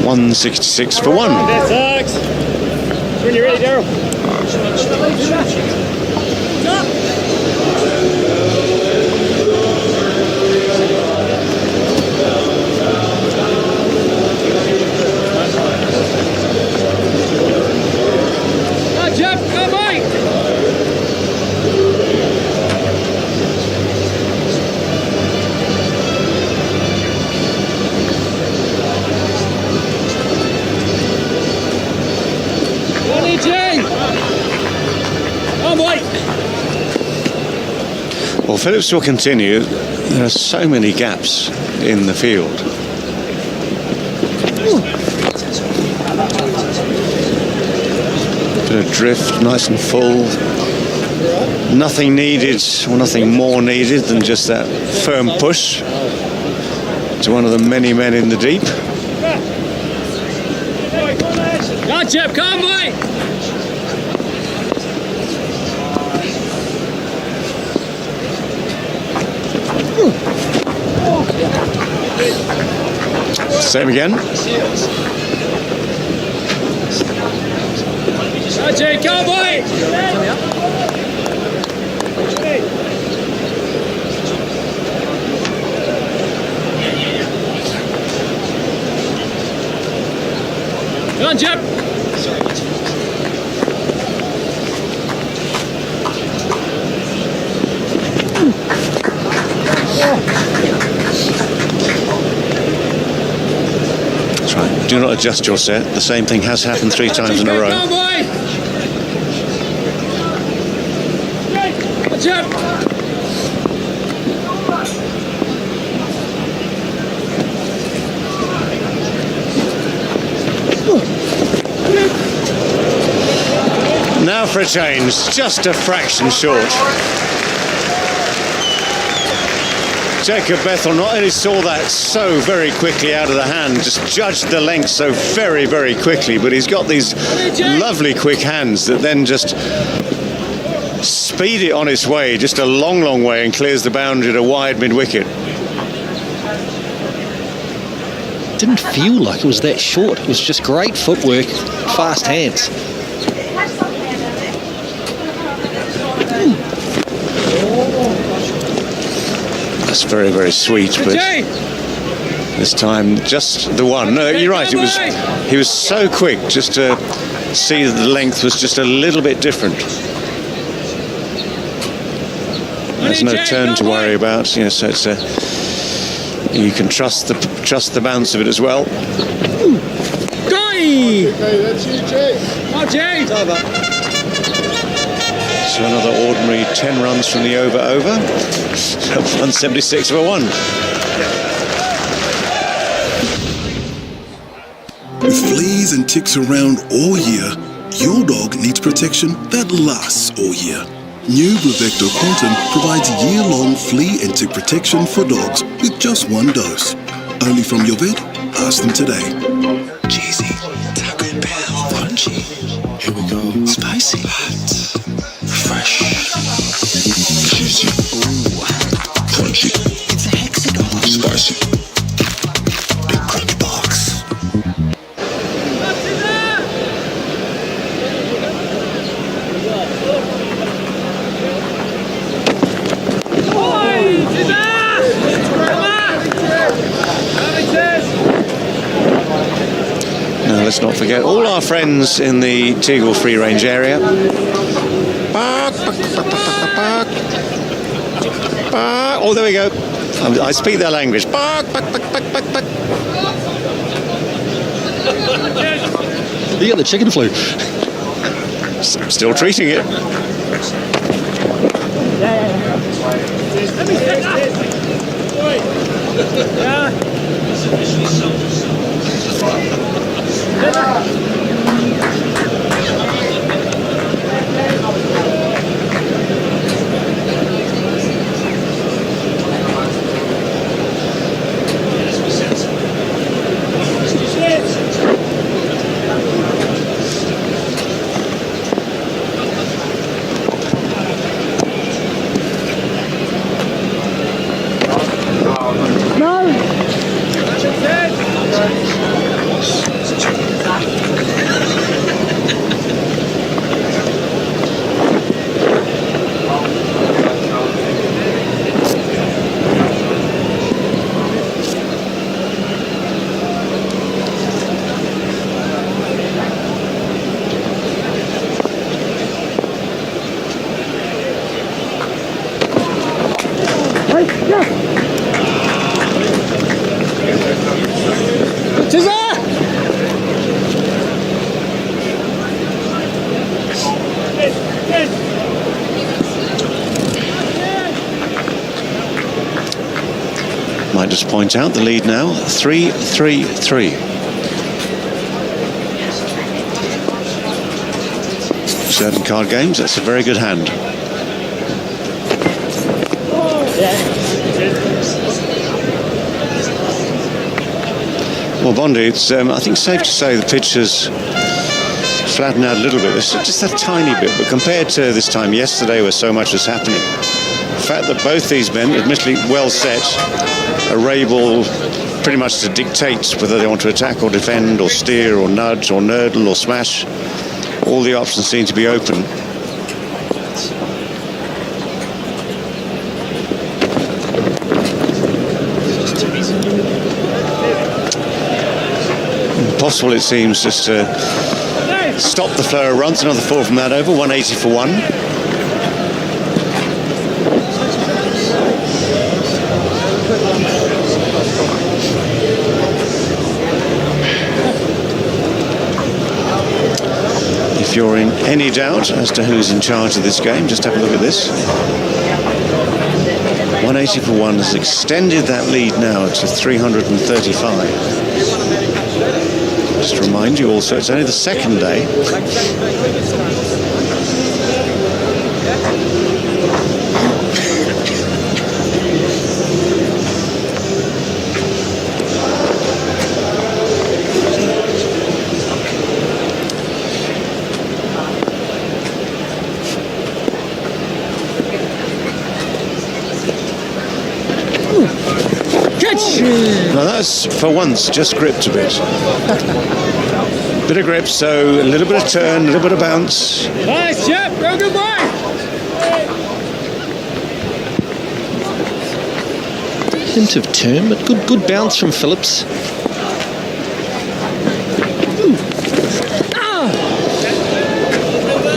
[SPEAKER 15] $166 for one.
[SPEAKER 14] That sucks. When you're ready, Daryl. Jeff, come on!
[SPEAKER 15] Well, Phillips will continue. There are so many gaps in the field. Bit of drift, nice and full. Nothing needed, or nothing more needed than just that firm push to one of the many men in the deep.
[SPEAKER 14] Come on, Jeff, come on, boy!
[SPEAKER 15] Same again.
[SPEAKER 14] Jay, come on, boy! Come on, Jeff!
[SPEAKER 15] That's right. Do not adjust your set. The same thing has happened 3 times in a row.
[SPEAKER 14] Come on, boy! Jeff!
[SPEAKER 15] Now for a change, just a fraction short. Jacob Bethel not only saw that so very quickly out of the hand, just judged the length so very, very quickly, but he's got these lovely quick hands that then just speed it on its way, just a long, long way, and clears the boundary to wide mid-wicket.
[SPEAKER 17] Didn't feel like it was that short. It was just great footwork, fast hands.
[SPEAKER 15] That's very, very sweet, but this time just the one. No, you're right. He was so quick just to see that the length was just a little bit different. There's no turn to worry about. You know, so it's you can trust the bounce of it as well.
[SPEAKER 14] Guy! That's you, Jay. Oh, Jay!
[SPEAKER 15] So another ordinary 10 runs from the over. 176 for one.
[SPEAKER 18] With fleas and ticks around all year, your dog needs protection that lasts all year. New Brevecto Quantum provides year-long flea and tick protection for dogs with just one dose. Only from your vet. Ask them today. Cheesy, Taco Bell, crunchy. Here we go. Spicy, hot, fresh, cheesy, ooh, crunchy. It's a hexagon. Spicy. Big crunch box.
[SPEAKER 15] Now let's not forget all our friends in the Tegel free range area. Bark. Oh, there we go. I speak their language. Bark, bark, bark, bark, bark, bark.
[SPEAKER 17] You got the chicken flu.
[SPEAKER 15] Still treating it. Might just point out the lead now, 3-3-3. Certain card games, that's a very good hand. Well, Bondi, it's I think safe to say the pitch has flattened out a little bit. It's just a tiny bit, but compared to this time yesterday where so much was happening, the fact that both these men, admittedly well set, are able pretty much to dictate whether they want to attack or defend or steer or nudge or nurdle or smash. All the options seem to be open. Possible, it seems, just to stop the flow of runs. Another 4 from that over, 180 for 1. If you're in any doubt as to who's in charge of this game, just have a look at this. 180 for 1 has extended that lead now to 335. Just to remind you also, it's only the second day. Now that's, for once, just gripped a bit. Bit of grip, so a little bit of turn, a little bit of bounce.
[SPEAKER 14] Nice, Chip. Go, good boy.
[SPEAKER 17] Hint of turn, but good bounce from Phillips.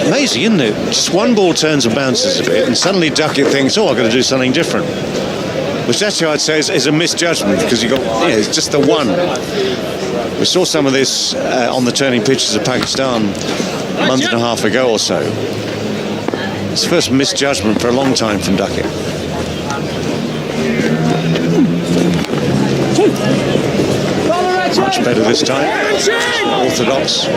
[SPEAKER 15] Amazing, isn't it? Just one ball turns and bounces a bit, and suddenly Duckett thinks, oh, I've got to do something different. Which actually I'd say is a misjudgment, because it's just the one. We saw some of this on the turning pitches of Pakistan a month and a half ago or so. It's the first misjudgment for a long time from Duckett. Much better this time. Orthodox.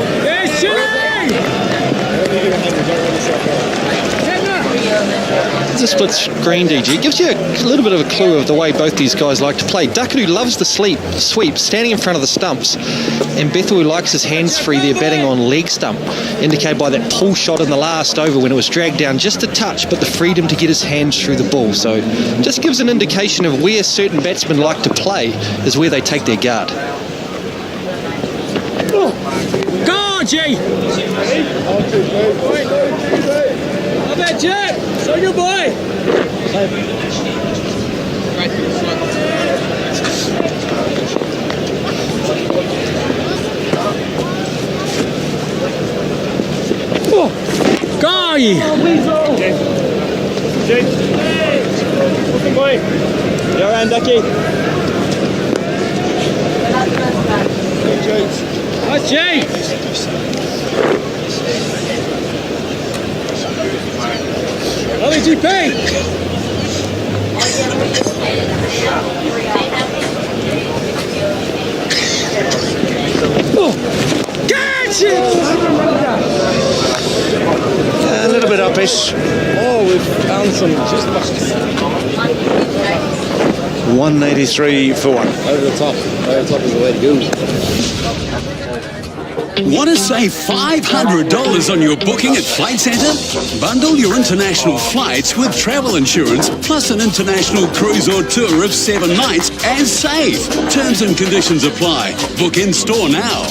[SPEAKER 17] The split screen, DG, gives you a little bit of a clue of the way both these guys like to play. Duckett, who loves the sweep, standing in front of the stumps, and Bethel, who likes his hands free, they're batting on leg stump, indicated by that pull shot in the last over when it was dragged down just a touch, but the freedom to get his hands through the ball. So just gives an indication of where certain batsmen like to play is where they take their guard.
[SPEAKER 14] Go, G! How about Jack? So good boy! Go! boy. You're around, Ducky. Nice, James. LGP. Gotcha!
[SPEAKER 15] A little bit uppish.
[SPEAKER 14] Oh, we've found some just
[SPEAKER 15] 183 for one.
[SPEAKER 14] over the top. Over the top is the way to go.
[SPEAKER 19] Want to save $500 on your booking at Flight Centre? Bundle your international flights with travel insurance plus an international cruise or tour of 7 nights and save. Terms and conditions apply. Book in store now.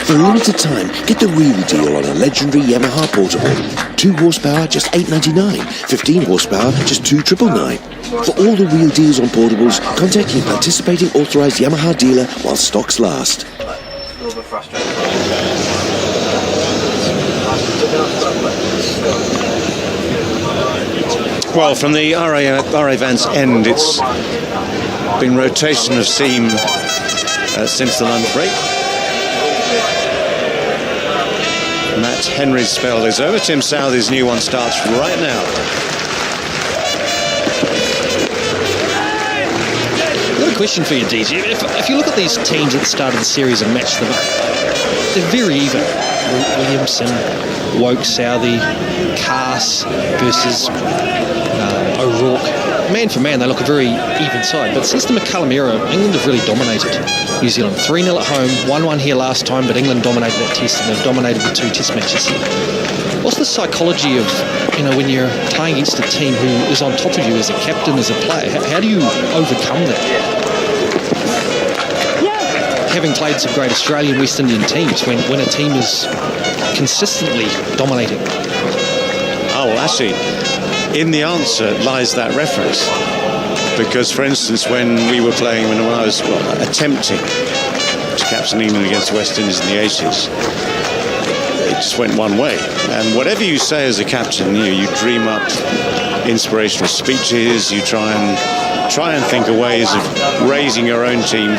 [SPEAKER 20] For a limited time, get the really deal on a legendary Yamaha portable. 2 horsepower, just $8.99. 15 horsepower, just $2,999. For all the real deals on portables, contact your participating authorised Yamaha dealer while stocks last.
[SPEAKER 6] A little bit frustrating.
[SPEAKER 15] Well, from the RA Vance end, it's been rotation of seam since the lunch break. Matt Henry's spell is over. Tim Southey's new one starts right now.
[SPEAKER 17] I've got a question for you, DJ. If you look at these teams at the start of the series and match them up, they're very even. Williamson, Woke, Southey, Cass versus O'Rourke. Man for man, they look a very even side. But since the McCullum era, England have really dominated New Zealand. 3-0 at home, 1-1 here last time, but England dominated that test and they've dominated the 2 test matches. What's the psychology of, when you're playing against a team who is on top of you as a captain, as a player? How do you overcome that? Having played some great Australian West Indian teams, when a team is consistently dominating.
[SPEAKER 15] Oh, well, actually, in the answer lies that reference. Because, for instance, when we were playing, when I was attempting to captain England against the West Indies in the 80s, it just went one way. And whatever you say as a captain, you dream up inspirational speeches, you try and think of ways of raising your own team.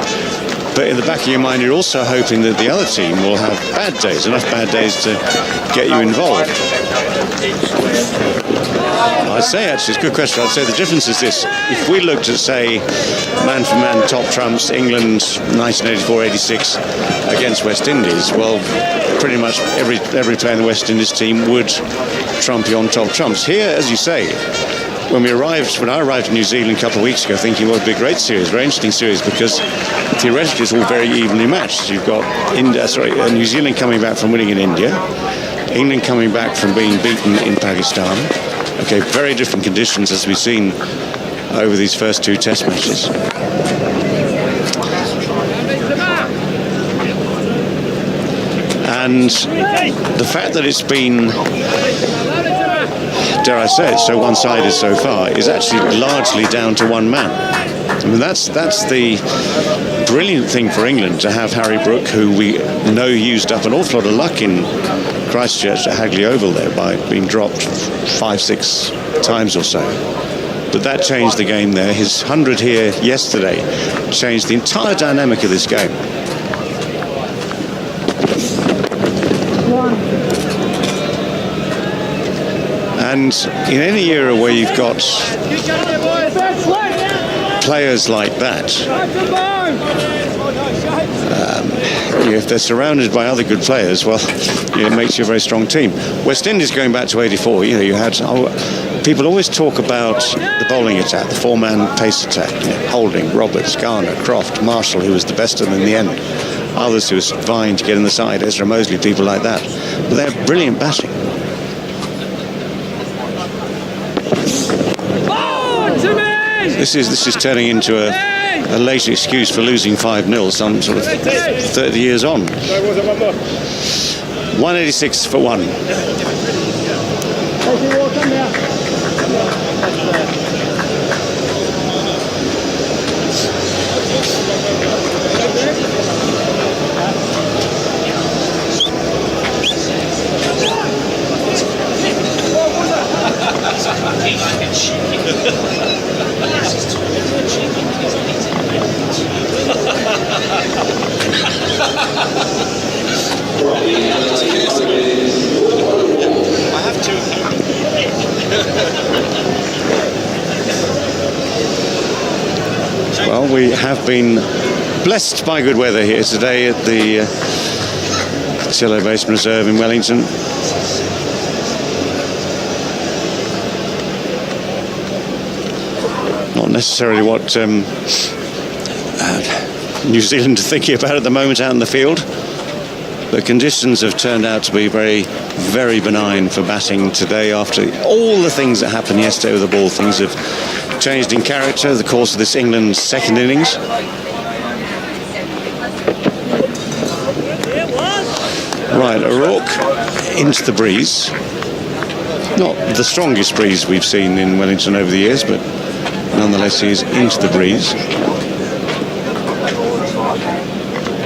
[SPEAKER 15] But in the back of your mind, you're also hoping that the other team will have bad days, enough bad days to get you involved. I'd say, actually, it's a good question. I'd say the difference is this. If we looked at, say, man-for-man top trumps, England 1984-86 against West Indies, well, pretty much every player in the West Indies team would trump you on top trumps. Here, as you say, when I arrived in New Zealand a couple of weeks ago, thinking, well, it'd be a great series, very interesting series, because theoretically it's all very evenly matched. You've got New Zealand coming back from winning in India, England coming back from being beaten in Pakistan. Okay, very different conditions as we've seen over these first 2 test matches. And the fact that it's been, dare I say it, so one-sided so far is actually largely down to one man. I mean, that's the brilliant thing for England, to have Harry Brook, who we know used up an awful lot of luck in Christchurch at Hagley Oval there by being dropped 5-6 times or so. But that changed the game there. His 100 here yesterday changed the entire dynamic of this game. And in any era where you've got players like that, if they're surrounded by other good players, well, it makes you a very strong team. West Indies, going back to 84, you had people always talk about the bowling attack, the 4-man pace attack. Holding, Roberts, Garner, Croft, Marshall, who was the best of them in the end. Others who was vying to get in the side, Ezra Mosley, people like that. But they have brilliant batting. This is turning into a late excuse for losing 5-0 some sort of 30 years on. 186 for 1. I have to. Well, we have been blessed by good weather here today at the Cello Basin Reserve in Wellington. Not necessarily what New Zealand are thinking about at the moment out in the field. The conditions have turned out to be very, very benign for batting today after all the things that happened yesterday with the ball. Things have changed in character over the course of this England second innings. Right, O'Rourke into the breeze. Not the strongest breeze we've seen in Wellington over the years, but nonetheless he is into the breeze.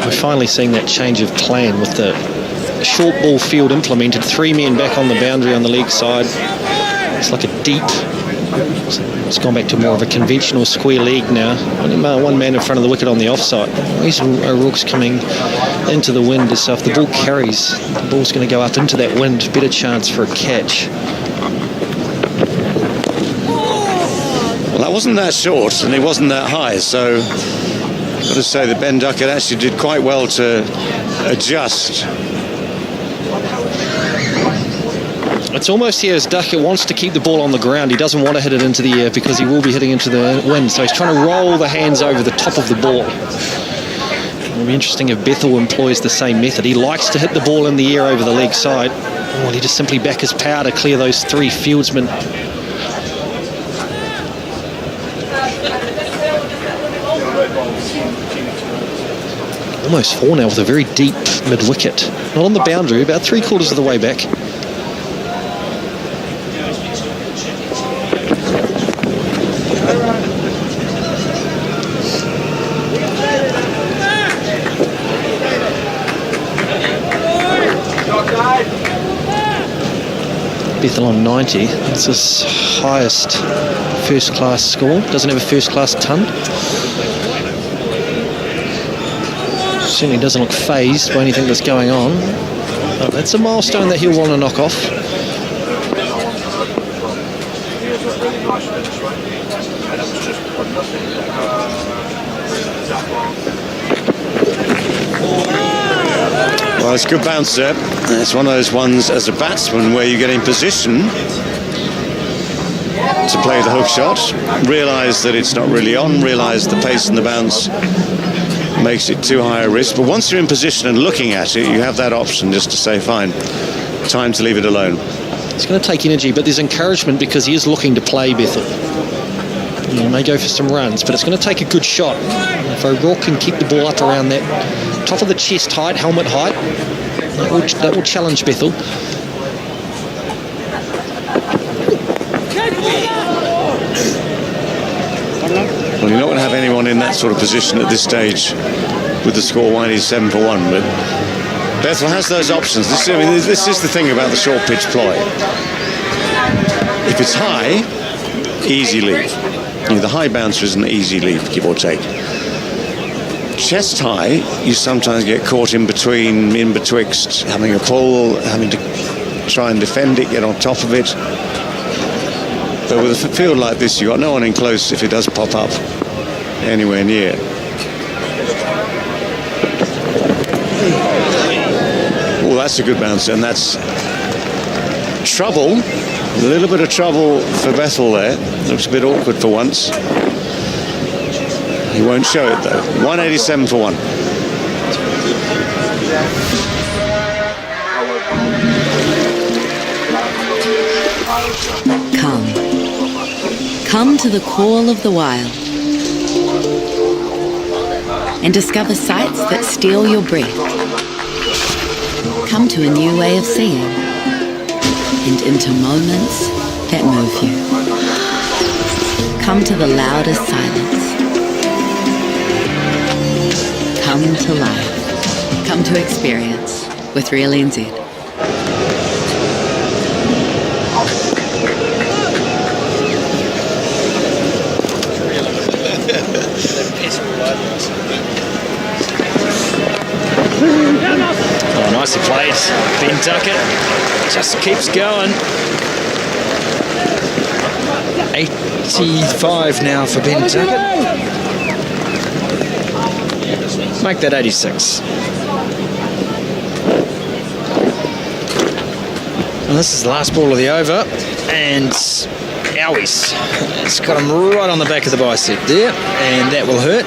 [SPEAKER 17] We're finally seeing that change of plan with the short ball field implemented. 3 men back on the boundary on the leg side. It's like a deep. It's gone back to more of a conventional square leg now. Only one man in front of the wicket on the offside. O'Rourke's coming into the wind. So if the ball carries, the ball's going to go up into that wind. Better chance for a catch.
[SPEAKER 15] Well, that wasn't that short and it wasn't that high, so I've got to say that Ben Duckett actually did quite well to adjust.
[SPEAKER 17] It's almost here as Duckett wants to keep the ball on the ground. He doesn't want to hit it into the air because he will be hitting into the wind. So he's trying to roll the hands over the top of the ball. It'll be interesting if Bethel employs the same method. He likes to hit the ball in the air over the leg side. Or he just simply back his power to clear those 3 fieldsmen. Almost 4 now with a very deep mid-wicket. Not on the boundary, about 3/4 of the way back. Bethel on 90. That's his highest first-class score. Doesn't have a first-class ton. Certainly doesn't look phased by anything that's going on. Oh, that's a milestone that he'll want to knock off.
[SPEAKER 15] Well, it's a good bounce there. It's one of those ones as a batsman where you get in position to play the hook shot, realise that it's not really on, realise the pace and the bounce makes it too high a risk. But once you're in position and looking at it, you have that option just to say, fine, time to leave it alone.
[SPEAKER 17] It's going to take energy, but there's encouragement because he is looking to play Bethel. He may go for some runs, but it's going to take a good shot. If O'Rourke can keep the ball up around that top of the chest height, helmet height, that will challenge Bethel.
[SPEAKER 15] Well, you're not going to have anyone in that sort of position at this stage with the score winding 7 for 1, but Bethel has those options. This is the thing about the short pitch ploy. If it's high, easy leave. The high bouncer is an easy leave, give or take. Chest high, you sometimes get caught in betwixt having a pull, having to try and defend it, get on top of it. But with a field like this, you've got no one in close if it does pop up anywhere near. Oh, that's a good bounce, and that's trouble. A little bit of trouble for Bethel there. Looks a bit awkward for once. He won't show it though. 187 for 1.
[SPEAKER 2] Come to the call of the wild and discover sights that steal your breath. Come to a new way of seeing and into moments that move you. Come to the loudest silence. Come to life. Come to experience with Real NZ.
[SPEAKER 16] nicely played. Ben Duckett just keeps going. 85 now for Ben Duckett. Make that 86. Well, this is the last ball of the over, and owies. It's got him right on the back of the bicep there, and that will hurt.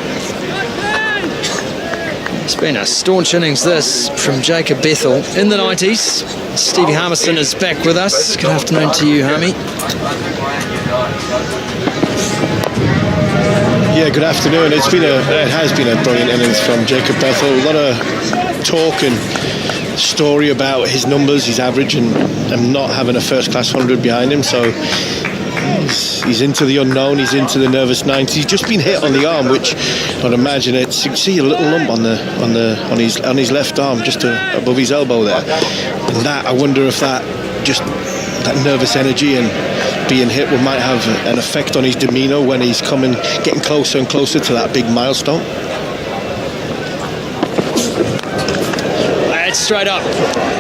[SPEAKER 16] It's been a staunch innings this from Jacob Bethel in the 90s. Stevie Harmison is back with us. Good afternoon to you, Harmy.
[SPEAKER 2] Yeah, good afternoon. It has been a brilliant innings from Jacob Bethel. A lot of talk and story about his numbers, his average, and not having a first-class 100 behind him. So he's into the unknown. He's into the nervous 90s. He's just been hit on the arm, which I'd imagine you can see a little lump on his left arm, just above his elbow there. And that, I wonder if that nervous energy and being hit might have an effect on his demeanour when he's getting closer and closer to that big milestone.
[SPEAKER 16] That's straight up.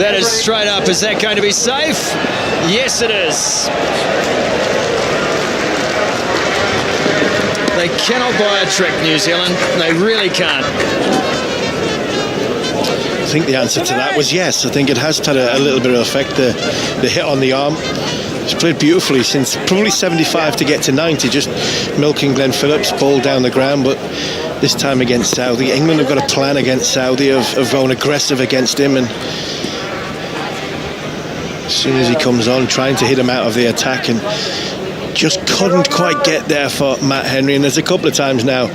[SPEAKER 16] That is straight up. Is that going to be safe? Yes, it is. They cannot buy a trick, New Zealand. They really can't.
[SPEAKER 2] I think the answer to that was yes. I think it has had a little bit of effect, the hit on the arm. He's played beautifully since probably 75 to get to 90, just milking Glenn Phillips, ball down the ground, but this time against Saudi. England have got a plan against Saudi of going aggressive against him, and as soon as he comes on, trying to hit him out of the attack, and just couldn't quite get there for Matt Henry, and there's a couple of times now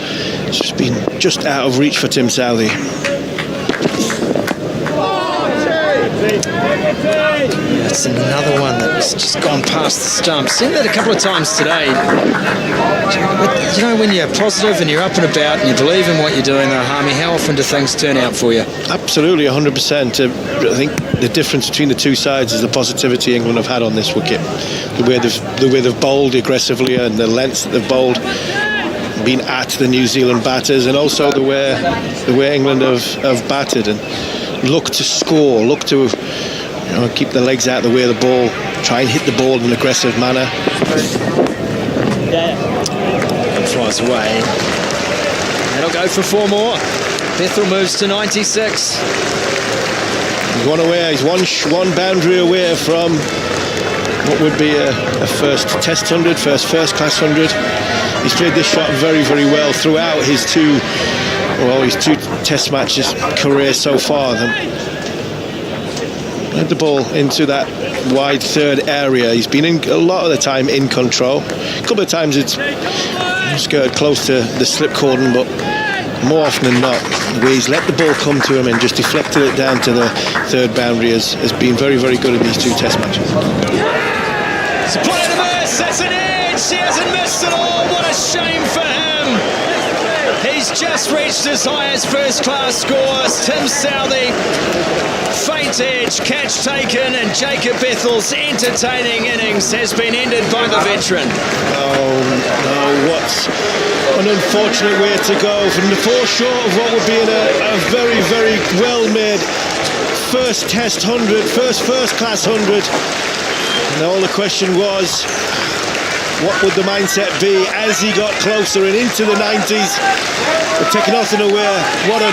[SPEAKER 2] it's just been just out of reach for Tim Southey.
[SPEAKER 16] That's another one that's just gone past the stump. Seen that a couple of times today. You know, when you're positive and you're up and about and you believe in what you're doing though, Harmy, how often do things turn out for you?
[SPEAKER 2] Absolutely, 100%. I think the difference between the two sides is the positivity England have had on this wicket. The way they've bowled aggressively and the lengths that they've bowled, been at the New Zealand batters, and also the way England have batted and look to score, look to keep the legs out of the way of the ball, try and hit the ball in an aggressive manner.
[SPEAKER 16] It flies away. That'll go for 4 more. Bethel moves to 96.
[SPEAKER 2] He's one away. He's one boundary away from what would be a first Test 100, first class 100. He's played this shot very, very well throughout his two Test matches career so far. Had the ball into that wide third area. He's been in a lot of the time in control. A couple of times it's skirted close to the slip cordon, but more often than not, where he's let the ball come to him and just deflected it down to the third boundary has been very, very good in these 2 Test matches.
[SPEAKER 16] It's a play to miss. That's an edge. He hasn't missed at all. What a shame for him. He's just reached his highest first-class scores. Tim Southey, faint edge, catch taken, and Jacob Bethel's entertaining innings has been ended by the veteran.
[SPEAKER 2] Oh no, what an unfortunate way to go from the 4 short of what would be a very, very well-made first Test 100, first-class 100. And all the question was, what would the mindset be as he got closer and into the 90s? But taking nothing away, what a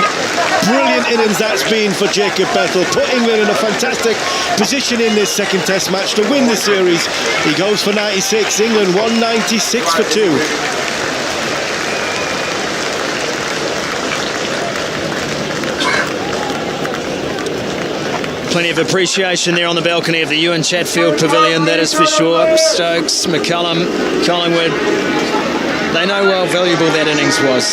[SPEAKER 2] brilliant innings that's been for Jacob Bethel. Put England in a fantastic position in this second Test match to win the series. He goes for 96, England 196 for 2.
[SPEAKER 16] Plenty of appreciation there on the balcony of the Ewan Chatfield Pavilion, that is for sure. Stokes, McCullum, Collingwood, they know how valuable that innings was.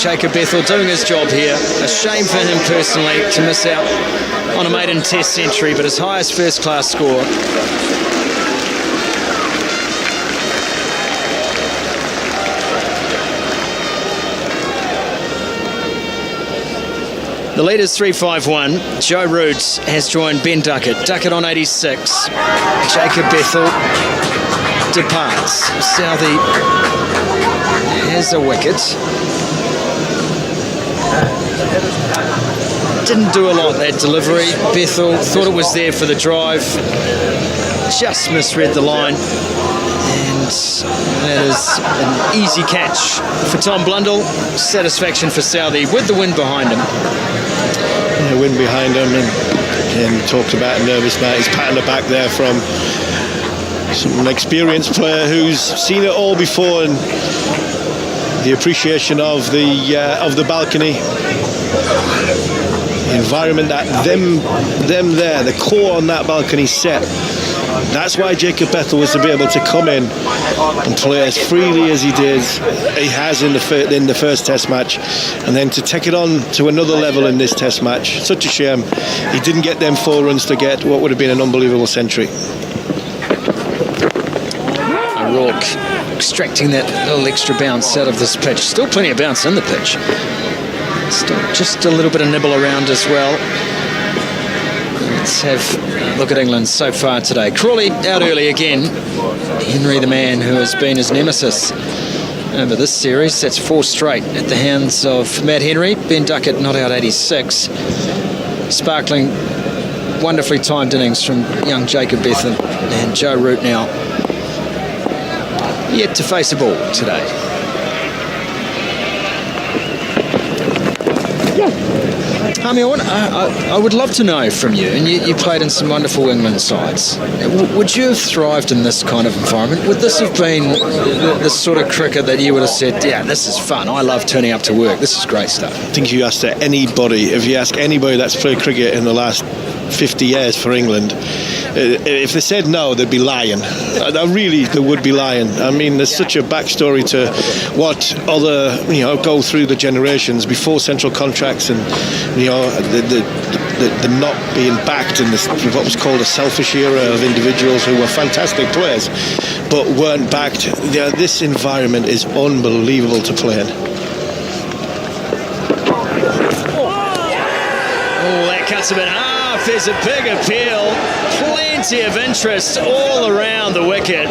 [SPEAKER 16] Jacob Bethel doing his job here. A shame for him personally to miss out on a maiden Test century, but his highest first-class score. The leader's 351. Joe Root has joined Ben Duckett. Duckett on 86. Jacob Bethel departs. Southey has a wicket.
[SPEAKER 17] didn't do a lot, that delivery. Bethel thought it was there for the drive, just misread the line, and that is an easy catch for Tom Blundell. Satisfaction for Southey with the wind behind him.
[SPEAKER 21] The wind behind him, and talked about a nervous man. He's patting the back there from an experienced player who's seen it all before, and the appreciation of the balcony, the environment that them there, the core on that balcony set. That's why Jacob Bethel was to be able to come in and play as freely as he did. He has in the first Test match, and then to take it on to another level in this Test match. Such a shame he didn't get them 4 runs to get what would have been an unbelievable century.
[SPEAKER 17] O'Rourke extracting that little extra bounce out of this pitch. Still plenty of bounce in the pitch. Still just a little bit of nibble around as well. Let's have a look at England so far today. Crawley out early again. Henry, the man who has been his nemesis over this series. That's 4 straight at the hands of Matt Henry. Ben Duckett not out 86. Sparkling, wonderfully timed innings from young Jacob Bethel, and Joe Root now yet to face a ball today. I would love to know from you, and you played in some wonderful England sides. Would you have thrived in this kind of environment? Would this have been the sort of cricket that you would have said, yeah, this is fun, I love turning up to work, this is great stuff?
[SPEAKER 21] I think if you ask anybody that's played cricket in the last 50 years for England, if they said no, they'd be lying. They would be lying. I mean, there's such a backstory to what other, go through the generations before central contracts, and the not being backed in this, what was called a selfish era of individuals who were fantastic players but weren't backed. This environment is unbelievable to play in.
[SPEAKER 17] Oh, that cuts a bit off. There's a big appeal. Plenty of interest all around the wicket.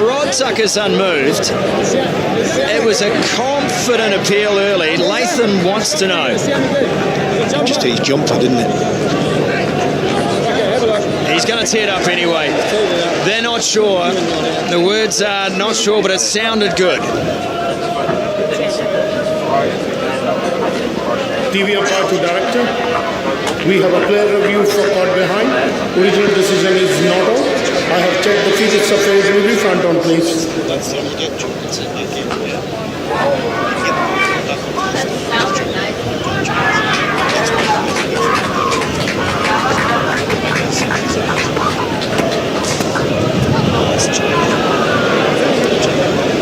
[SPEAKER 17] Rod Tucker's unmoved. It was a confident appeal early. Latham wants to know.
[SPEAKER 21] Just his jumper, didn't it?
[SPEAKER 17] He's going to tee it up anyway. They're not sure. The words are not sure, but it sounded good.
[SPEAKER 22] TV umpire to director. We have a player review for caught behind. Original decision is not out. I have checked the feet. It's a fair review. Front on, please.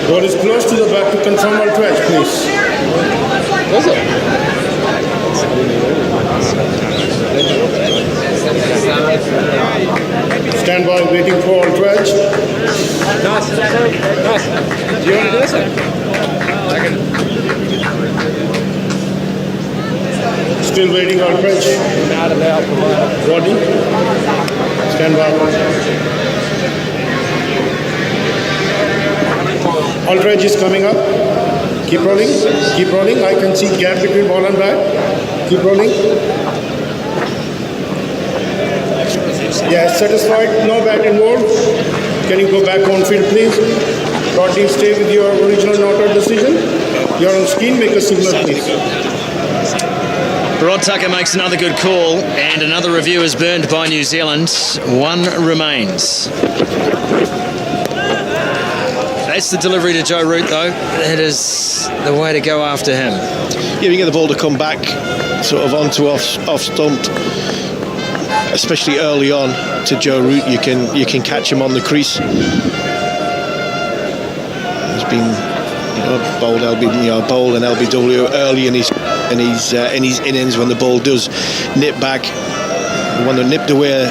[SPEAKER 22] Ball is close to the back to confirm all twice, please.
[SPEAKER 17] Was it?
[SPEAKER 22] Stand by, waiting for all 12.
[SPEAKER 4] Nice. Do you want to do this?
[SPEAKER 22] Still waiting all 12. Roddy. Stand by. All 12 is coming up. Keep rolling. Keep rolling. I can see gap between ball and bat. Keep rolling. Yes, satisfied. No bat involved. Can you go back on field, please? Rodney, stay with your original not out decision. You're on screen. Make a signal, please.
[SPEAKER 17] Rod Tucker makes another good call, and another review is burned by New Zealand. 1 remains. That's the delivery to Joe Root, though. That is the way to go after him.
[SPEAKER 21] Yeah, you get the ball to come back sort of onto off stump, especially early on to Joe Root. You can catch him on the crease. He's been bowled bowled an LBW early in his innings when the ball does nip back. The one that nipped away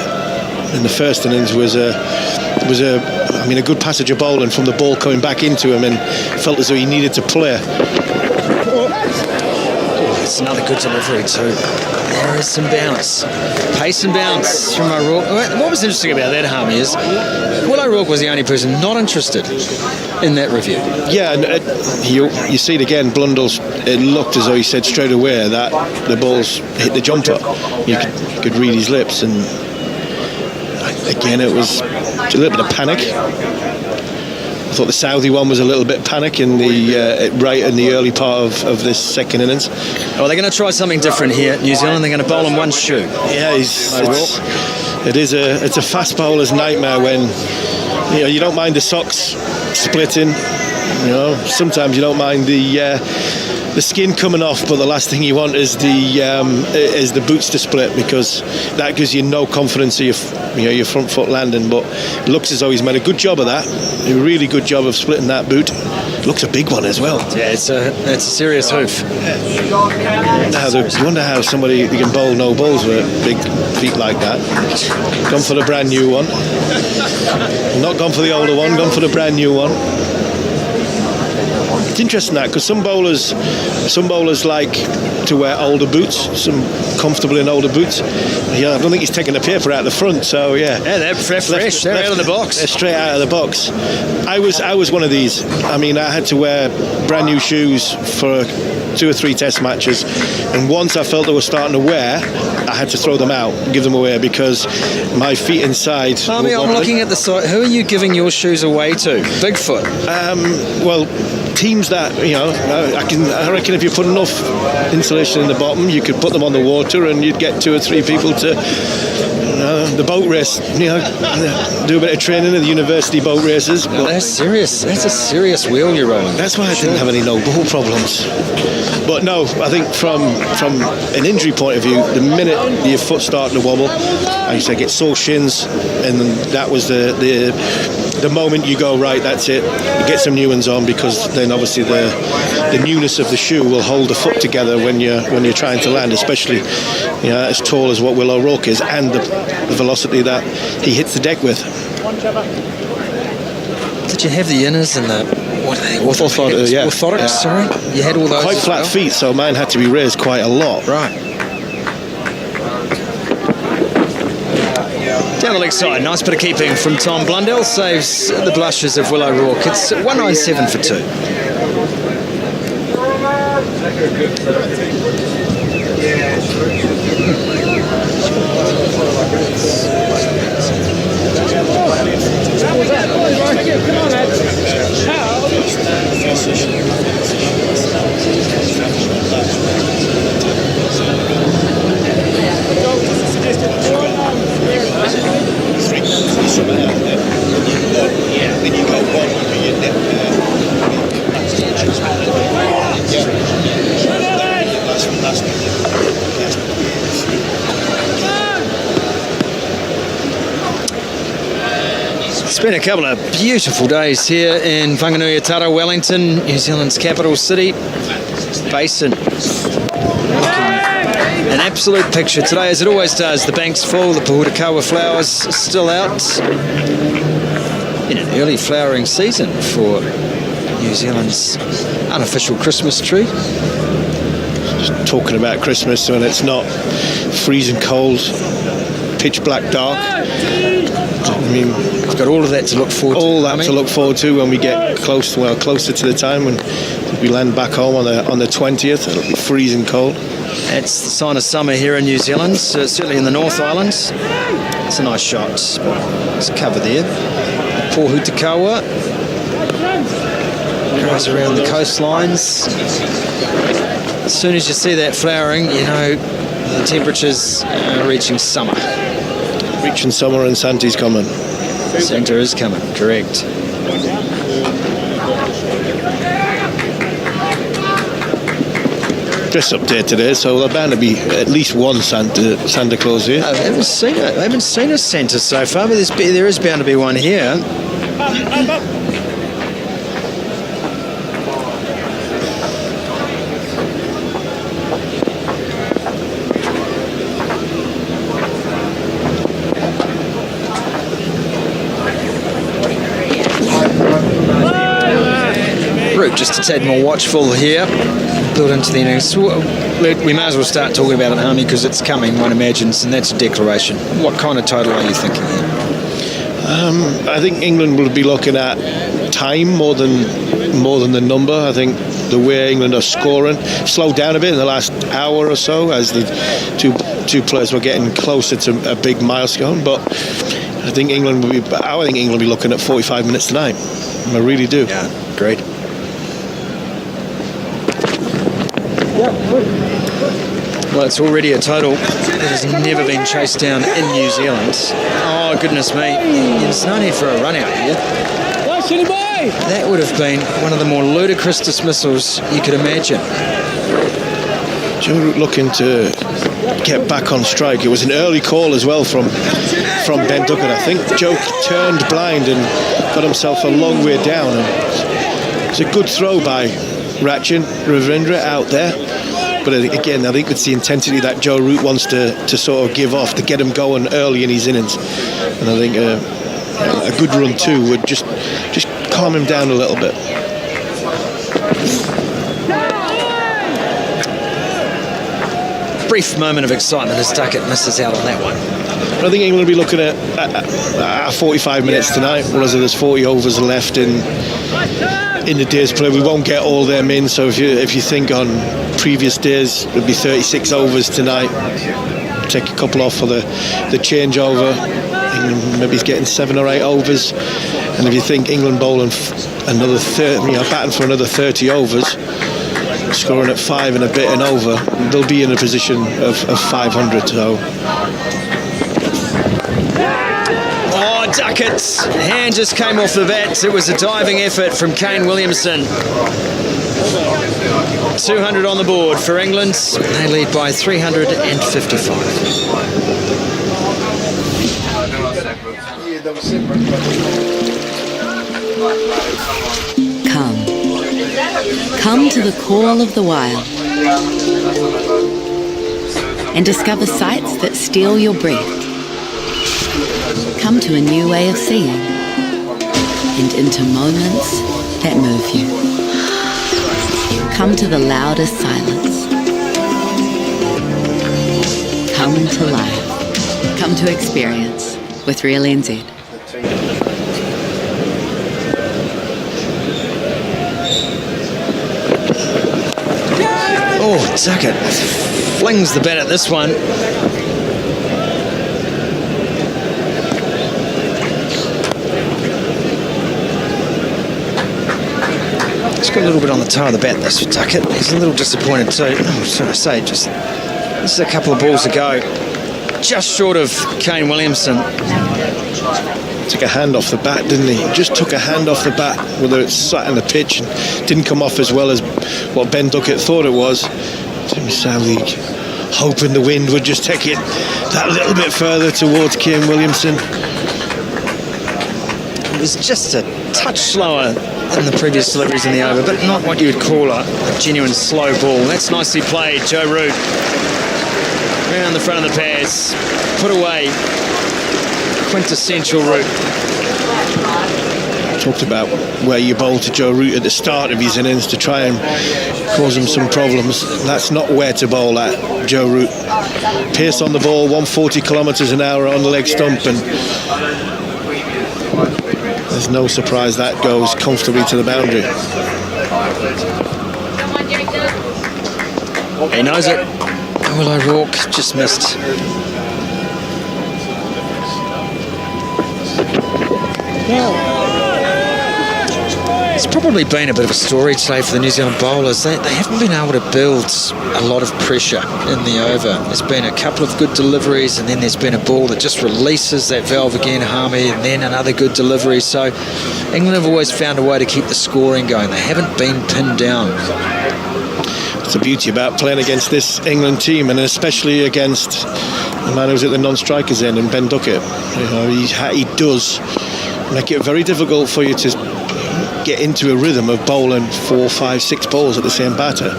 [SPEAKER 21] in the first innings was a good passage of bowling from the ball coming back into him, and felt as though he needed to play.
[SPEAKER 16] That's another good delivery too. There is some bounce. Pace and bounce from O'Rourke. What was interesting about that, Harmy, is Will O'Rourke was the only person not interested in that review.
[SPEAKER 21] Yeah, and you see it again, Blundell's, it looked as though he said straight away that the ball's hit the jumper. You could read his lips, and again it was a little bit of panic. I thought the Southie one was a little bit panic in the right in the early part of this second innings.
[SPEAKER 16] Well, they're going to try something different here, New Zealand. They're going to bowl in one shoe.
[SPEAKER 21] Yeah, it's a fast bowler's nightmare when you don't mind the socks splitting. Sometimes you don't mind the skin coming off, but the last thing you want is the boots to split, because that gives you no confidence of your front foot landing. But it looks as though he's made a good job of that, a really good job of splitting that boot. Looks a big one as well.
[SPEAKER 16] Yeah, it's a serious hoof.
[SPEAKER 21] You wonder how somebody can bowl no balls with big feet like that. Gone for the brand new one. Not gone for the older one, gone for the brand new one. It's interesting that, because some bowlers like to wear older boots, some comfortable in older boots. Yeah, I don't think he's taking the paper out the front, so yeah.
[SPEAKER 16] Yeah, they're fresh. They're out of the box.
[SPEAKER 21] They're straight out of the box. I was one of these. I mean, I had to wear brand new shoes for 2 or 3 test matches, and once I felt they were starting to wear, I had to throw them out, give them away, because my feet inside.
[SPEAKER 16] Tommy, I'm looking at the side. Who are you giving your shoes away to? Bigfoot.
[SPEAKER 21] Well, teams that I reckon if you put enough insulation in the bottom, you could put them on the water, and you'd get 2 or 3 people to the boat race. Do a bit of training at the university boat races.
[SPEAKER 16] But that's serious. That's a serious wheel you're rolling.
[SPEAKER 21] That's why I didn't have any no ball problems. But no, I think from an injury point of view, the minute your foot starting to wobble, I used to get sore shins, and then that was the moment you go, right, that's it. You get some new ones on, because then obviously the newness of the shoe will hold the foot together when you're trying to land, especially as tall as what Will O'Rourke is, and the velocity that he hits the deck with.
[SPEAKER 16] Did you have the inners and the
[SPEAKER 21] orthotics?
[SPEAKER 16] Sorry, you had all those.
[SPEAKER 21] Quite flat feet, so mine had to be raised quite a lot.
[SPEAKER 16] Right. Down the leg side, nice bit of keeping from Tom Blundell, saves the blushes of Will O'Rourke. It's 197 for 2.
[SPEAKER 21] Then you go one under your neck.
[SPEAKER 16] It's been a couple of beautiful days here in Whanganui-a-Tara, Wellington, New Zealand's capital city. Basin. An absolute picture today, as it always does. The bank's full, the Pahutakawa flowers still out. In an early flowering season for New Zealand's unofficial Christmas tree.
[SPEAKER 21] Just talking about Christmas when it's not freezing cold, pitch black dark. I mean,
[SPEAKER 16] we've got all of that to look forward to.
[SPEAKER 21] All that to look forward to when we get closer to the time when we land back home on the 20th. It'll be freezing cold.
[SPEAKER 16] It's the sign of summer here in New Zealand, certainly in the North Islands. It's a nice shot. There's a cover there. Pahutakawa goes around the coastlines. As soon as you see that flowering, you know the temperatures are reaching summer.
[SPEAKER 21] Reaching summer, and Santa's coming.
[SPEAKER 16] Santa is coming, correct.
[SPEAKER 21] Dress up day today, so there's bound to be at least one Santa Claus here.
[SPEAKER 16] I haven't seen a Santa so far, but there is bound to be one here. Root just a tad more watchful here.
[SPEAKER 8] build into the innings. We may as well start talking about it, Harmy, because it's coming, one imagines, and that's a declaration. What kind of total are you thinking?
[SPEAKER 21] I think England will be looking at time more than the number. I think the way England are scoring slowed down a bit in the last hour or so as the two players were getting closer to a big milestone. But I think England will be looking at 45 minutes tonight. I really do.
[SPEAKER 8] Yeah, great. Well, it's already a total that has never been chased down in New Zealand. Oh, goodness me. There's no need for a run out here. That would have been one of the more ludicrous dismissals you could imagine.
[SPEAKER 21] Joe Root looking to get back on strike. It was an early call as well from Ben Duckett. I think Joe turned blind and got himself a long way down. And it's a good throw by Ravindra out there. But again, I think it's the intensity that Joe Root wants to sort of give off to get him going early in his innings. And I think a good run too would just calm him down a little bit.
[SPEAKER 8] Brief moment of excitement as Duckett misses out on that one.
[SPEAKER 21] I think England will be looking at 45 minutes tonight, whereas there's 40 overs left in the day's play. We won't get all them in, so if you think on previous days, it'll be 36 overs tonight. Take a couple off for the changeover. England maybe he's getting 7 or 8 overs, and if you think England bowling another 30, batting for another 30 overs, scoring at 5 and a bit and over, they'll be in a position of 500. So.
[SPEAKER 8] Oh, Duckett's hand just came off the bat. It was a diving effort from Kane Williamson. 200 on the board for England. They lead by 355.
[SPEAKER 12] Come to the call of the wild and discover sights that steal your breath. Come to a new way of seeing and into moments that move you. Come to the loudest silence. Come to life. Come to experience with Real NZ.
[SPEAKER 8] Oh, Duckett flings the bat at this one. He's got a little bit on the toe of the bat, this Duckett. He's a little disappointed too. Oh, should I say, this is a couple of balls to go. Just short of Kane Williamson.
[SPEAKER 21] Took a hand off the bat, didn't he? Just took a hand off the bat, whether it's sat in the pitch and didn't come off as well as what Ben Duckett thought it was. Tim Sally hoping the wind would just take it that little bit further towards Kane Williamson.
[SPEAKER 8] It was just a touch slower than the previous deliveries in the over, but not what you would call a genuine slow ball. That's nicely played, Joe Root. Around the front of the pads, put away. Quintessential Root.
[SPEAKER 21] Talked about where you bowl to Joe Root at the start of his innings to try and cause him some problems. That's not where to bowl at, Joe Root. Pace on the ball, 140 kilometres an hour on the leg stump, and there's no surprise that goes comfortably to the boundary.
[SPEAKER 8] He knows it. Will O'Rourke just missed. It's probably been a bit of a story today for the New Zealand bowlers. They haven't been able to build a lot of pressure in the over. There's been a couple of good deliveries, and then there's been a ball that just releases that valve again, Harmy, and then another good delivery. So England have always found a way to keep the scoring going. They haven't been pinned down.
[SPEAKER 21] It's the beauty about playing against this England team, and especially against the man who's at the non-strikers end, and Ben Duckett. You know, he does make it very difficult for you to get into a rhythm of bowling 4, 5, 6 balls at the same batter.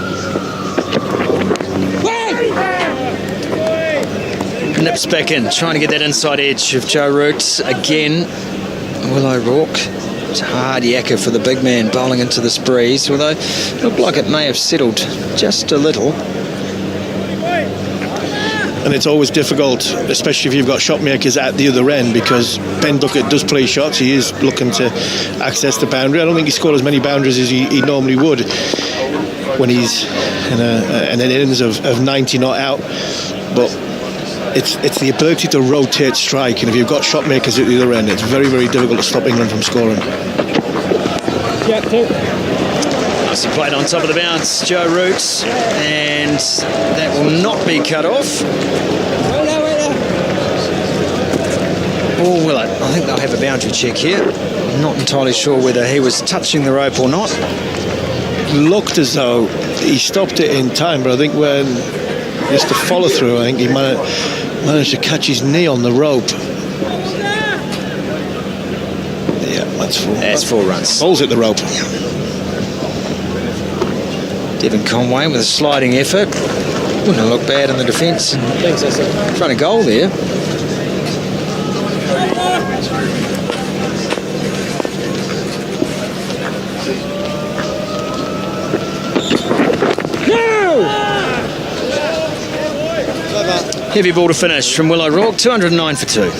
[SPEAKER 8] Nips back in, trying to get that inside edge of Joe Root. Again, Will O'Rourke. It's a hard yakka for the big man bowling into this breeze, although it looked like it may have settled just a little.
[SPEAKER 21] And it's always difficult, especially if you've got shot makers at the other end, because Ben Duckett does play shots. He is looking to access the boundary. I don't think he scored as many boundaries as he normally would when he's in an innings of 90 not out. But it's the ability to rotate strike, and if you've got shot makers at the other end, it's very, very difficult to stop England from scoring.
[SPEAKER 8] Nicely played on top of the bounce, Joe Roots, and that will not be cut off. Or will it? I think they'll have a boundary check here. Not entirely sure whether he was touching the rope or not.
[SPEAKER 21] Looked as though he stopped it in time, but I think when just the follow through, I think he managed to catch his knee on the rope. Yeah, that's 4 runs. Balls at the rope.
[SPEAKER 8] Devon Conway with a sliding effort. Wouldn't have looked bad in the defence. Front of goal there. Heavy ball to finish from Willow Rourke, 209 for 2.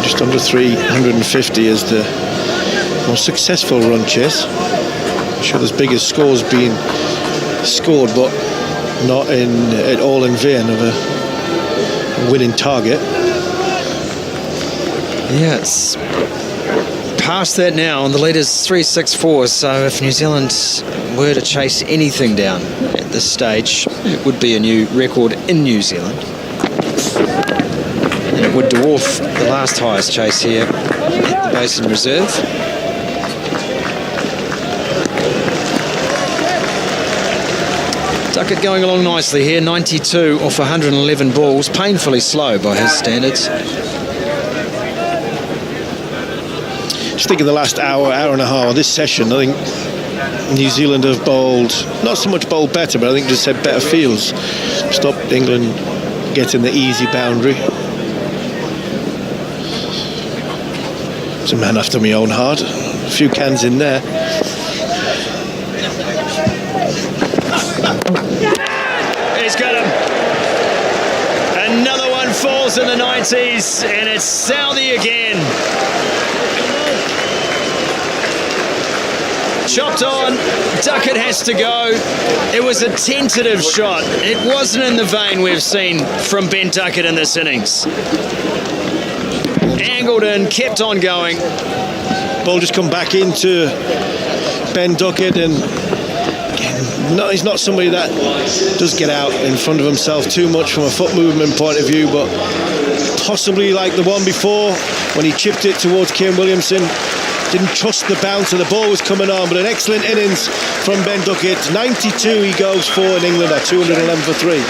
[SPEAKER 21] Just under 350 is the most successful run chase. I'm sure there's bigger scores being scored, but not at all in vain of a winning target.
[SPEAKER 8] Yeah, it's past that now, and the leader's 3-6-4, so if New Zealand were to chase anything down at this stage, it would be a new record in New Zealand. And it would dwarf the last highest chase here at the Basin Reserve. Duckett going along nicely here, 92 off 111 balls, painfully slow by his standards.
[SPEAKER 21] Just think of the last hour and a half of this session. I think New Zealand have bowled, not so much bowled better, but I think just had better fields. Stopped England getting the easy boundary. It's a man after my own heart. A few cans in there.
[SPEAKER 16] He's got him. Another one falls in the 90s, and it's Southey again. Chopped on, Duckett has to go. It was a tentative shot. It wasn't in the vein we've seen from Ben Duckett in this innings. Angled in, kept on going.
[SPEAKER 21] Ball just come back into Ben Duckett, and no, he's not somebody that does get out in front of himself too much from a foot movement point of view, but possibly like the one before when he chipped it towards Kane Williamson, didn't trust the bounce and the ball was coming on. But an excellent innings from Ben Duckett. 92 he goes for in England at 211 for 3.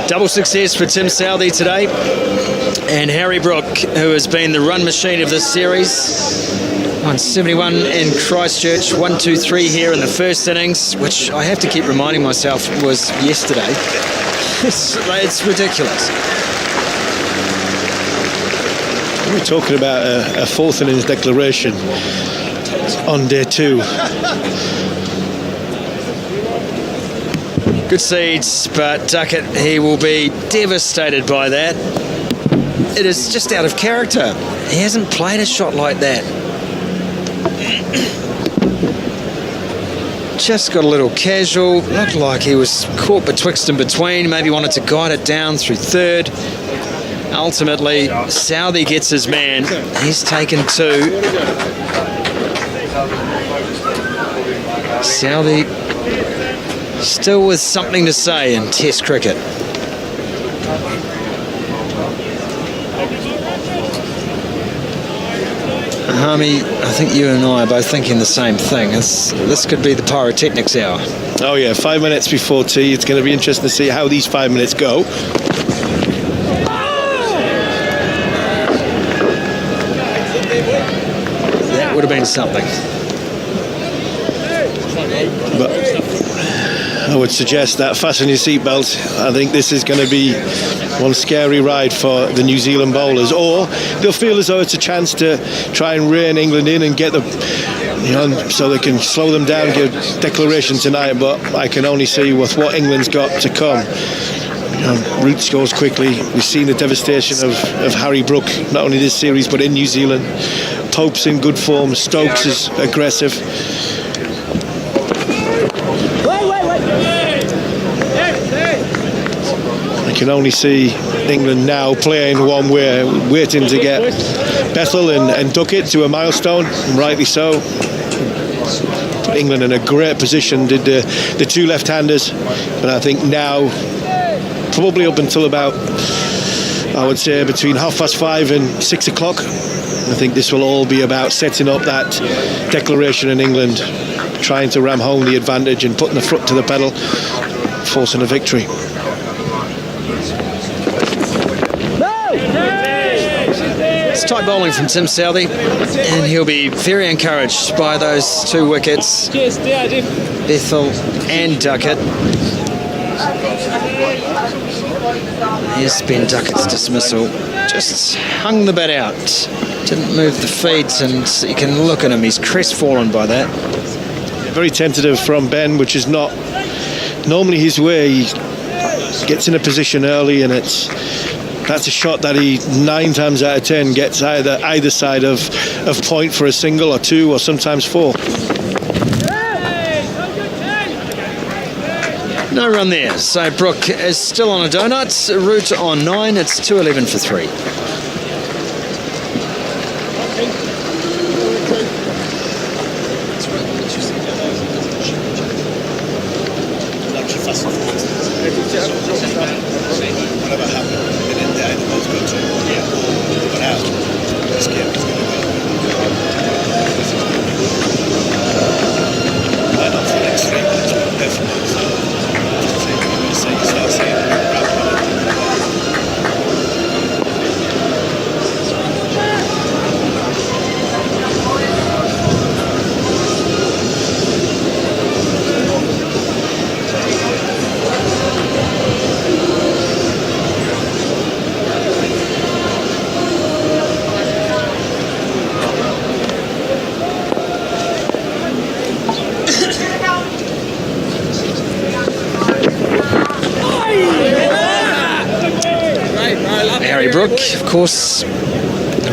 [SPEAKER 8] Double success for Tim Southey today, and Harry Brook, who has been the run machine of this series. 171 in Christchurch, 1-2-3 here in the first innings, which I have to keep reminding myself was yesterday. It's ridiculous.
[SPEAKER 21] We're talking about a fourth innings declaration on day 2.
[SPEAKER 8] Good seeds, but Duckett, he will be devastated by that. It is just out of character. He hasn't played a shot like that. just got a little casual. Looked like he was caught betwixt and between. Maybe wanted to guide it down through third. Ultimately, Southey gets his man. He's taken 2. Southey still with something to say in Test cricket. Hami, I think you and I are both thinking the same thing. This could be the pyrotechnics hour.
[SPEAKER 21] Oh yeah, 5 minutes before tea. It's going to be interesting to see how these 5 minutes go.
[SPEAKER 8] That would have been something.
[SPEAKER 21] But I would suggest that fasten your seatbelts. I think this is going to be one scary ride for the New Zealand bowlers, or they'll feel as though it's a chance to try and rein England in and get them, so they can slow them down, give declaration tonight. But I can only see with what England's got to come. Root scores quickly. We've seen the devastation of Harry Brook, not only this series but in New Zealand. Pope's in good form. Stokes is aggressive. I can only see England now playing one way, waiting to get Bethel and Duckett to a milestone, and rightly so. Put England in a great position, did the 2 left-handers, but I think now, probably up until about, I would say, between 5:30 and 6 o'clock, I think this will all be about setting up that declaration in England, trying to ram home the advantage and putting the foot to the pedal, forcing a victory.
[SPEAKER 8] It's tight bowling from Tim Southey, and he'll be very encouraged by those 2 wickets. Bethel and Duckett. Here's Ben Duckett's dismissal. Just hung the bat out. Didn't move the feet, and you can look at him. He's crestfallen by that.
[SPEAKER 21] Very tentative from Ben, which is not normally his way. He gets in a position early, and that's a shot that he 9 times out of 10 gets either side of point for a single or 2 or sometimes 4.
[SPEAKER 8] No run there. So Brook is still on a donut. Root on 9. It's 2-11 for 3.
[SPEAKER 15] Whatever happened in there, it was good to but out. This game is going to go. Might not for the next 3 minutes, but definitely. So, you start seeing
[SPEAKER 8] Harry Brook, of course,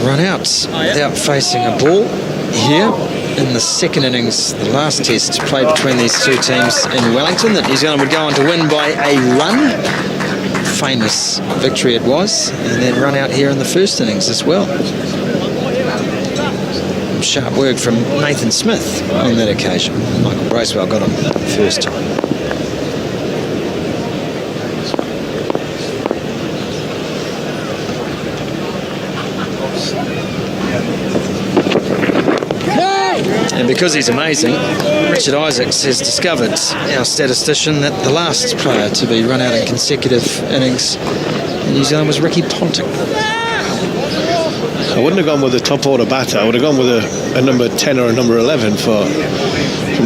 [SPEAKER 8] run out without facing a ball here in the second innings, the last test played between these 2 teams in Wellington, that New Zealand would go on to win by a run. Famous victory it was, and then run out here in the first innings as well. Sharp work from Nathan Smith on that occasion. Michael Bracewell got him the first time. And because he's amazing, Richard Isaacs has discovered, our statistician, that the last player to be run out in consecutive innings in New Zealand was Ricky Ponting.
[SPEAKER 21] I wouldn't have gone with a top order batter. I would have gone with a number 10 or a number 11 from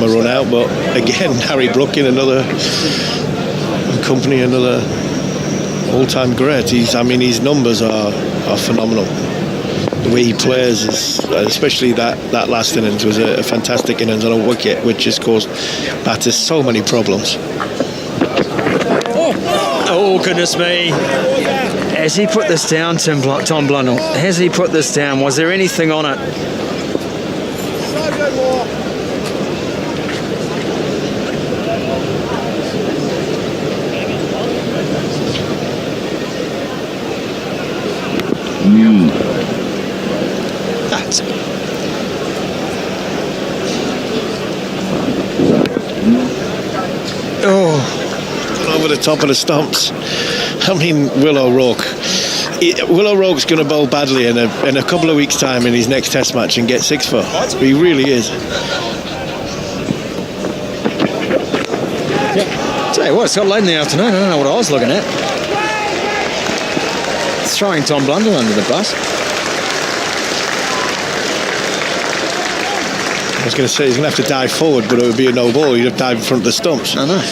[SPEAKER 21] a run out. But again, Harry Brook in another company, another all-time great. His numbers are phenomenal. The way he plays, especially that last innings, was a fantastic innings on a wicket, which has caused batters so many problems.
[SPEAKER 8] Oh, goodness me. Has he put this down, Tom Blundell? Has he put this down? Was there anything on it?
[SPEAKER 21] Oh, over the top of the stumps. I mean, Will O'Rourke. Will O'Rourke's going to bowl badly in a couple of weeks' time in his next Test match and get 6 for. He really is.
[SPEAKER 8] Tell you what, it's got late in the afternoon. I don't know what I was looking at. Throwing Tom Blundell under the bus.
[SPEAKER 21] I was going to say he's going to have to dive forward, but it would be a no ball. He'd have dived in front of the stumps.
[SPEAKER 8] I know.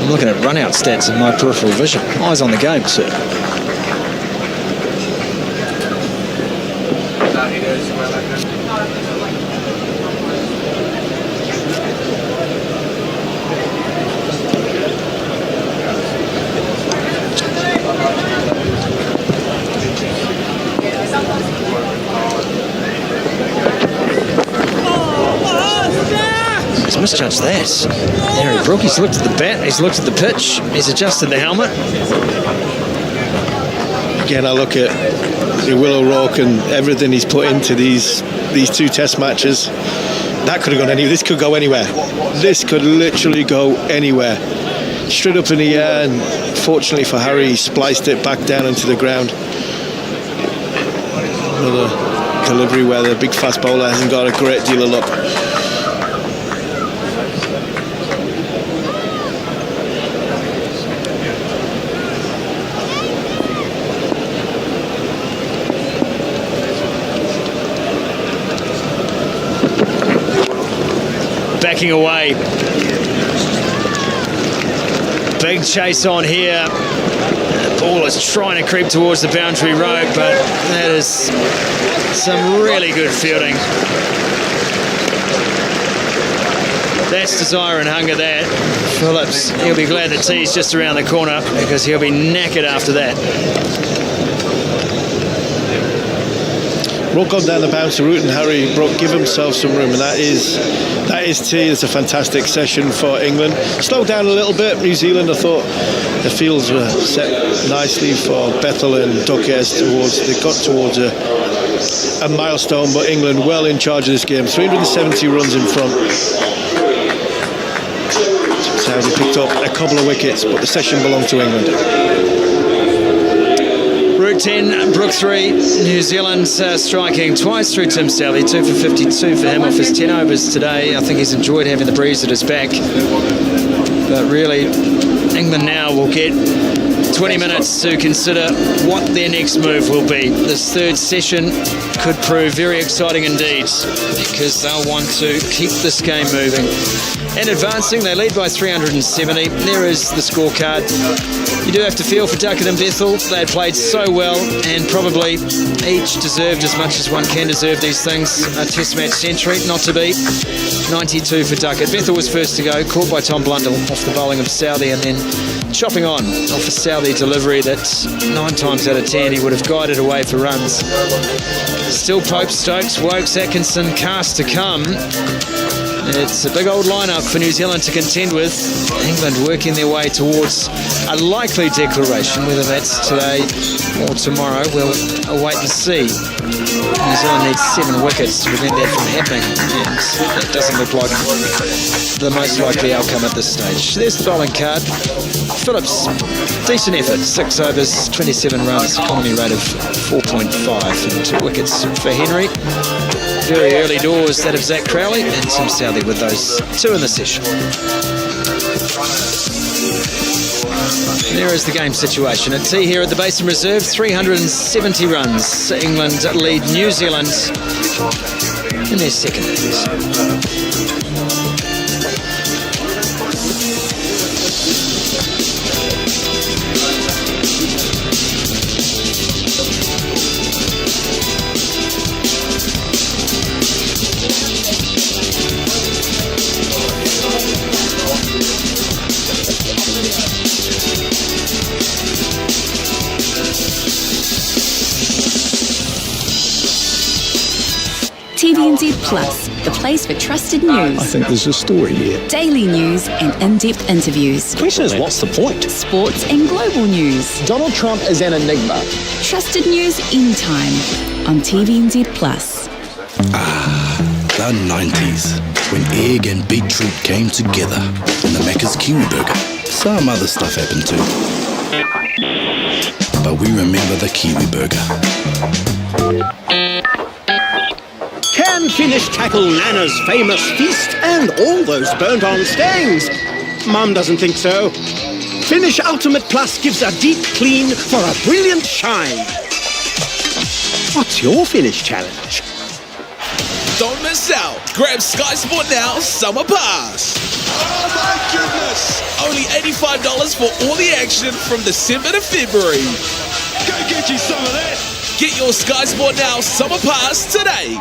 [SPEAKER 8] I'm looking at run-out stats in my peripheral vision. Eyes on the game, sir. Misjudged that. Harry Brook, he's looked at the bat, he's looked at the pitch, he's adjusted the helmet.
[SPEAKER 21] Again, I look at Will O'Rourke and everything he's put into these 2 Test matches. That could have gone anywhere. This could go anywhere. This could literally go anywhere. Straight up in the air, and fortunately for Harry, he spliced it back down into the ground. Another delivery where the big fast bowler hasn't got a great deal of luck.
[SPEAKER 16] Backing away. Big chase on here. The ball is trying to creep towards the boundary rope, but that is some really good fielding. That's desire and hunger there. Phillips, he'll be glad the tee's just around the corner because he'll be knackered after that.
[SPEAKER 21] Brook gone down the bouncer route, and Harry Brook give himself some room, and that is tee. It's a fantastic session for England. Slowed down a little bit. New Zealand, I thought the fields were set nicely for Bethel and Duckes they got towards a milestone, but England well in charge of this game. 370 runs in front. Saudi picked up a couple of wickets, but the session belonged to England.
[SPEAKER 16] Route 10, Brook 3, New Zealand striking twice through Tim Southey, 2 for 52 for him off his 10 overs today. I think he's enjoyed having the breeze at his back. But really, England now will get 20 minutes to consider what their next move will be. This third session could prove very exciting indeed because they'll want to keep this game moving. And advancing, they lead by 370. There is the scorecard. You do have to feel for Duckett and Bethel. They had played so well and probably each deserved as much as one can deserve these things. A Test match century, not to beat. 92 for Duckett. Bethel was first to go, caught by Tom Blundell off the bowling of Southey, and then chopping on off a Southey delivery that 9 times out of 10 he would have guided away for runs. Still Pope, Stokes, Wokes, Atkinson, Cast to come. It's a big old lineup for New Zealand to contend with. England working their way towards a likely declaration, whether that's today or tomorrow. We'll await and see. New Zealand needs 7 wickets to prevent that from happening, and that doesn't look like the most likely outcome at this stage. There's the bowling card. Phillips, decent effort, 6 overs, 27 runs, economy rate of 4.5, and 2 wickets for Henry. Very early doors, that of Zach Crowley, and Tim Southey with those 2 in the session. There is the game situation. At tea here at the Basin Reserve, 370 runs. England lead New Zealand in their second innings.
[SPEAKER 3] TVNZ Plus, the place for trusted news.
[SPEAKER 10] I think there's a story here.
[SPEAKER 3] Daily news and in-depth interviews.
[SPEAKER 10] The question is, what's the point?
[SPEAKER 3] Sports and global news.
[SPEAKER 10] Donald Trump is an enigma.
[SPEAKER 3] Trusted news in time on TVNZ Plus.
[SPEAKER 23] The 90s, when egg and beetroot came together in the Macca's Kiwi Burger. Some other stuff happened too. But we remember the Kiwi Burger.
[SPEAKER 24] Can Finnish tackle Nana's famous feast and all those burnt-on stains? Mum doesn't think so. Finnish Ultimate Plus gives a deep clean for a brilliant shine. What's your Finnish challenge?
[SPEAKER 25] Don't miss out. Grab Sky Sport Now Summer Pass.
[SPEAKER 23] Oh my goodness!
[SPEAKER 25] Only $85 for all the action from December to February.
[SPEAKER 23] Go get you some of that.
[SPEAKER 25] Get your Sky Sport Now Summer Pass today.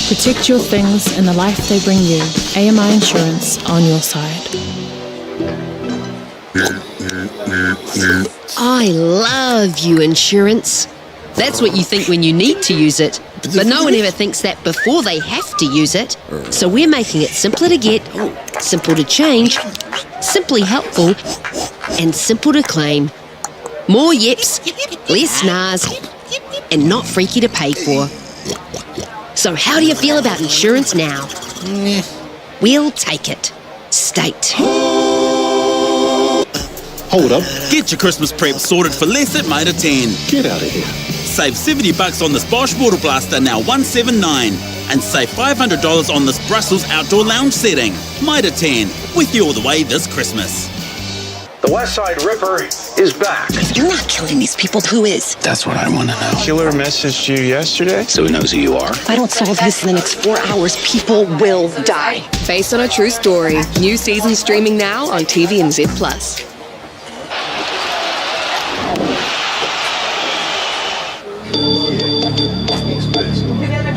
[SPEAKER 26] Protect your things and the life they bring you. AMI Insurance, on your side.
[SPEAKER 27] I love you, insurance. That's what you think when you need to use it. But no one ever thinks that before they have to use it. So we're making it simpler to get, simple to change, simply helpful, and simple to claim. More yips, less snars, and not freaky to pay for. So how do you feel about insurance now? We'll take it. State.
[SPEAKER 28] Hold up. Get your Christmas prep sorted for less at Mitre 10.
[SPEAKER 21] Get out of here.
[SPEAKER 28] Save $70 on this Bosch Water Blaster, now $179. And save $500 on this Brussels outdoor lounge setting. Mitre 10, with you all the way this Christmas.
[SPEAKER 29] The West Side Ripper is back.
[SPEAKER 30] If you're not killing these people, who is?
[SPEAKER 29] That's what I want to know. Killer messaged you yesterday, so he knows who you are.
[SPEAKER 30] If I don't solve this in the next 4 hours, people will die.
[SPEAKER 31] Based on a true story. New season streaming now on TVNZ Plus.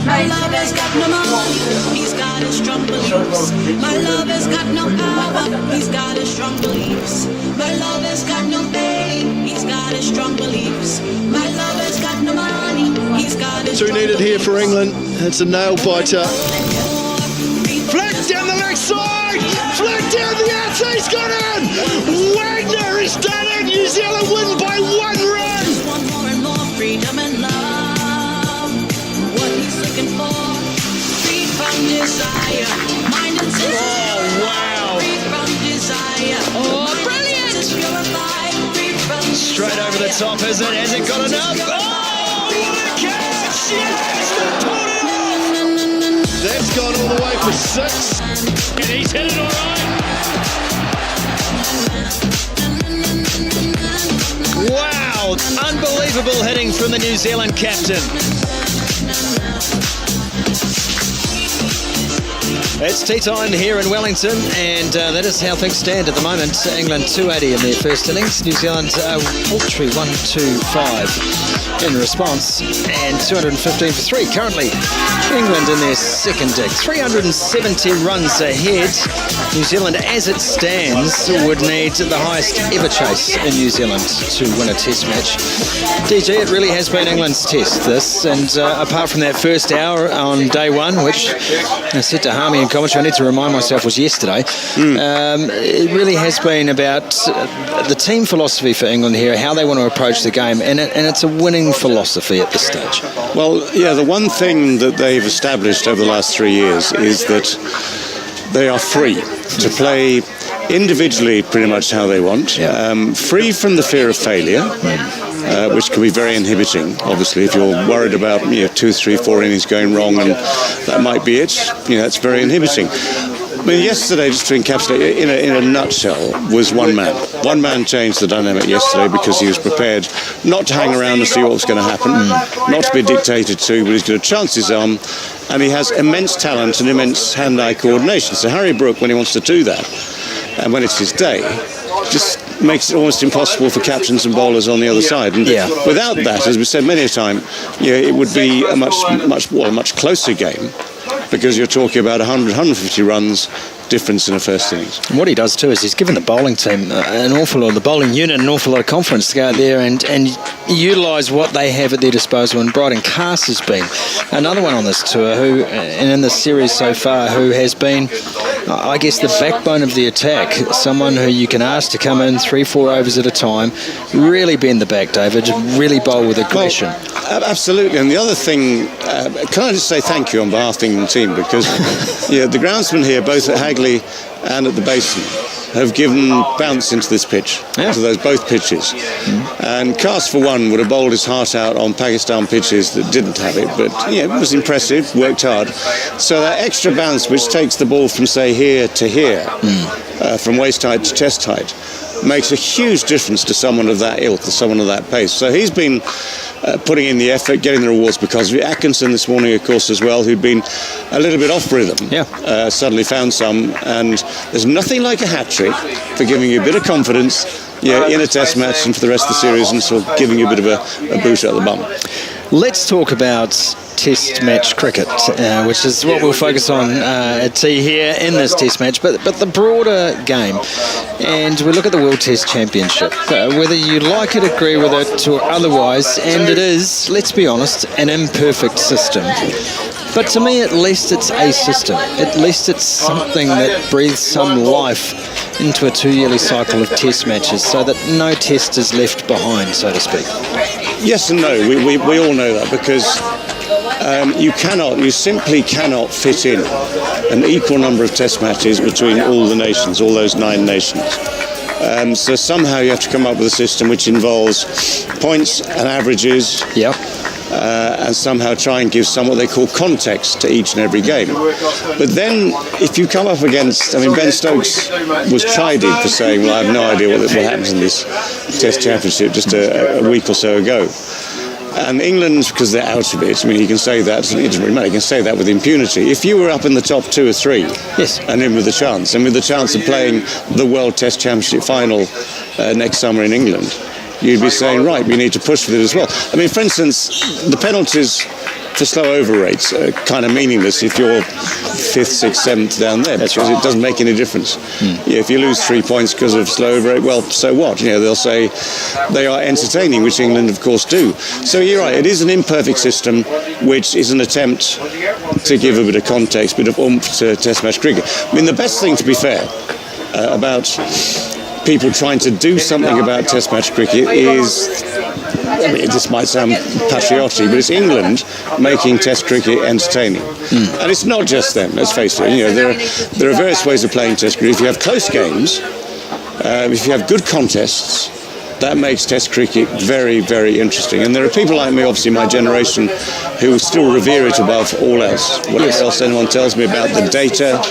[SPEAKER 32] My lover's got no money, he's got his strong beliefs. My lover's got no power, he's got his strong beliefs. My lover's got no fame, he's got his strong beliefs. My lover's got no money, he's got his
[SPEAKER 21] Two needed here for England. It's a nail biter.
[SPEAKER 24] Flick down the leg side! Flick down the outside, he's got in! Wagner has done it! New Zealand win by 1 run!
[SPEAKER 32] Just want more and more freedom and love. What he's looking for, free from desire, mind and senses.
[SPEAKER 24] Oh, wow.
[SPEAKER 32] Free from desire,
[SPEAKER 24] Oh,
[SPEAKER 32] brilliant! Purified, free from
[SPEAKER 21] Straight over the top, is it? Has it got enough?
[SPEAKER 24] Oh, what a catch! Yes! They pulled it off!
[SPEAKER 21] That's gone all the way for 6.
[SPEAKER 16] And he's hit it all right.
[SPEAKER 21] Wow, unbelievable hitting from the New Zealand captain. It's tea time here in Wellington, and that is how things stand at the moment. England 280 in their first innings, New Zealand paltry 125 in response, and 215 for 3. Currently, England in their second dig, 370 runs ahead. New Zealand, as it stands, would need the highest ever chase in New Zealand to win a test match. DG, it really has been England's test, this, and apart from that first hour on day one, which I said to Harmy in commentary, I need to remind myself was yesterday, it really has been about the team philosophy for England here, how they want to approach the game, and it's a winning philosophy at this stage.
[SPEAKER 15] Well, yeah, the one thing that they've established over the last 3 years is that they are free to play individually pretty much how they want, free from the fear of failure, which can be very inhibiting, obviously, if you're worried about 2, 3, 4 innings going wrong and that might be it, that's very inhibiting. I mean, yesterday, just to encapsulate, in a nutshell, was one man. One man changed the dynamic yesterday because he was prepared not to hang around and see what was going to happen, not to be dictated to, but he's going to chance his arm, and he has immense talent and immense hand-eye coordination. So Harry Brook, when he wants to do that, and when it's his day, just makes it almost impossible for captains and bowlers on the other side. And without that, as we said many a time, it would be a much closer game. because you're talking about 100, 150 runs difference in a first innings.
[SPEAKER 8] And what he does too is he's given the bowling team an awful lot, the bowling unit an awful lot of confidence to go out there and utilise what they have at their disposal. And Bryden Cass has been another one on this tour who, and in this series so far, who has been, I guess, the backbone of the attack. Someone who you can ask to come in 3-4 overs at a time, really bend the back, David, really bowl with aggression.
[SPEAKER 15] Well, absolutely. And the other thing, can I just say thank you on behalf of the England team, because the groundsmen here, both at Hagley and at the Basin, have given bounce into this pitch, to those both pitches. And Cass, for one, would have bowled his heart out on Pakistan pitches that didn't have it, but it was impressive, worked hard. So that extra bounce, which takes the ball from, say, here to here, from waist height to chest height, makes a huge difference to someone of that ilk, to someone of that pace. So he's been putting in the effort, getting the rewards because of it. Atkinson this morning, of course, as well, who'd been a little bit off rhythm, suddenly found some. And there's nothing like a hat-trick for giving you a bit of confidence in a test match and for the rest of the series, and sort of giving you a bit of a boost out the bum.
[SPEAKER 8] Let's talk about Test match cricket, which is what we'll focus on at tea here in this Test match, but the broader game. And we look at the World Test Championship, whether you like it, agree with it, or otherwise, and it is, let's be honest, an imperfect system. But to me, at least it's a system. At least it's something that breathes some life into a 2-yearly cycle of Test matches, so that no Test is left behind, so to speak.
[SPEAKER 15] Yes and no. We all know that, because you simply cannot fit in an equal number of Test matches between all the nations, all those 9 nations. So somehow you have to come up with a system which involves points and averages. And somehow try and give some what they call context to each and every game. But then if you come up against, Ben Stokes was chided for saying, well, I have no idea what happens in this Test Championship just a week or so ago. And England, because they're out of it, he can say that, it doesn't really matter, he can say that with impunity. If you were up in the top 2 or 3, and in with a chance, and with the chance of playing the World Test Championship final next summer in England, you'd be saying, right, we need to push for it as well. For instance, the penalties for slow over rates are kind of meaningless if you're 5th, 6th, 7th down there, because it doesn't make any difference. If you lose 3 points because of slow over rate, well, so what? They'll say they are entertaining, which England, of course, do. So you're right, it is an imperfect system, which is an attempt to give a bit of context, a bit of oomph to Test match cricket. The best thing, to be fair, about people trying to do something about Test match cricket is, this might sound patriotic, but it's England making Test cricket entertaining. And it's not just them, let's face it. There are various ways of playing Test cricket. If you have close games, if you have good contests, that makes Test cricket very, very interesting. And there are people like me, obviously my generation, who still revere it above all else. Whatever else anyone tells me about the data.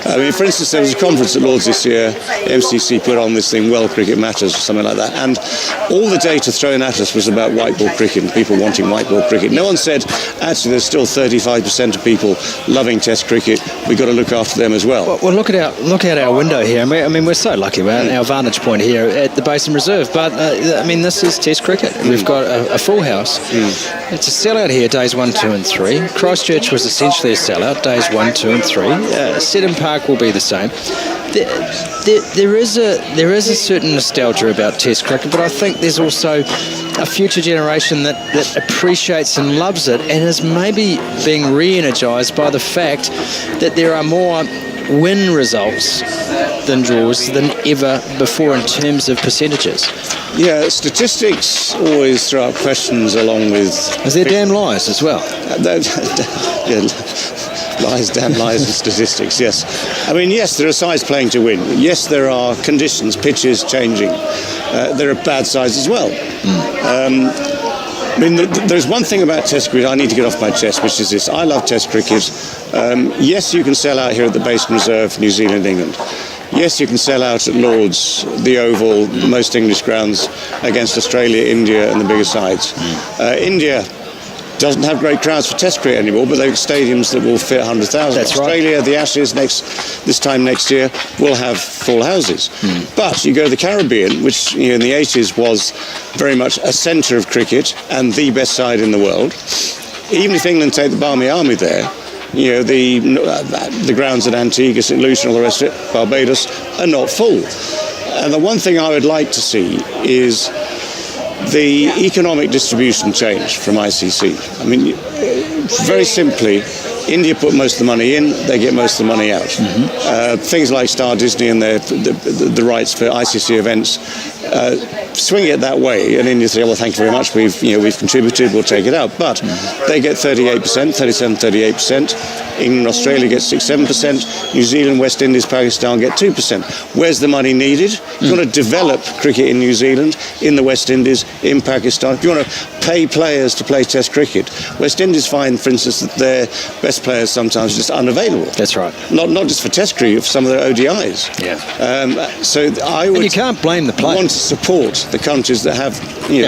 [SPEAKER 15] For instance, there was a conference at Lords this year, MCC put on this thing, Well Cricket Matters, or something like that, and all the data thrown at us was about white ball cricket and people wanting white ball cricket. No one said, actually, there's still 35% of people loving Test cricket, we've got to look after them as well.
[SPEAKER 8] Well, look at our window here. We're so lucky, our vantage point here at the Basin Reserve, but this is Test cricket. We've got a full house. It's a sellout here, days 1, 2 and 3. Christchurch was essentially a sellout, days 1, 2 and 3. Seddon Park will be the same. There is a certain nostalgia about Test cricket, but I think there's also a future generation that appreciates and loves it, and is maybe being re-energised by the fact that there are more win results than draws than ever before in terms of percentages.
[SPEAKER 15] Yeah, statistics always throw up questions along with...
[SPEAKER 8] Is there damn lies as well?
[SPEAKER 15] Lies, damn lies and statistics, yes. Yes, there are sides playing to win. Yes, there are conditions, pitches changing. There are bad sides as well. There's one thing about Test cricket I need to get off my chest, which is this. I love Test cricket. Yes, you can sell out here at the Basin Reserve, New Zealand, England. Yes, you can sell out at Lords, the Oval, most English grounds, against Australia, India and the bigger sides. India doesn't have great crowds for Test cricket anymore, but they've stadiums that will fit 100,000. Australia, the Ashes this time next year, will have full houses. But you go to the Caribbean, which in the 80s was very much a centre of cricket and the best side in the world. Even if England take the Barmy Army there, The grounds at Antigua, St. Lucia, and all the rest of it, Barbados, are not full. And the one thing I would like to see is the economic distribution change from ICC. I mean, very simply, India put most of the money in, they get most of the money out. Things like Star Disney and the rights for ICC events, swing it that way, and India say, well, thank you very much, we've contributed, we'll take it out. But they get 38%, 38%. England and Australia get 6-7%. New Zealand, West Indies, Pakistan get 2%. Where's the money needed? You want to develop cricket in New Zealand, in the West Indies, in Pakistan. If you want to pay players to play Test cricket, West Indies find, for instance, that their best players sometimes are just unavailable.
[SPEAKER 8] That's right.
[SPEAKER 15] Not just for Test cricket, for some of their ODIs.
[SPEAKER 8] Yeah.
[SPEAKER 15] So I would.
[SPEAKER 8] And you can't blame the players.
[SPEAKER 15] Want to support the countries that have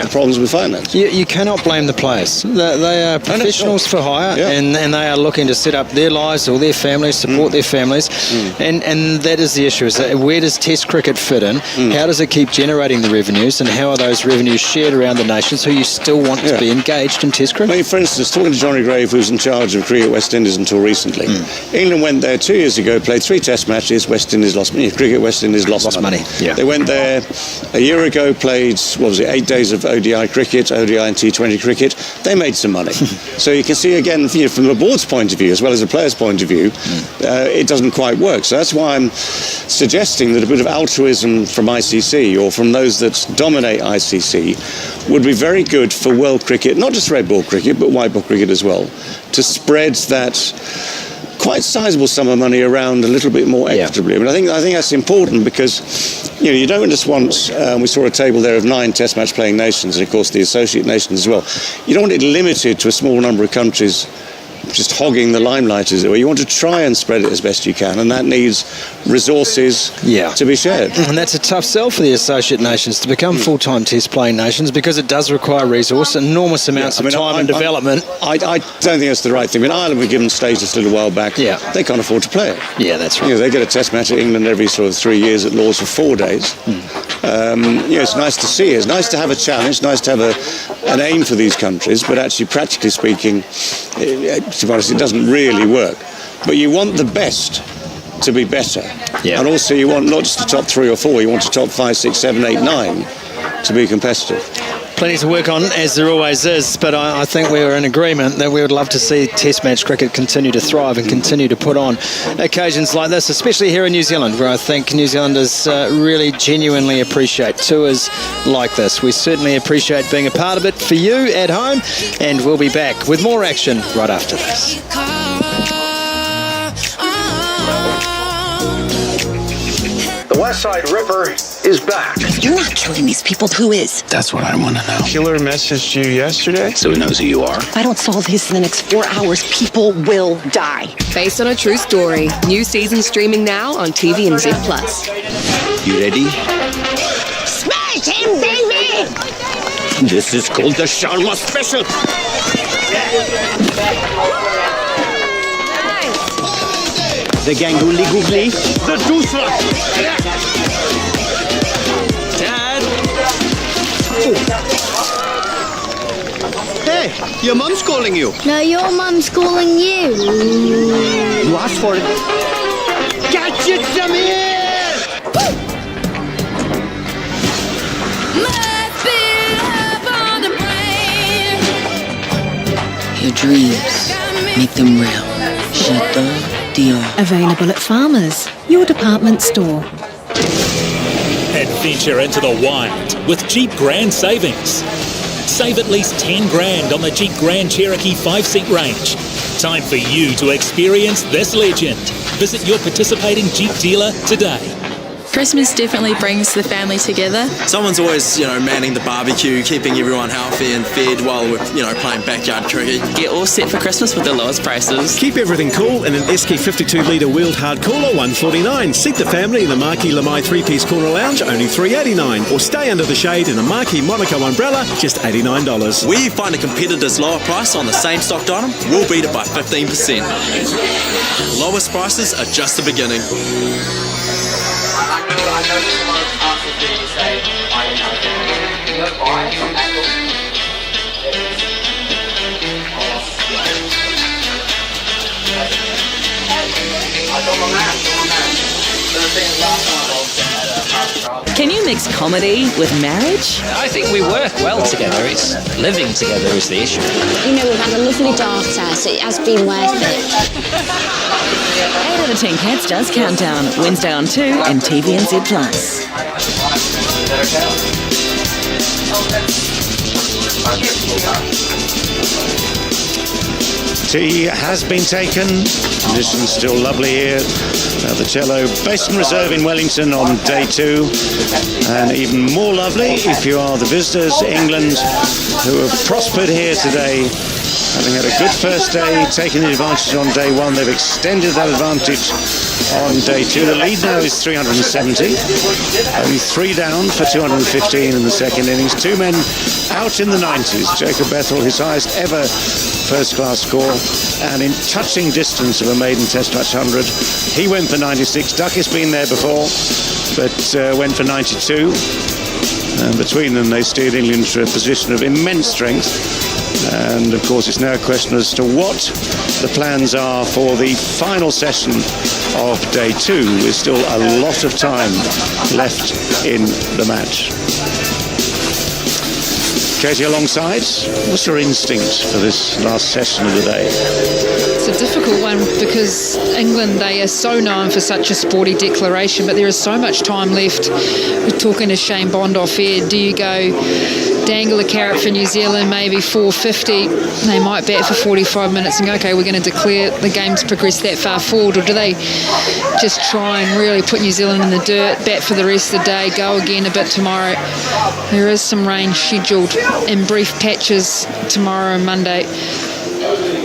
[SPEAKER 15] problems with finance.
[SPEAKER 8] You cannot blame the players. They are professionals for hire, and they are looking to set up their lives or their families, support their families, and that is the issue. Is that where does Test cricket fit in? How does it keep generating the revenues, and how are those revenues shared around the nations who you still want to be engaged in Test cricket?
[SPEAKER 15] I mean, for instance, talking to Johnny Grave, who's in charge of cricket West Indies until recently, England went there 2 years ago, played 3 Test matches, West Indies lost money. Cricket West Indies lost money. Yeah. They went there a year ago, played 8 days of ODI cricket, ODI and T20 cricket. They made some money. So you can see again, from the board's point of view as well as the players' point of view, it doesn't quite work. So that's why I'm suggesting that a bit of altruism from ICC or from those that dominate ICC would be very good for world cricket, not just red ball cricket but white ball cricket as well, to spread that quite sizable sum of money around a little bit more equitably. I mean, I think that's important because you don't just want. We saw a table there of 9 Test match playing nations, and of course the associate nations as well. You don't want it limited to a small number of countries just hogging the limelight, as it were. You want to try and spread it as best you can, and that needs resources to be shared.
[SPEAKER 8] And that's a tough sell for the associate nations to become full-time Test playing nations, because it does require resource, enormous amounts of time and development.
[SPEAKER 15] I don't think that's the right thing. I mean, Ireland were given status a little while back. They can't afford to play it.
[SPEAKER 8] Yeah, that's right.
[SPEAKER 15] They get a Test match at England every sort of 3 years at Lord's for 4 days. It's nice to see. It's nice to have a challenge, nice to have an aim for these countries, but actually, practically speaking, to be honest, it doesn't really work. But you want the best to be better. And also you want not just the top 3 or 4, you want the top 5, 6, 7, 8, 9 to be competitive.
[SPEAKER 8] Plenty to work on, as there always is, but I think we're in agreement that we would love to see Test match cricket continue to thrive and continue to put on occasions like this, especially here in New Zealand, where I think New Zealanders really genuinely appreciate tours like this. We certainly appreciate being a part of it for you at home, and we'll be back with more action right after this.
[SPEAKER 1] The West Side Ripper is back.
[SPEAKER 30] If you're not killing these people, who is?
[SPEAKER 29] That's what I want to know. Killer messaged you yesterday, so he knows who you are.
[SPEAKER 30] If I don't solve this in the next 4 hours, people will die.
[SPEAKER 31] Based on a true story. New season streaming now on TV and Z+.
[SPEAKER 29] You ready?
[SPEAKER 30] Smash him, baby!
[SPEAKER 24] This is called the Sharma Special. The Ganguli Googly, the Dusra. Dad! Hey, your mum's calling you.
[SPEAKER 2] No, your mum's calling you.
[SPEAKER 24] You asked for it. Catch it, Samir!
[SPEAKER 12] Your dreams, make them real. J'adore Dior.
[SPEAKER 26] Available at Farmers, your department store.
[SPEAKER 5] Adventure into the wild with Jeep Grand Savings. Save at least 10 grand on the Jeep Grand Cherokee 5-seat range. Time for you to experience this legend. Visit your participating Jeep dealer today.
[SPEAKER 6] Christmas definitely brings the family together.
[SPEAKER 7] Someone's always, manning the barbecue, keeping everyone healthy and fed while we're, playing backyard cricket.
[SPEAKER 6] Get all set for Christmas with the lowest prices.
[SPEAKER 24] Keep everything cool in an SK 52-litre wheeled hard cooler, $149. Seat the family in the Marquee Lamai 3-piece corner lounge, only $389. Or stay under the shade in the Marquee Monaco umbrella, just $89.
[SPEAKER 7] Where you find a competitor's lower price on the same stocked item, we'll beat it by 15%. Lowest prices are just the beginning.
[SPEAKER 4] I know this one answers when you say, you go buy from Apple.
[SPEAKER 12] Can you mix comedy with marriage?
[SPEAKER 3] I think we work well together. It's living together is the issue.
[SPEAKER 2] You know, we've had a lovely daughter, so it has been worth it.
[SPEAKER 12] 8 out of 10 Cats does Countdown, Wednesday on 2 and TV and Z+.
[SPEAKER 15] Tea has been taken. Conditions still lovely here at the Cello Basin Reserve in Wellington on day 2. And even more lovely if you are the visitors, England, who have prospered here today. Having had a good first day, taking the advantage on day 1, they've extended that advantage on day 2. The lead now is 370. Only 3 down for 215 in the second innings. 2 men out in the 90s. Jacob Bethell, his highest ever first-class score, and in touching distance of a maiden Test match 100. He went for 96. Duck has been there before, but went for 92. And between them, they steered England to a position of immense strength. And of course, it's now a question as to what the plans are for the final session of day 2. There's still a lot of time left in the match. Katie alongside, what's your instinct for this last session of the day?
[SPEAKER 9] It's a difficult one because England, they are so known for such a sporty declaration, but there is so much time left. We're talking to Shane Bond off air. Do you go dangle a carrot for New Zealand, maybe 450? They might bat for 45 minutes and go, okay, we're going to declare the game's progressed that far forward, or do they just try and really put New Zealand in the dirt, bat for the rest of the day, go again a bit tomorrow? There is some rain scheduled in brief patches tomorrow and Monday.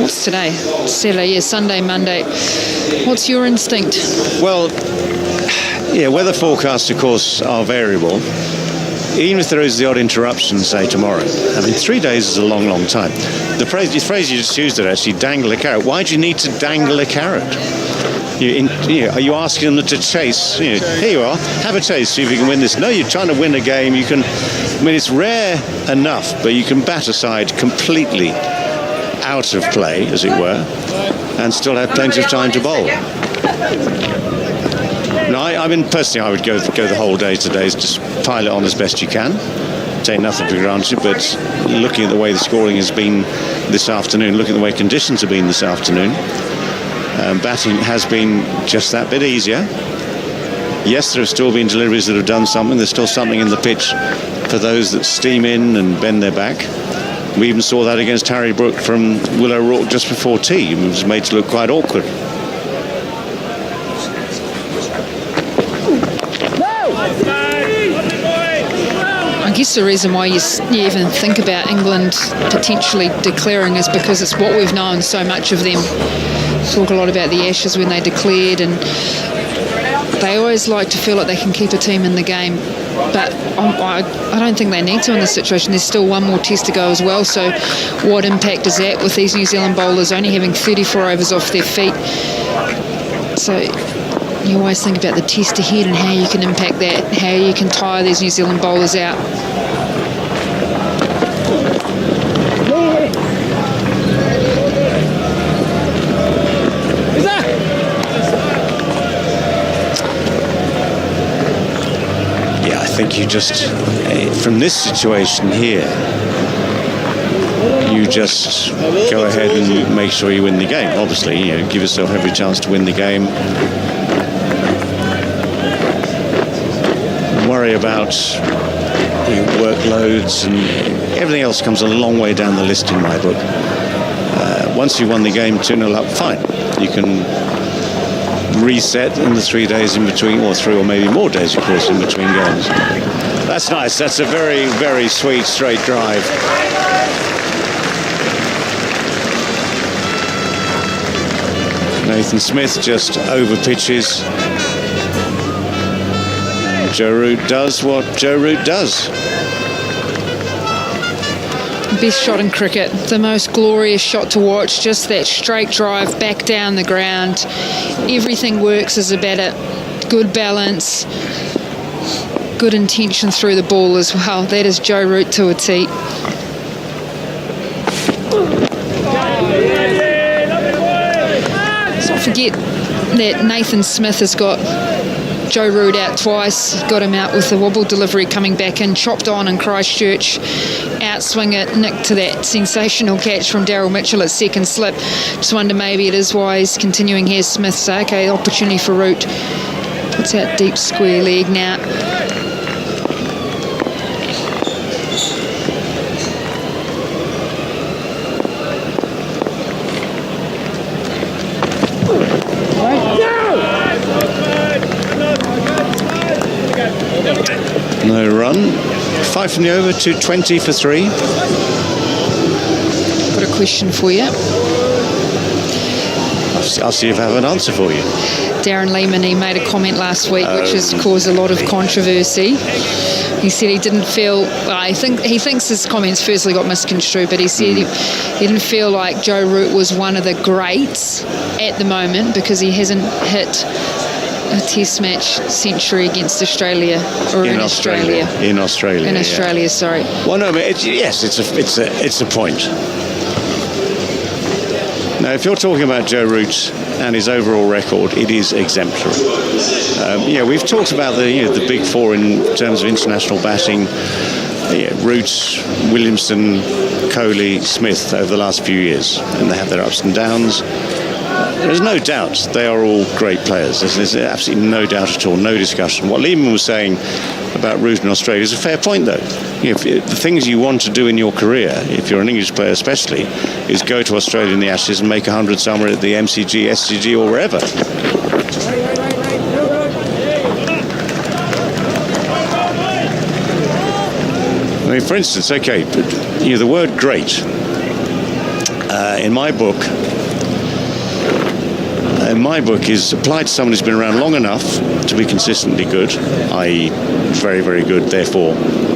[SPEAKER 9] What's today? Saturday, yeah, Sunday, Monday. What's your instinct?
[SPEAKER 15] Well, yeah, weather forecasts, of course, are variable. Even if there is the odd interruption, say, tomorrow. I mean, 3 days is a long, long time. The phrase you just used there, actually, dangle a carrot. Why do you need to dangle a carrot? Are you asking them to chase? Here you are, have a chase, see if you can win this. No, you're trying to win a game. You can, I mean, it's rare enough, but you can bat aside completely out of play, as it were, and still have plenty of time to bowl. No, I mean, personally, I would go the whole day today, just pile it on as best you can. Take nothing for granted, but looking at the way the scoring has been this afternoon, looking at the way conditions have been this afternoon, batting has been just that bit easier. Yes, there have still been deliveries that have done something. There's still something in the pitch for those that steam in and bend their back. We even saw that against Harry Brook from Will O'Rourke just before tea. It was made to look quite awkward.
[SPEAKER 9] I guess the reason why you even think about England potentially declaring is because it's what we've known so much of them. Talk a lot about the Ashes when they declared, and they always like to feel like they can keep a team in the game, but I don't think they need to in this situation. There's still one more test to go as well, so what impact is that with these New Zealand bowlers only having 34 overs off their feet? So you always think about the test ahead and how you can impact that, how you can tire these New Zealand bowlers out.
[SPEAKER 15] I think you just, from this situation here, you just go ahead and make sure you win the game. Obviously, give yourself every chance to win the game. Worry about workloads and everything else comes a long way down the list in my book. Once you've won the game 2-0 up, fine. You can reset in the 3 days in between, or 3 or maybe more days, of course, in between games. That's nice. That's a very, very sweet straight drive. Nathan Smith just over pitches. Joe Root does what Joe Root does.
[SPEAKER 9] Best shot in cricket, the most glorious shot to watch, just that straight drive back down the ground. Everything works as a batter. Good balance, good intention through the ball as well. That is Joe Root to a tee. forget that Nathan Smith has got Joe Root out twice, got him out with the wobble delivery coming back in, chopped on in Christchurch, outswing it, Nick to that sensational catch from Daryl Mitchell at second slip. Just wonder maybe it is why he's continuing here. Smith say, okay, opportunity for Root. Puts out deep square leg now.
[SPEAKER 15] No run. 5 from the over to 20 for 3.
[SPEAKER 9] Got a question for you.
[SPEAKER 15] I'll see if I have an answer for you.
[SPEAKER 9] Darren Lehman, he made a comment last week which has caused a lot of controversy. He said he didn't feel, well, he thinks his comments firstly got misconstrued, but he said he didn't feel like Joe Root was one of the greats at the moment because he hasn't hit a test match century against Australia or in Australia.
[SPEAKER 15] In Australia.
[SPEAKER 9] In Australia, sorry.
[SPEAKER 15] Well, no, but yes, it's a point. Now, if you're talking about Joe Root and his overall record, it is exemplary. We've talked about the big four in terms of international batting. Root, Williamson, Kohli, Smith over the last few years, and they have their ups and downs. There's no doubt they are all great players. There's absolutely no doubt at all, no discussion. What Lehman was saying about Root in Australia is a fair point, though. The things you want to do in your career, if you're an English player especially, is go to Australia in the Ashes and make 100 somewhere at the MCG, SCG or wherever. I mean, for instance, the word great, in my book is applied to someone who's been around long enough to be consistently good, i.e. very, very good, therefore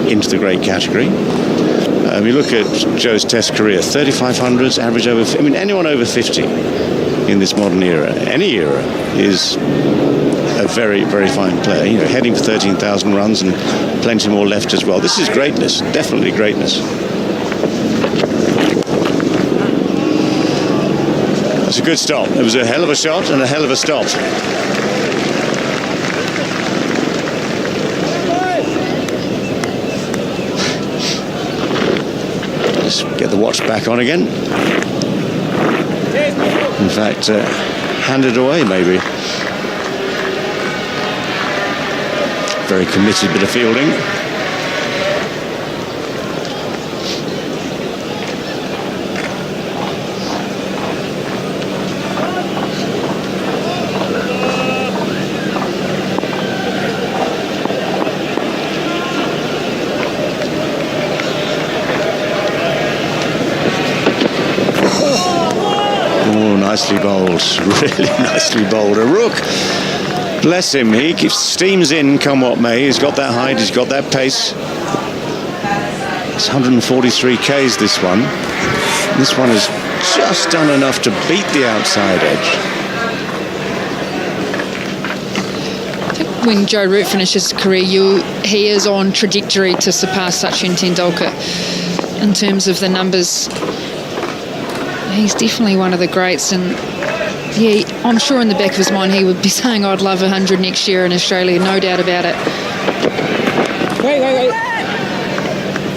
[SPEAKER 15] into the great category. You look at Joe's test career, 3,500s, average over, anyone over 50 in this modern era, any era, is a very, very fine player. Heading for 13,000 runs and plenty more left as well. This is greatness, definitely greatness. That's a good stop. It was a hell of a shot and a hell of a stop. Let's get the watch back on again. In fact, hand it away maybe. Very committed bit of fielding. Nicely bowled, really nicely bowled. A rook, bless him, he steams in come what may. He's got that height, he's got that pace. It's 143 Ks this one. This one has just done enough to beat the outside edge.
[SPEAKER 9] I think when Joe Root finishes his career, he is on trajectory to surpass Sachin Tendulkar in terms of the numbers. He's definitely one of the greats, and I'm sure in the back of his mind he would be saying I'd love 100 next year in Australia, no doubt about it. Wait.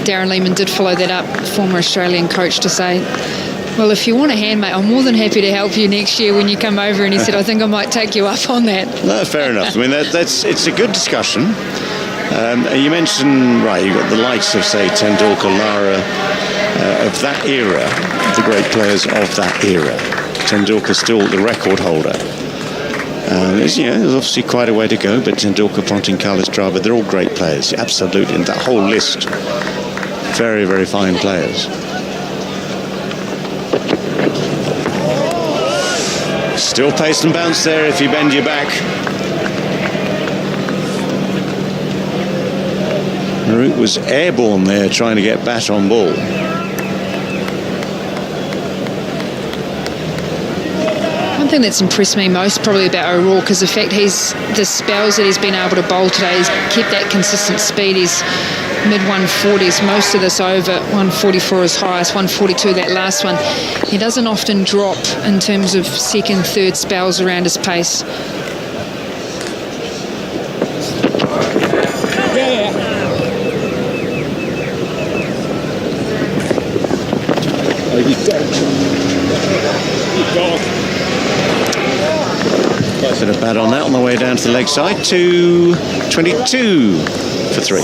[SPEAKER 9] Darren Lehman did follow that up, former Australian coach, to say, well, if you want a hand, mate, I'm more than happy to help you next year when you come over. And he said, I think I might take you up on that.
[SPEAKER 15] No, fair enough. It's a good discussion. You mentioned, you've got the likes of, say, Tendulkar, Lara, of that era, the great players of that era. Tendulkar still the record holder. There's obviously quite a way to go, but Tendulkar, Ponting, Kallis, Dravid, they're all great players, absolutely. And that whole list, very, very fine players. Still pace and bounce there if you bend your back. Root was airborne there trying to get bat on ball.
[SPEAKER 9] thing that's impressed me most probably about O'Rourke is the fact the spells that he's been able to bowl today, he's kept that consistent speed. He's mid-140s, most of this over, 144 is highest, 142 that last one. He doesn't often drop in terms of second, third spells around his pace.
[SPEAKER 15] Bit of bat on that on the way down to the leg side. 222 for 3.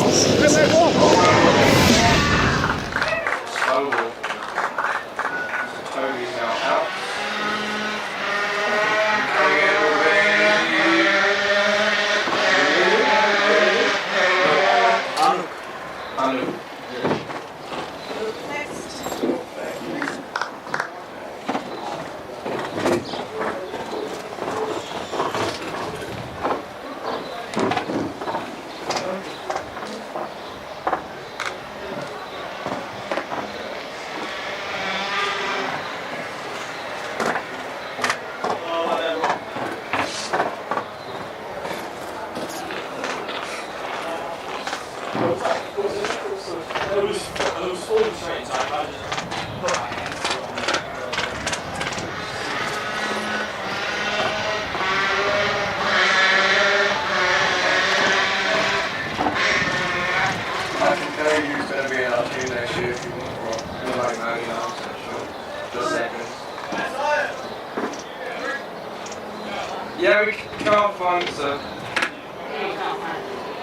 [SPEAKER 4] Yeah, we can't find stuff.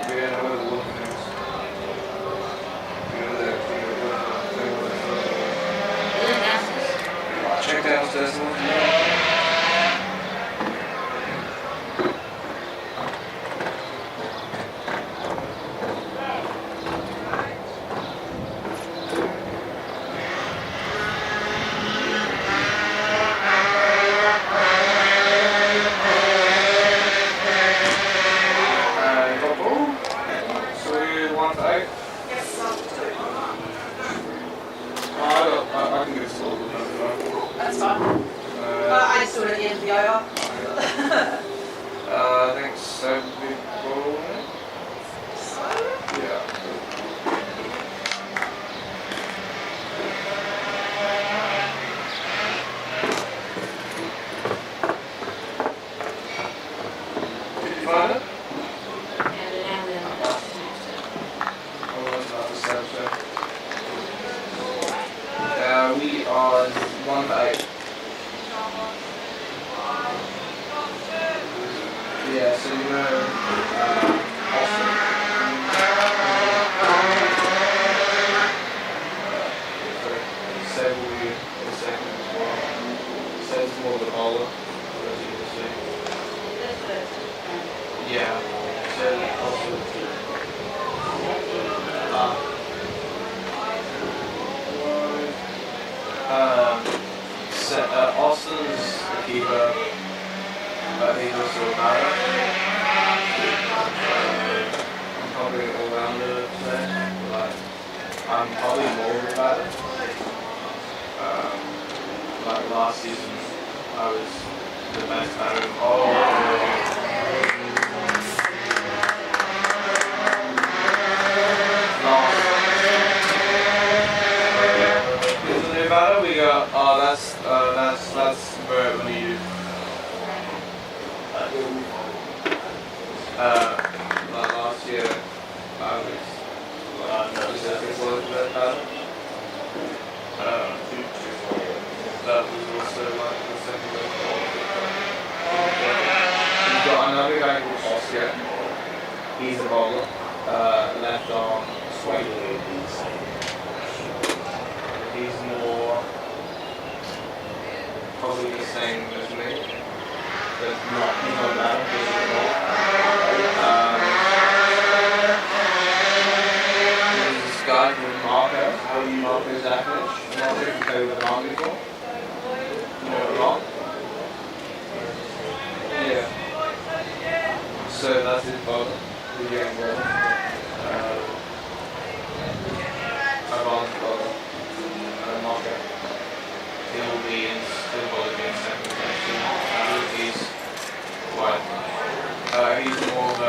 [SPEAKER 4] Yeah, no, we're looking things. Check downstairs.
[SPEAKER 10] That's fine. I just do it at the end of the over.
[SPEAKER 4] I think 7 people. Yeah. Did you find it? We are 1 to 8. Yeah, so you know, Austin. Seb will be in second as well. Seb's more of a bowler, as you can see. Yeah, Seb also. Austin's the keeper, but he's also a batter. I'm probably an all-rounder today, but I'm probably more of a batter. Like last season, I was the best batter. We got, that's Bert when he used last year I was that was also like the second best ball. We've got another guy called Oscar. He's a bowler, left arm swing. He's more probably the same as me. But he's not bad. There's this guy called Marco. Marco Zakovich. Marco you played with Ron before. You know Ron? Yeah. So that's his bowler. The young bowler. Advanced bowler. Marco. He'll be in second section. Why? He's more of a...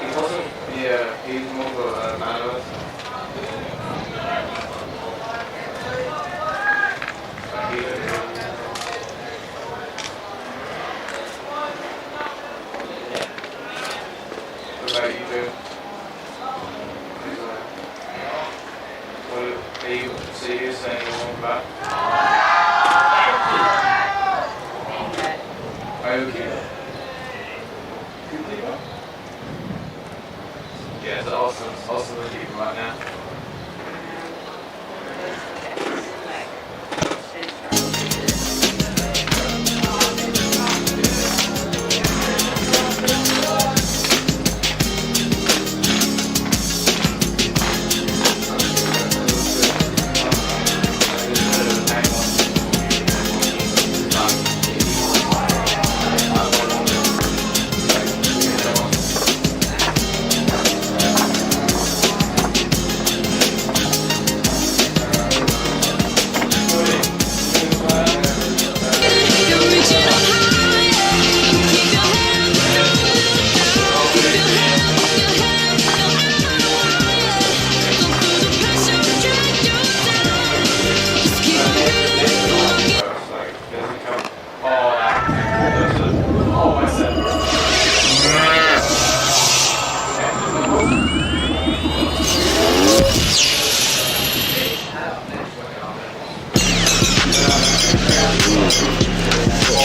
[SPEAKER 4] He wasn't... Yeah, he's more of a manualist. What about you, dude? What are you serious anyone about? Are you okay? Yeah, it's awesome to keep right now.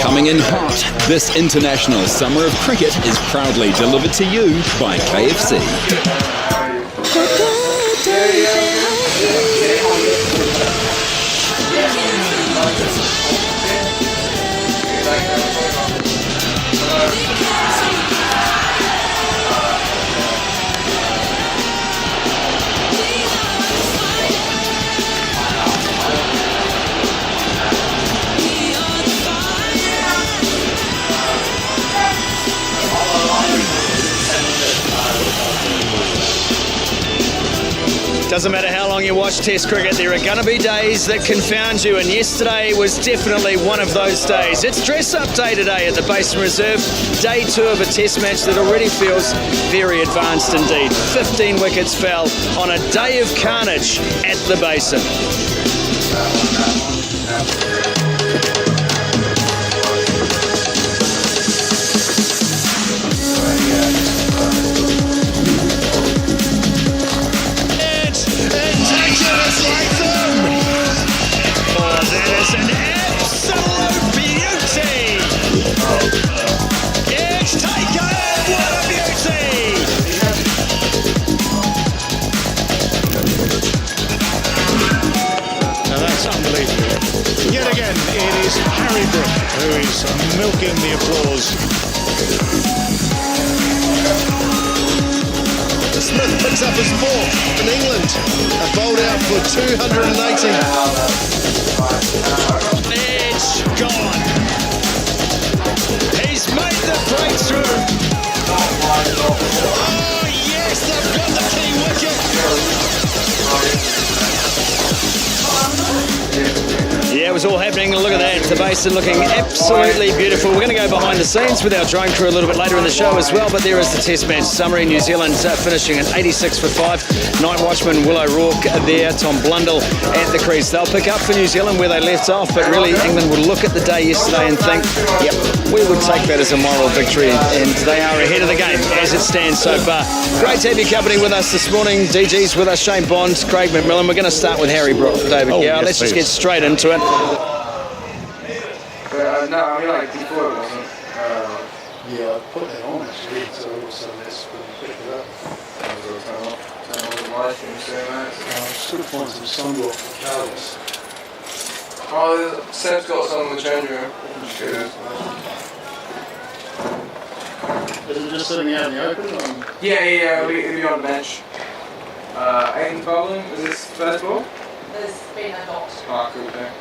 [SPEAKER 11] Coming in hot, this International Summer of Cricket is proudly delivered to you by KFC.
[SPEAKER 13] Doesn't matter how long you watch Test cricket, there are going to be days that confound you, and yesterday was definitely one of those days. It's dress-up day today at the Basin Reserve, day 2 of a Test match that already feels very advanced indeed. 15 wickets fell on a day of carnage at the Basin.
[SPEAKER 15] Who is milking the applause.
[SPEAKER 21] Smith picks up his fourth in England. A bowled out for 280.
[SPEAKER 13] It's gone. He's made the breakthrough. Oh yes, they've got the key wicket. Yeah, it was all happening. Look at that. The Basin looking absolutely beautiful. We're going to go behind the scenes with our drone crew a little bit later in the show as well, but there is the Test match summary. New Zealand finishing at 86 for 5. Night watchman Will O'Rourke there, Tom Blundell at the crease. They'll pick up for New Zealand where they left off, but really England will look at the day yesterday and think, yep, we would take that as a moral victory, and they are ahead of the game as it stands so far. Great to have your company with us this morning. DG's with us, Shane Bond, Craig McMillan. We're going to start with Harry Brook, David.
[SPEAKER 15] Yes,
[SPEAKER 13] let's just get straight into it.
[SPEAKER 4] No, I mean, like, before it wasn't.
[SPEAKER 14] Yeah, I put that on actually, so that's when you pick it up.
[SPEAKER 4] I
[SPEAKER 14] should have found some sunblock for Carlos.
[SPEAKER 4] Oh, Seb's got some in the change room.
[SPEAKER 14] Is it just sitting out in the open?
[SPEAKER 4] Yeah, it'll be on the bench. Aiden's bowling, is this first ball?
[SPEAKER 10] There's been a lot.
[SPEAKER 4] Oh, cool thing.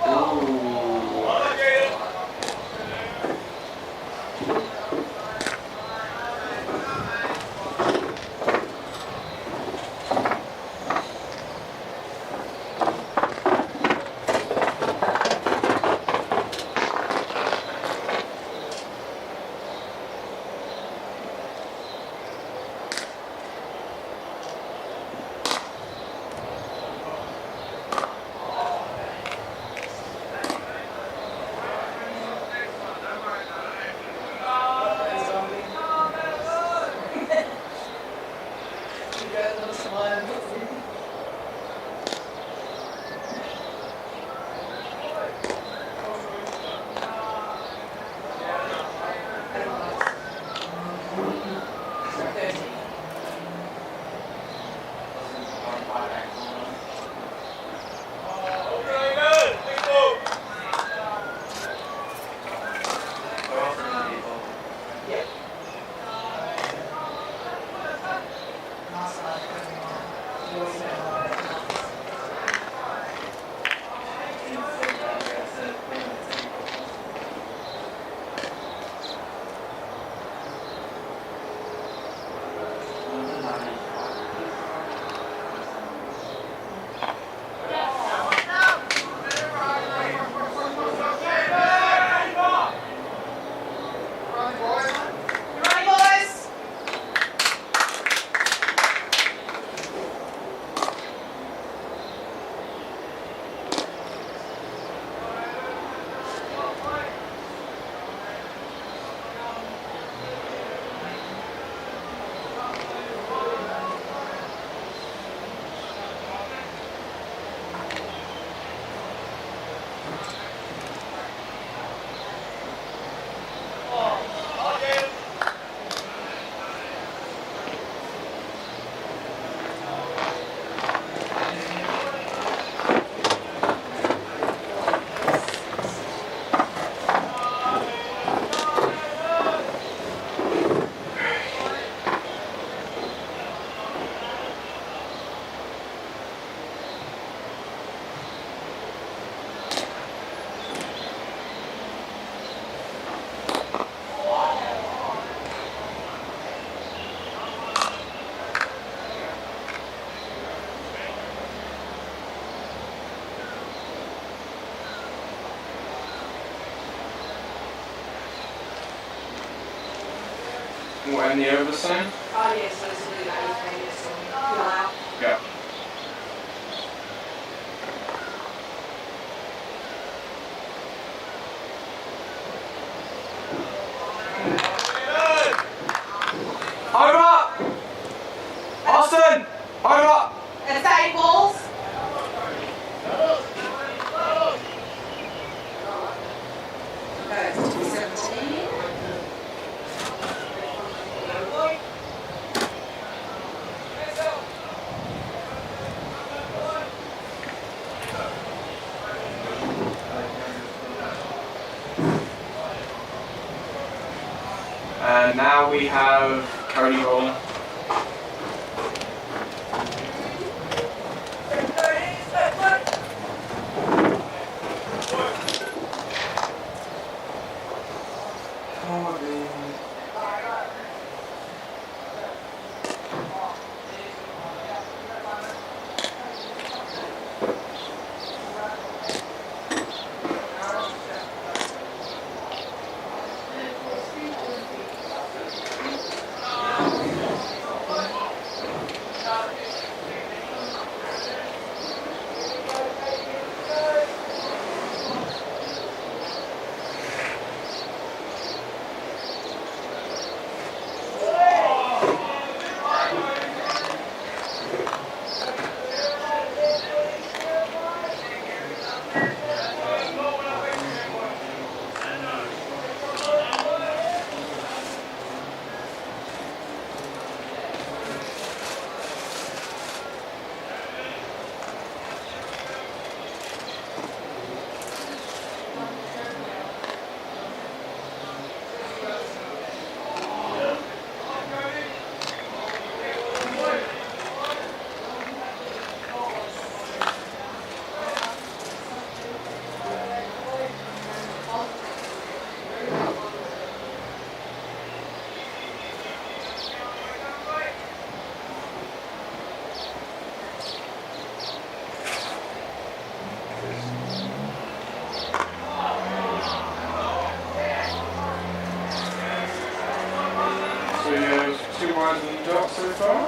[SPEAKER 4] Ooh. What, in the over sign?
[SPEAKER 10] Oh, yes, so it's really nice. Fill out.
[SPEAKER 4] Yeah. Over! Austin! Over!
[SPEAKER 10] And tables. Okay, 17.
[SPEAKER 4] And now we have Cody rolling. So you have 2 lines on the dot so far?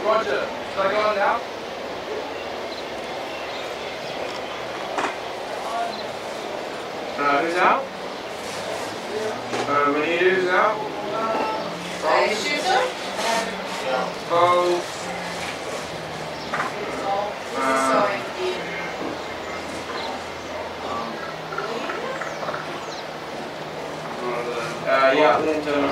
[SPEAKER 4] Roger, should I go on now? Who's out? Manita's out. Bo. Yeah, Linton.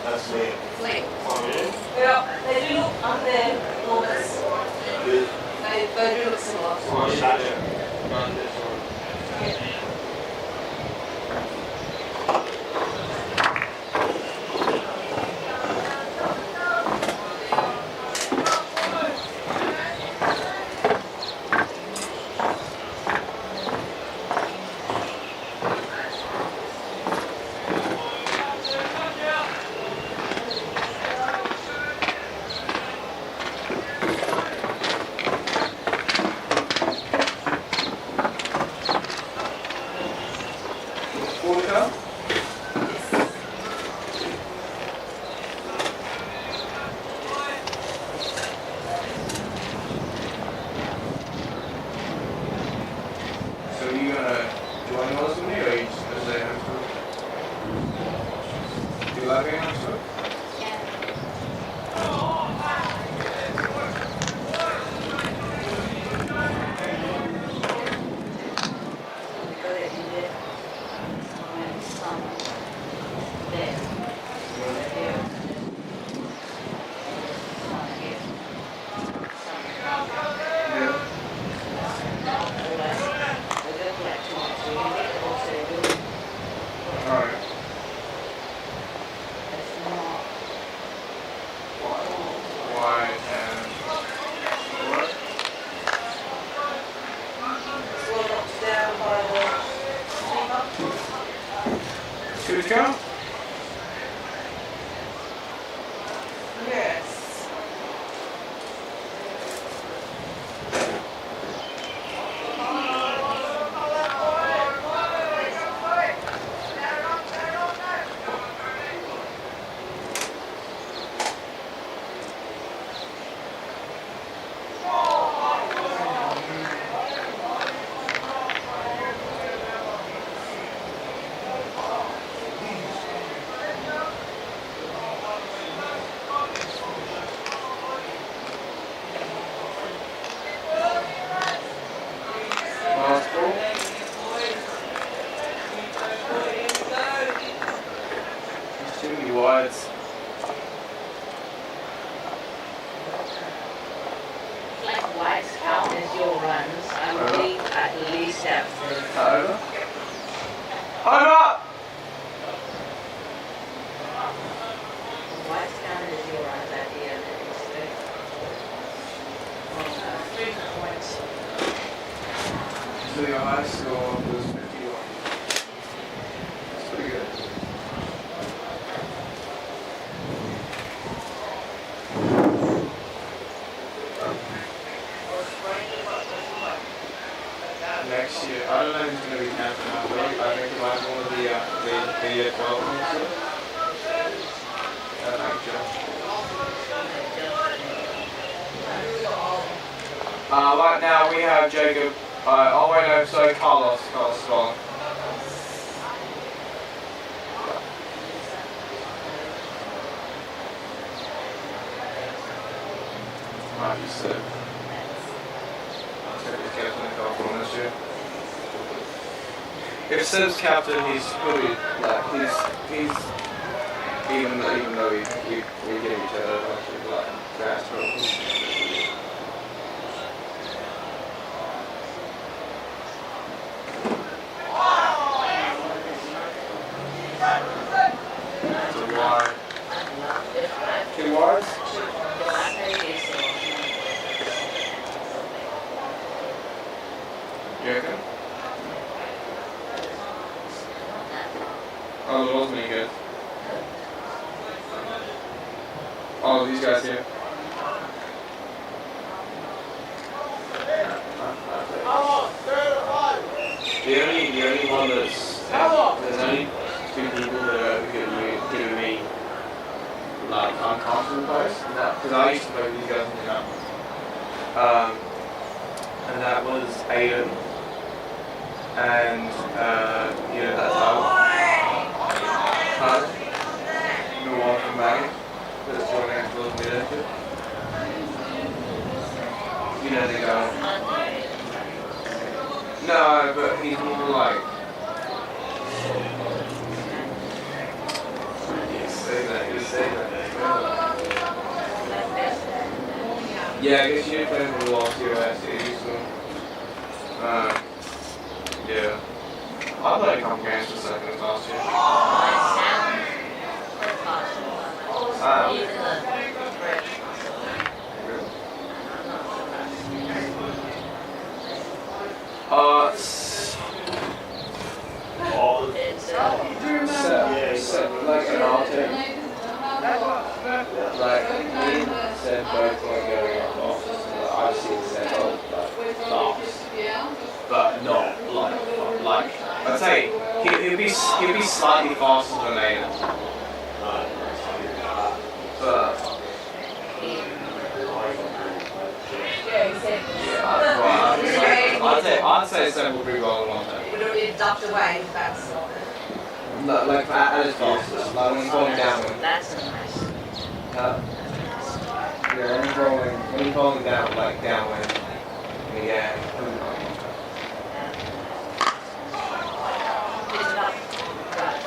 [SPEAKER 10] That's late. Late. Ja, they do look on the lowest. They do look similar.
[SPEAKER 4] wide and forward.
[SPEAKER 10] Down by the
[SPEAKER 4] 2 to count?
[SPEAKER 10] Yes.
[SPEAKER 4] Last ball. There's too many wides.
[SPEAKER 10] Like whites count as your runs, I believe at least have
[SPEAKER 4] Over. Over!
[SPEAKER 10] whites count as your runs at the end of each day. 3 points.
[SPEAKER 4] So your high score was 51. That's pretty good. Next year, I don't know who's going to be captain after. I think it might be one of the year 12 also. Thank you. Right now we have Jacob. Oh wait, no, sorry, Carlos is gone. Might be sick. I'll take his captain and go for this year. If Seb's captain, he's pretty, like, he's even though we get each other, like, fast ropes. Wide. 2 wides? You reckon? Oh, the Rosmini good. Oh, these guys here. The only one that's there's only 2 people that are giving me like uncomfortable place, because I used to play with these guys in the cup. And that was Aiden and that's how the one from Maggie that's joining us with me. You know the guy. No, but he's more like you say that. Yeah, I guess you did play for the last year last year, so yeah. I played a couple games for seconds last year. Set like an altar. Like me said both like going off. I've seen set both like laughs, but not like I'd say he'd be slightly faster than Aiden. But I'd say Seb will be rolling on that.
[SPEAKER 10] Would it be ducked away? That's
[SPEAKER 4] Like at his fastest, like when he's going downwind.
[SPEAKER 10] That's nice.
[SPEAKER 4] Yeah, when he's rolling down, like downwind. Yeah.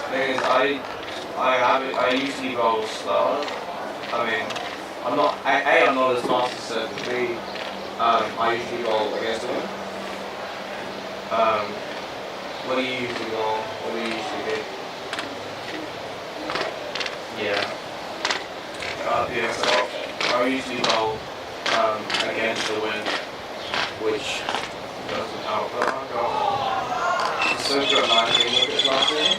[SPEAKER 4] Thing is, I usually roll slower. I mean, I'm not as fast as Seb, but B, I usually roll against him. What do you usually roll? What do you usually do? Yeah. Yeah, so I I'll usually bowl against the wind, which doesn't help. But I've got so I've got 19 wickets last year.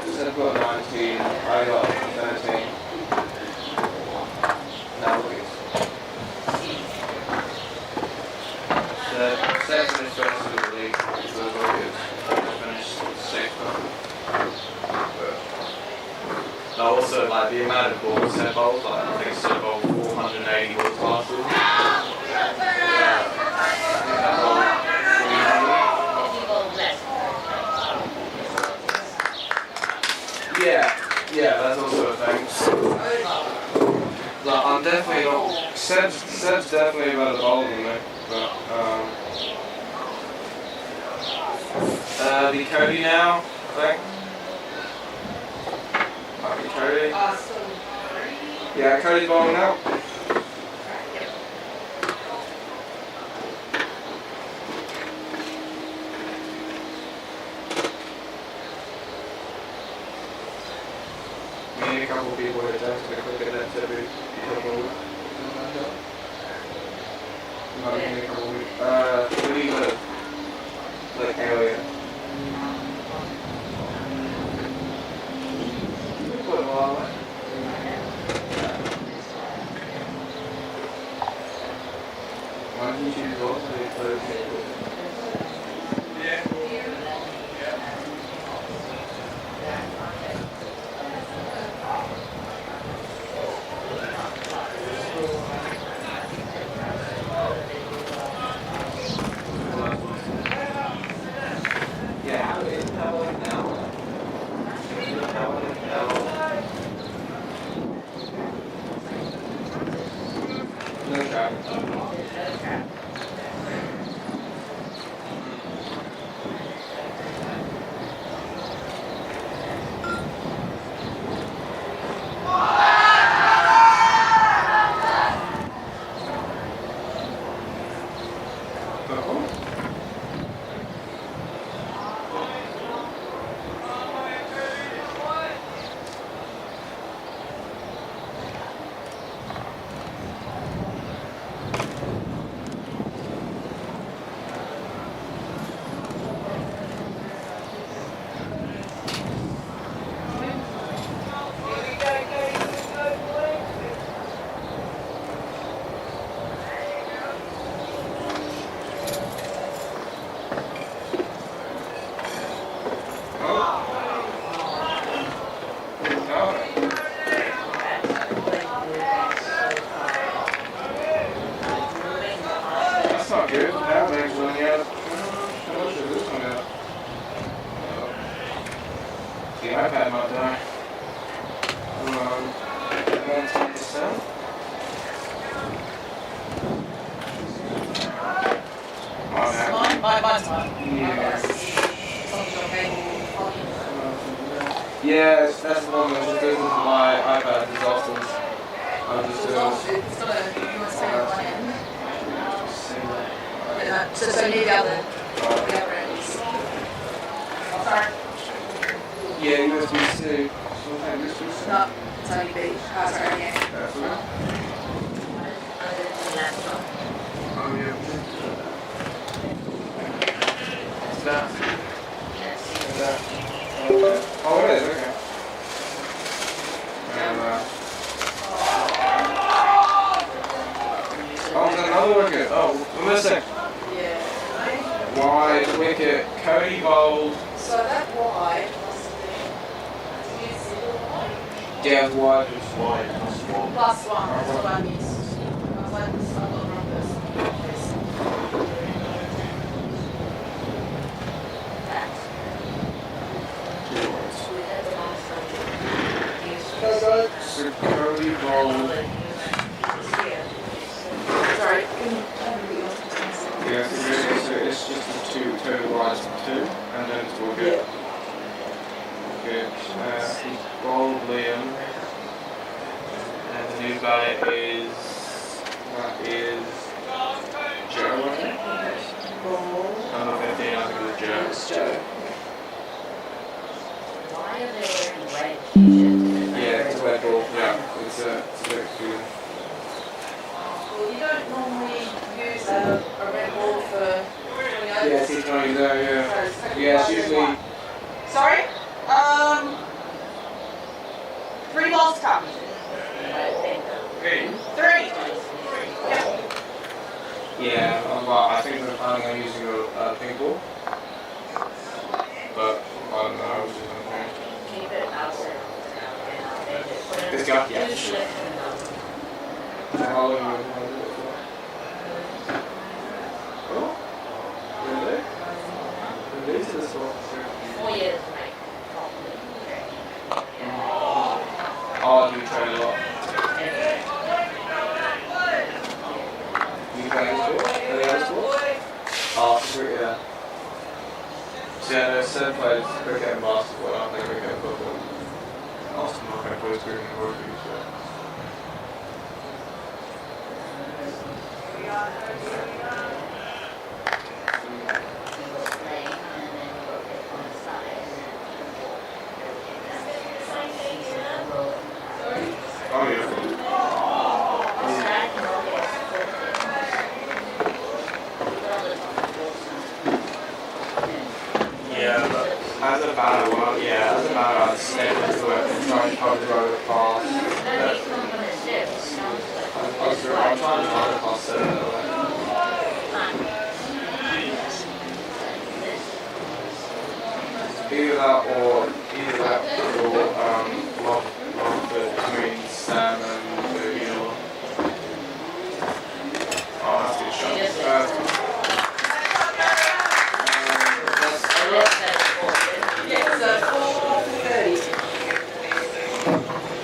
[SPEAKER 4] Instead of got 19, I got 13. Now wickets. The second finished first in the league, so it was all good. I finished sixth. But also, like, the amount of balls Seb bowled, like, I think Seb bowled 480 balls last year. Yeah, that's also a thing. Like, I'm definitely not. Seb's definitely a better bowler than me, but the Cody now, I think. Might be Cody. Yeah, Cody's bowling now. Me and a couple of people here today, so I'm going to get that to be couple. Not me and a couple of weeks. Where do you live? Like area. Quite a while away. Why don't you choose those to be close? Yeah. That's not good. That makes running out. How much is this one out? The iPad might die. 110%.
[SPEAKER 10] Mine's fine.
[SPEAKER 4] Yeah, that's the one that just goes into my iPad disasters. I'll just do it.
[SPEAKER 10] It's got a USB on one end. So need the other end is. Oh, sorry.
[SPEAKER 4] Yeah, USB-C.
[SPEAKER 10] No, it's only B. Oh, sorry, yeah.
[SPEAKER 4] That's all right. Oh, yeah. What's that? What's that? Oh, it is, okay. And, oh, there's another wicket. Oh, we're missing. Wide wicket. Cody bowled.
[SPEAKER 10] So that wide must be.
[SPEAKER 4] Yeah, wide.
[SPEAKER 10] Wide plus one. Plus one, that's what I missed. I was like, this is not the wrong person.
[SPEAKER 4] So Cody bowled.
[SPEAKER 10] Sorry.
[SPEAKER 4] Yeah, so it's just the two total wides of two, and then it's all good. Good. He bowled Liam, and the new guy is Joe, I think. Number 15, I think it was Joe.
[SPEAKER 10] It's Joe.
[SPEAKER 4] Yeah. it's a bit confusing.
[SPEAKER 10] Well, you don't normally use a Red Bull for 28.
[SPEAKER 4] Yeah, T20 there, yeah. Yeah, it's usually...
[SPEAKER 10] Sorry? 3 balls cup. 3.
[SPEAKER 4] Yeah, well, I think we're planning on using a ping ball. But, I don't know, I was just going to
[SPEAKER 10] Keep it outside.
[SPEAKER 4] This guy? Yeah, for sure. How long are you going to do it for? Oh? Really? Really to this one?
[SPEAKER 10] 4 years, mate.
[SPEAKER 4] Oh, you train a lot. You play sport? Any other sport? Oh, cricket, yeah. So yeah, there's 7 players, cricket and basketball, I play cricket and football. Austin, I play cricket and rugby, so. Oh yeah. Yeah, but as a batter, I'd step into it and try and cover the road fast. I'm trying to cover fast either that or long between Sam and the Eagle. Oh, that's a good shot.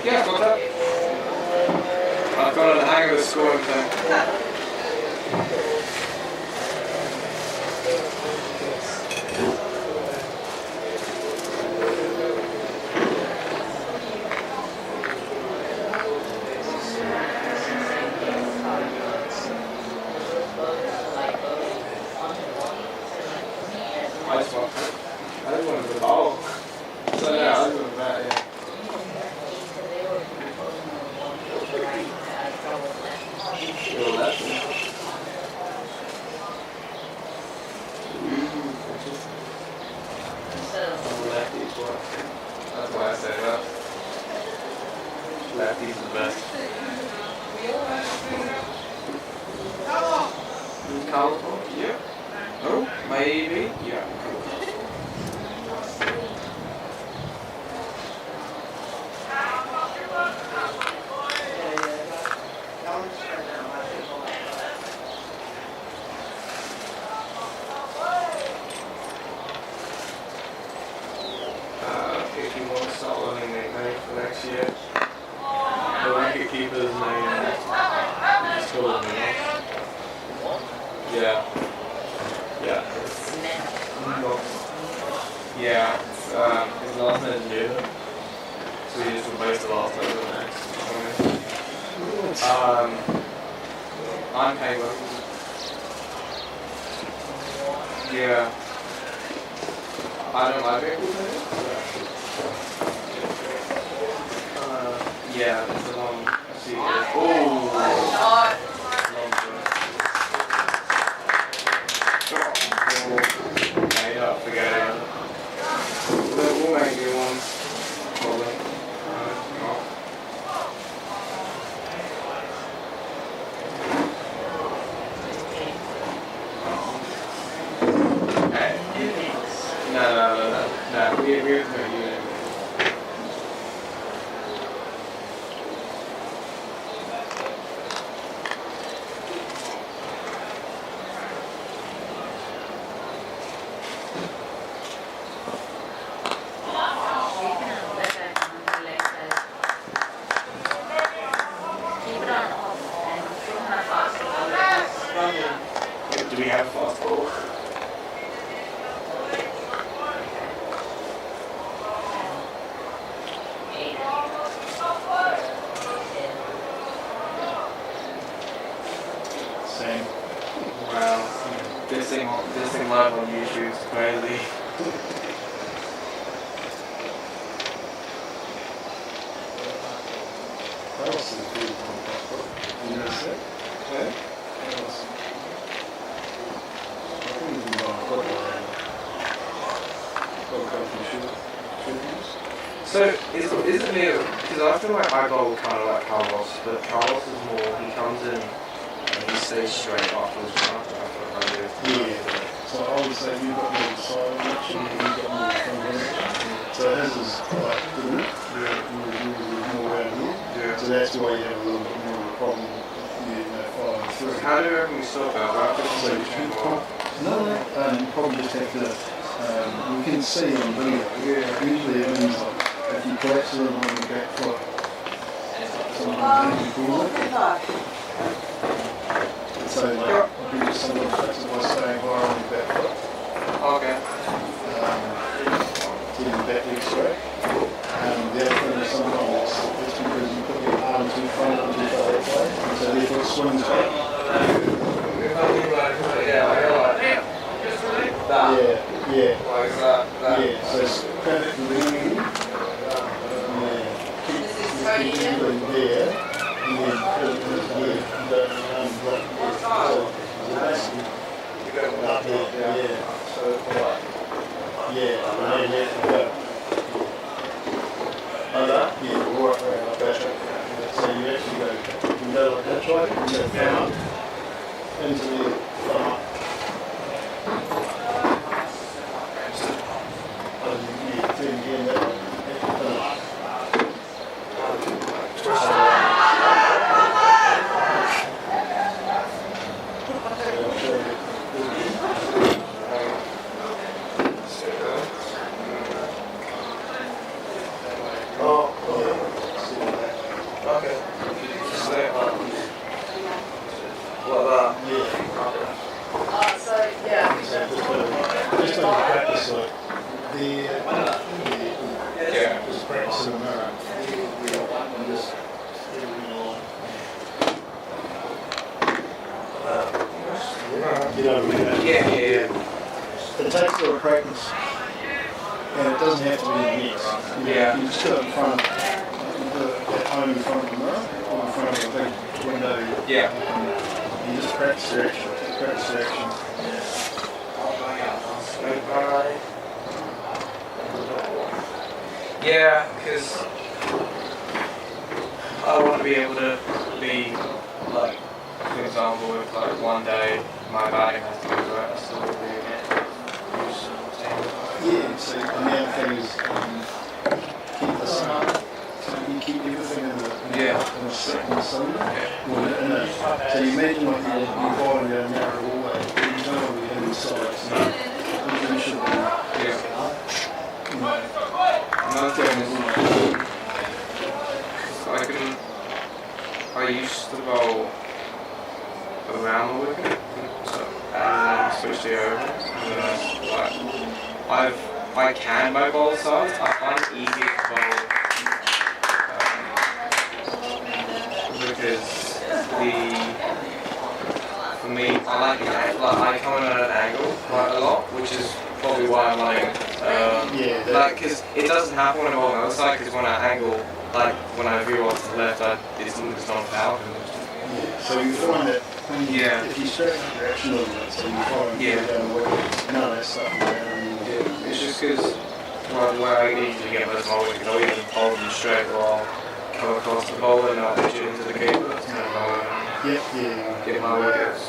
[SPEAKER 4] Yeah, I've got that. I've got the hang of the scoring thing. I just wanted the ball. So yeah, I was with that, yeah. You're lefty. I'm lefty as well. That's why I say that. Lefty's the best. California? Yeah. No? Maybe? Yeah. If you want to start learning nicknames for next year, the wicket keeper's name is called me. Yeah. Yeah. Yeah. His last name is new. So he just replaced the last name with the next. I'm Penguin. Yeah. I don't like it. Yeah, it's a long seat. Oh! Okay, yeah, forget it. We'll make new ones. Probably. No, we're going to do it. Do we have fast ball? Same. Wow. This thing live on YouTube is crazy. So is it me? Because I feel like I bowl kind of like Carlos, but Carlos is more. He comes in and he stays straight afterwards.
[SPEAKER 14] Yeah. So I would say you've got more side action and you've got more front action. So his is like, isn't it? More around here. Yeah. So that's why you have a little bit more of a problem. Following through.
[SPEAKER 4] How do you reckon we stop that?
[SPEAKER 14] So you probably just have to. You can see on video. Usually it means like if you collapse a little on the back foot, sometimes you pull it. So like, you just sometimes fix it by staying higher on your back foot.
[SPEAKER 4] Okay.
[SPEAKER 14] Keep your back leg straight. The other thing is sometimes it's because you put your arm too front and too far away, so therefore it swings back. Yeah.
[SPEAKER 4] Like that.
[SPEAKER 14] Yeah, so spread it lean. Keep it there. And then put it in here. And don't block it. So basically, up there. Yeah. Yeah, and then let it go. Like that? Yeah, right around like that. So you actually go like that, right? You go thumb up. Into the thumb up. It takes a lot of practice, and it doesn't have to be in the You just do it in front of, at home in front of the mirror, or in front of a big window. Yeah. You just practice your action.
[SPEAKER 4] Yeah, because I want to be able to be, like, for example, if like one day my batting has to go to it, I still will be again.
[SPEAKER 14] Yeah, so the main thing is keep the sun. So you keep everything in the cylinder. So you imagine like you're bowling down a narrow hallway, you don't want to be hitting the sides. You should be.
[SPEAKER 4] Another thing is, I used to bowl around the wicket, and then switch it over. And I can bowl both sides. I find it easier to bowl because for me, I like the angle. I come in at an angle quite a lot, which is probably why I'm running. Because it doesn't happen when I'm on the other side. Because when I angle, like when I veer off to the left, it's not a foul.
[SPEAKER 14] So you find that if you straighten up your action a little bit, so you follow down the wicket, none of that stuff around.
[SPEAKER 4] It's just because where I usually get most of my wickets, I'll either bowl them straight or I'll come across the bowl and I'll pitch it into the keeper. That's kind of how I get my wickets.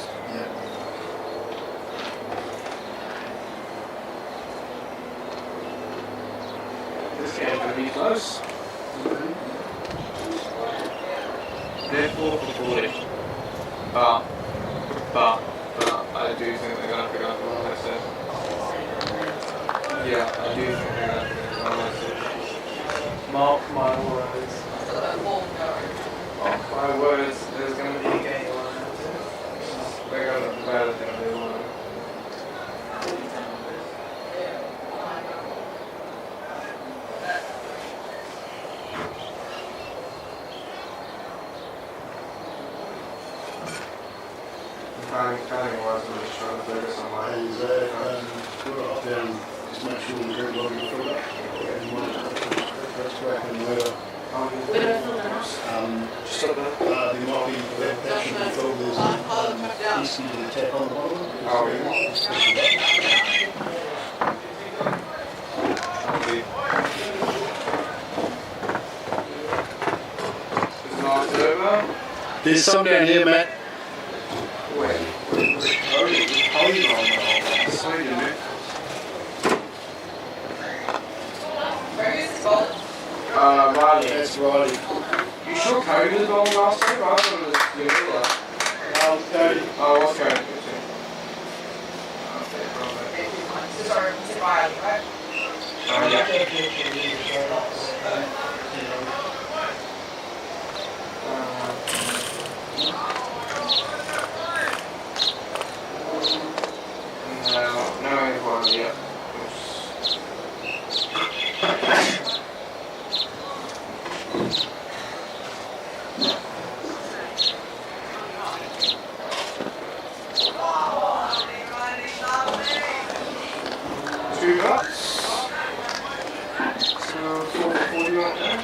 [SPEAKER 4] This game's going to be close. Therefore, for 40. But I do think they're going to pick up on what I said. Yeah, I do think they're going to pick up on what I said. Mark my words. Mark my words, there's going to be a game on it. They're going to be better than they were. Counting wise, I'm just trying to focus on my.
[SPEAKER 14] Put it up there and just make sure you drink a lot of your food up. And one that's back in the
[SPEAKER 4] Just up
[SPEAKER 14] listen to the tap on the bottom.
[SPEAKER 4] Oh, yeah.
[SPEAKER 14] There's some down here, Matt.
[SPEAKER 4] Riley.
[SPEAKER 14] That's Riley.
[SPEAKER 4] You sure Cody was bowling last time? I thought it was Gorilla.
[SPEAKER 14] Cody.
[SPEAKER 4] Oh, what's Cody? No idea yet. Two dots. So 440 right there.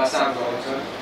[SPEAKER 4] Sam Golden.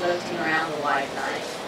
[SPEAKER 10] Floating around the white line.